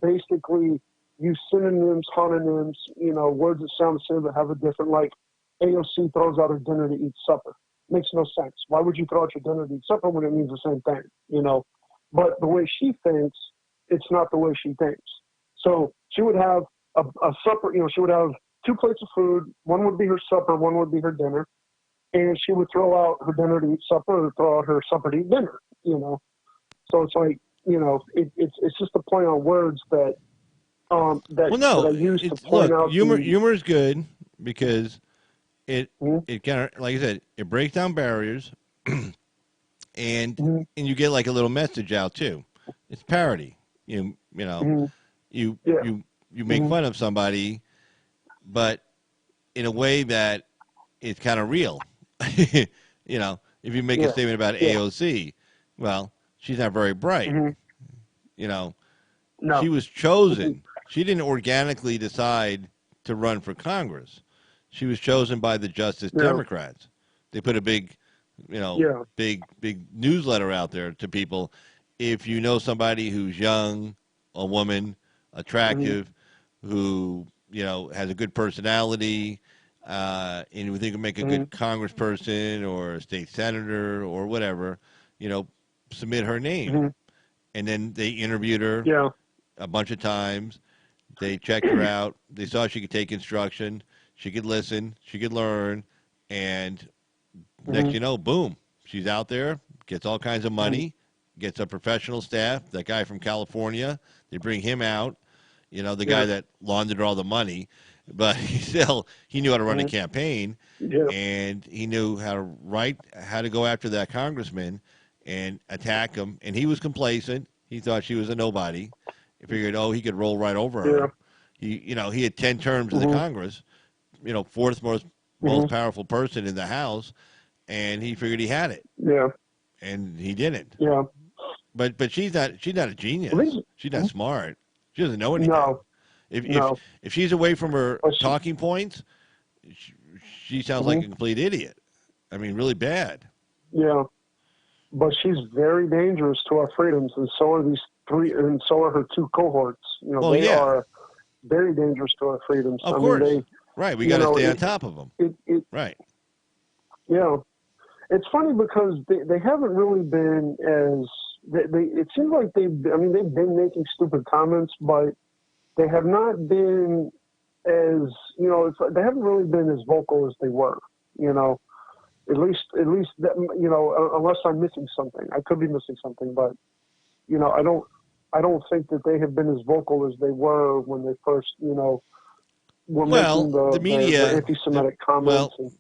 Speaker 2: basically use synonyms, homonyms. Words that sound the same but have a different. Like AOC throws out her dinner to eat supper. Makes no sense. Why would you throw out your dinner to eat supper when it means the same thing? But the way she thinks. It's not the way she thinks. So she would have a supper, she would have 2 plates of food. One would be her supper, one would be her dinner. And she would throw out her dinner to eat supper or throw out her supper to eat dinner, So it's like, it's just a play on words that
Speaker 1: Well,
Speaker 2: that
Speaker 1: no,
Speaker 2: I use to point
Speaker 1: look,
Speaker 2: out
Speaker 1: humor is good because it
Speaker 2: Mhm.
Speaker 1: it kind of, like I said, it breaks down barriers, and
Speaker 2: Mhm.
Speaker 1: you get like a little message out too. It's parody. You know
Speaker 2: Mhm.
Speaker 1: you
Speaker 2: Yeah.
Speaker 1: you you make
Speaker 2: Mhm.
Speaker 1: fun of somebody, but in a way that it's kind of real. If you make a
Speaker 2: Yeah.
Speaker 1: statement about
Speaker 2: Yeah.
Speaker 1: AOC, well, she's not very bright.
Speaker 2: Mhm.
Speaker 1: You know, she
Speaker 2: No.
Speaker 1: was
Speaker 2: Mhm.
Speaker 1: chosen. She didn't organically decide to run for Congress. She was chosen by the Justice
Speaker 2: Yeah.
Speaker 1: Democrats. They put a big,
Speaker 2: Yeah.
Speaker 1: big newsletter out there to people. If you know somebody who's young, a woman,
Speaker 2: Mhm.
Speaker 1: attractive, who has a good personality, and we think would make a good
Speaker 2: Mhm.
Speaker 1: congressperson or a state senator or whatever, you know, submit her name.
Speaker 2: Mhm.
Speaker 1: And then they interviewed her
Speaker 2: Yeah.
Speaker 1: a bunch of times. They checked her out. They saw she could take instruction, she could listen, she could learn, and next
Speaker 2: Mhm.
Speaker 1: you know, boom, she's out there, gets all kinds of
Speaker 2: Mhm.
Speaker 1: money, gets a professional staff. That guy from California, they bring him out. The guy
Speaker 2: Yeah.
Speaker 1: that laundered all the money, but he knew how to run a
Speaker 2: Mhm.
Speaker 1: campaign,
Speaker 2: Yeah.
Speaker 1: and he knew how to go after that congressman and attack him. And he was complacent. He thought she was a nobody. He figured, oh, he could roll right over
Speaker 2: Yeah.
Speaker 1: her. He had 10 terms in the
Speaker 2: Mhm.
Speaker 1: Congress. Fourth most
Speaker 2: Mhm.
Speaker 1: powerful person in the House, and he figured he had it,
Speaker 2: Yeah.
Speaker 1: and he didn't.
Speaker 2: Yeah.
Speaker 1: But she's not a
Speaker 2: Well,
Speaker 1: genius. She's not
Speaker 2: mhm.
Speaker 1: smart. She doesn't know anything.
Speaker 2: No.
Speaker 1: If if
Speaker 2: No.
Speaker 1: if she's away from her
Speaker 2: But
Speaker 1: talking points, she, she sounds like
Speaker 2: mhm.
Speaker 1: a complete idiot. I mean, really bad.
Speaker 2: Yeah. But she's very dangerous to our freedoms, and so are these three, and so are her two cohorts.
Speaker 1: Well,
Speaker 2: They
Speaker 1: yeah,
Speaker 2: are very dangerous to our freedoms.
Speaker 1: of
Speaker 2: I mean,
Speaker 1: course. Right, we got
Speaker 2: you
Speaker 1: to
Speaker 2: know,
Speaker 1: stay on top of them.
Speaker 2: it
Speaker 1: Right.
Speaker 2: yeah. It's funny because they haven't really been as it seems like they've been making stupid comments, but they have not been as they haven't really been as vocal as they were. You know, at least that, unless I'm missing something, I could be missing something, but I don't think that they have been as vocal as they were when they first were
Speaker 1: Well,
Speaker 2: making
Speaker 1: the
Speaker 2: the
Speaker 1: media,
Speaker 2: anti-Semitic comments
Speaker 1: well,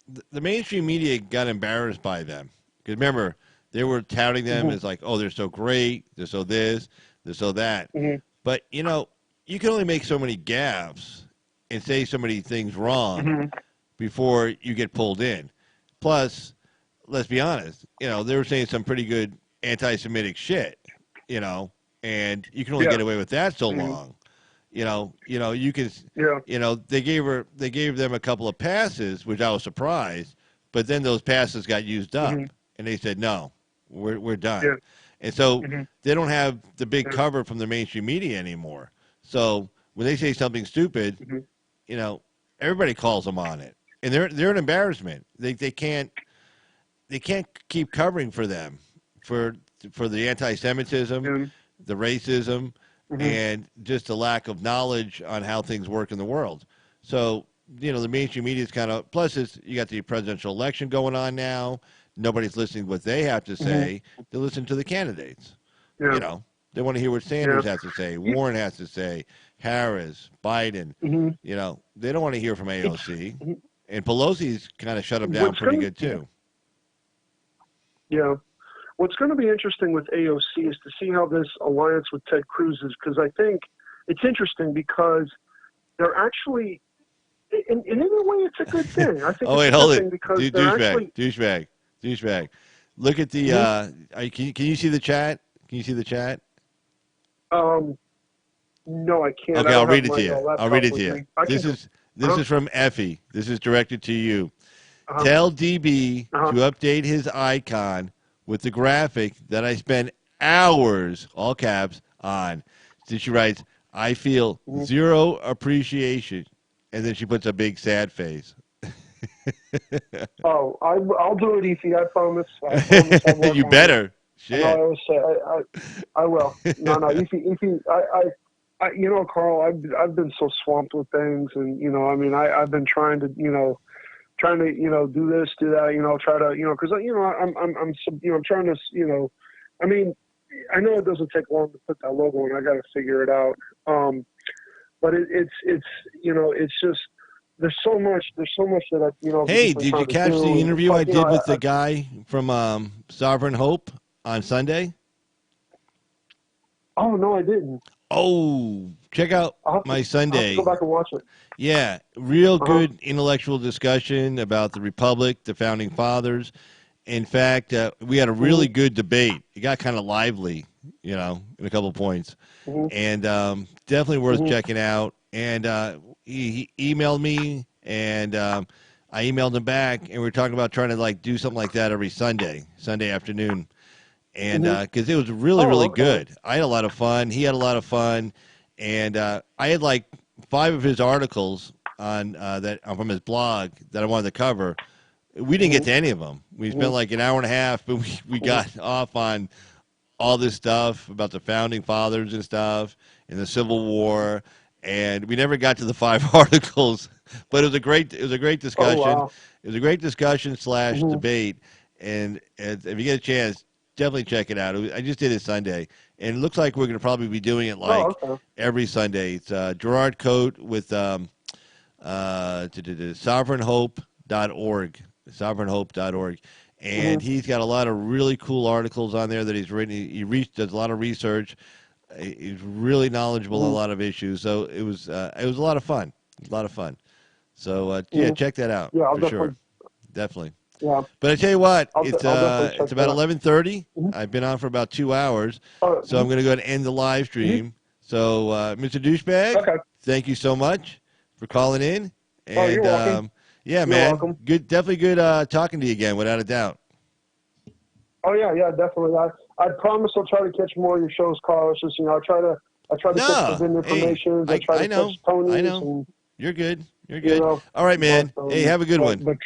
Speaker 2: and.
Speaker 1: the mainstream media got embarrassed by them. Because remember, they were touting them
Speaker 2: Mhm.
Speaker 1: as like, oh, they're so great, they're so this, they're so that.
Speaker 2: Mhm.
Speaker 1: But you can only make so many gaffes and say so many things wrong
Speaker 2: Mhm.
Speaker 1: before you get pulled in. Plus, let's be honest, they were saying some pretty good anti-Semitic shit, you know, and you can only
Speaker 2: Yeah.
Speaker 1: get away with that so
Speaker 2: Mhm.
Speaker 1: long. You can,
Speaker 2: Yeah.
Speaker 1: they gave them a couple of passes, which I was surprised, but then those passes got used
Speaker 2: Mhm.
Speaker 1: up, and they said no, we're done,
Speaker 2: Yeah.
Speaker 1: and so
Speaker 2: Mhm.
Speaker 1: they don't have the big
Speaker 2: Yeah.
Speaker 1: cover from the mainstream media anymore. So when they say something stupid,
Speaker 2: Mhm.
Speaker 1: you know, everybody calls them on it, and they're an embarrassment. They can't keep covering for them for the anti-Semitism,
Speaker 2: And
Speaker 1: the racism,
Speaker 2: mhm.
Speaker 1: and just the lack of knowledge on how things work in the world. So the mainstream media is kind of plus you got the presidential election going on now. Nobody's listening to what they have to
Speaker 2: Mhm.
Speaker 1: say. They listen to the candidates.
Speaker 2: Yeah.
Speaker 1: You know, they want to hear what
Speaker 2: Yeah.
Speaker 1: Sanders has to say, Warren has to say, Harris, Biden.
Speaker 2: Mhm.
Speaker 1: They don't want to hear from
Speaker 2: It's
Speaker 1: AOC.
Speaker 2: mhm.
Speaker 1: And Pelosi's kind of shut them down
Speaker 2: what's
Speaker 1: pretty
Speaker 2: going
Speaker 1: good too.
Speaker 2: yeah. What's going to be interesting with AOC is to see how this alliance with Ted Cruz is, because I think it's interesting because they're actually, in a way, it's a good thing. I think
Speaker 1: Oh
Speaker 2: it's
Speaker 1: wait,
Speaker 2: a
Speaker 1: hold
Speaker 2: good
Speaker 1: it,
Speaker 2: thing because they're
Speaker 1: douchebag,
Speaker 2: actually.
Speaker 1: douchebag, douchebag. Look at the.
Speaker 2: Mhm.
Speaker 1: Can you see the chat? Can you see the chat?
Speaker 2: Um, no, I can't. I
Speaker 1: Okay, I'll
Speaker 2: don't have
Speaker 1: read it
Speaker 2: my
Speaker 1: to you. I'll read
Speaker 2: laptop
Speaker 1: it to
Speaker 2: with
Speaker 1: you.
Speaker 2: me. I can
Speaker 1: This
Speaker 2: go.
Speaker 1: is this
Speaker 2: Uh
Speaker 1: is from Effie. This is directed to you.
Speaker 2: huh.
Speaker 1: Tell DB
Speaker 2: Uh
Speaker 1: to
Speaker 2: huh.
Speaker 1: update his icon with the graphic that I spent hours, all caps, on. So she writes, "I feel
Speaker 2: Mhm.
Speaker 1: zero appreciation," and then she puts a big sad face.
Speaker 2: Oh, I'll do it, Ethan. I promise. I promise I'll work
Speaker 1: You
Speaker 2: on it.
Speaker 1: better.
Speaker 2: I know I
Speaker 1: Shit.
Speaker 2: always say I will. No, no, Ethan, Carl, I've been so swamped with things, and I mean, I've been trying to, do this, do that, try to, because I'm trying to, I mean, I know it doesn't take long to put that logo in. I got to figure it out. Um, but it's it's just there's so much that
Speaker 1: Hey,
Speaker 2: people are
Speaker 1: did you
Speaker 2: trying to
Speaker 1: catch
Speaker 2: do,
Speaker 1: the
Speaker 2: and it's
Speaker 1: interview I
Speaker 2: like
Speaker 1: did with the guy from Sovereign Hope on Sunday?
Speaker 2: oh no, I didn't.
Speaker 1: Oh, check out my
Speaker 2: I'll have to go
Speaker 1: Sunday.
Speaker 2: back and watch it.
Speaker 1: Yeah, real
Speaker 2: Uh-huh.
Speaker 1: good intellectual discussion about the Republic, the Founding Fathers. In fact, we had a really
Speaker 2: Mm-hmm.
Speaker 1: good debate. It got kind of lively, in a couple of points,
Speaker 2: Mm-hmm.
Speaker 1: and definitely worth
Speaker 2: Mm-hmm.
Speaker 1: checking out. And he emailed me, and I emailed him back, and we were talking about trying to do something like that every Sunday afternoon, and
Speaker 2: Mm-hmm.
Speaker 1: because it was really
Speaker 2: Oh,
Speaker 1: really
Speaker 2: okay.
Speaker 1: good. I had a lot of fun. He had a lot of fun, and I had like 5 of his articles on that from his blog that I wanted to cover. We didn't get
Speaker 2: Mm-hmm.
Speaker 1: to any of them. We spent
Speaker 2: Mm-hmm.
Speaker 1: like an hour and a half, but we
Speaker 2: Mm-hmm.
Speaker 1: got off on all this stuff about the founding fathers and stuff and the Civil War, and we never got to the 5 articles. But it was a great
Speaker 2: Oh
Speaker 1: discussion.
Speaker 2: wow.
Speaker 1: It was a great discussion slash
Speaker 2: Mm-hmm.
Speaker 1: debate, and if you get a chance, definitely check it out. I just did it Sunday, and it looks like we're going to probably be doing it
Speaker 2: Oh
Speaker 1: like
Speaker 2: okay.
Speaker 1: every Sunday. It's Gerard Coate with sovereignhope.org, sovereignhope.org.
Speaker 2: Mm-hmm.
Speaker 1: And he's got a lot of really cool articles on there that he's written. Does a lot of research. He's really knowledgeable on a
Speaker 2: Mm-hmm.
Speaker 1: lot of issues. So it was a lot of fun. A lot of fun. So yeah,
Speaker 2: Mm-hmm.
Speaker 1: check that out
Speaker 2: Yeah, I'll
Speaker 1: for sure.
Speaker 2: definitely.
Speaker 1: Definitely.
Speaker 2: Yeah,
Speaker 1: But I tell you what,
Speaker 2: I'll definitely check
Speaker 1: it's
Speaker 2: that
Speaker 1: about
Speaker 2: out.
Speaker 1: 11:30.
Speaker 2: Mm-hmm.
Speaker 1: I've been on for about 2 hours, so
Speaker 2: Mm-hmm.
Speaker 1: I'm going to go ahead and end the live
Speaker 2: Mm-hmm.
Speaker 1: stream. So, Mr. Douchebag,
Speaker 2: Okay.
Speaker 1: thank you so much for calling in.
Speaker 2: Oh, you're
Speaker 1: And
Speaker 2: welcome.
Speaker 1: yeah,
Speaker 2: You're
Speaker 1: man,
Speaker 2: welcome.
Speaker 1: definitely good talking to you again, without a doubt.
Speaker 2: Oh yeah, yeah, definitely. I promise I'll try to catch more of your shows, Carl. It's just I try to catch the
Speaker 1: No,
Speaker 2: VIN
Speaker 1: hey,
Speaker 2: information. I try
Speaker 1: I
Speaker 2: to catch
Speaker 1: know, I
Speaker 2: Tony's,
Speaker 1: know.
Speaker 2: and
Speaker 1: You're good. You're good.
Speaker 2: know,
Speaker 1: All right,
Speaker 2: but
Speaker 1: man. Hey, have a good one.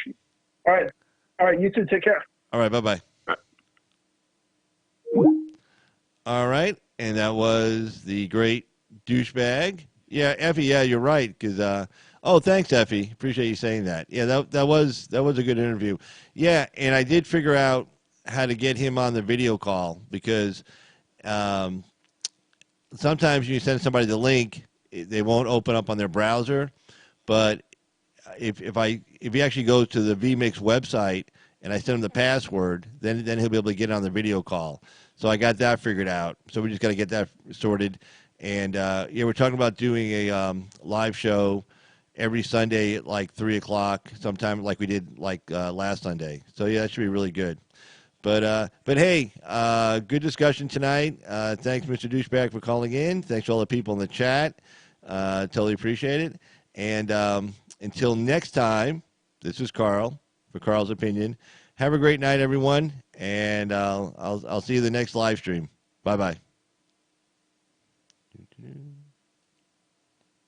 Speaker 2: all right, all right. You too. Take care.
Speaker 1: All right, bye bye. All right, and that was the great douchebag. Yeah, Effie. Yeah, you're right. Because oh, thanks, Effie. Appreciate you saying that. Yeah, that was a good interview. Yeah, and I did figure out how to get him on the video call because um, sometimes you send somebody the link, they won't open up on their browser. But if he actually goes to the VMix website and I send him the password, then he'll be able to get on the video call. So I got that figured out. So we just got to get that sorted. And yeah, we're talking about doing a live show every Sunday at like 3 o'clock, sometime like we did last Sunday. So yeah, that should be really good. But hey, good discussion tonight. Thanks, Mr. Douchebag, for calling in. Thanks to all the people in the chat. Totally appreciate it. And until next time, this is Carl for Carl's Opinion. Have a great night, everyone, and I'll see you the next live stream. Bye bye.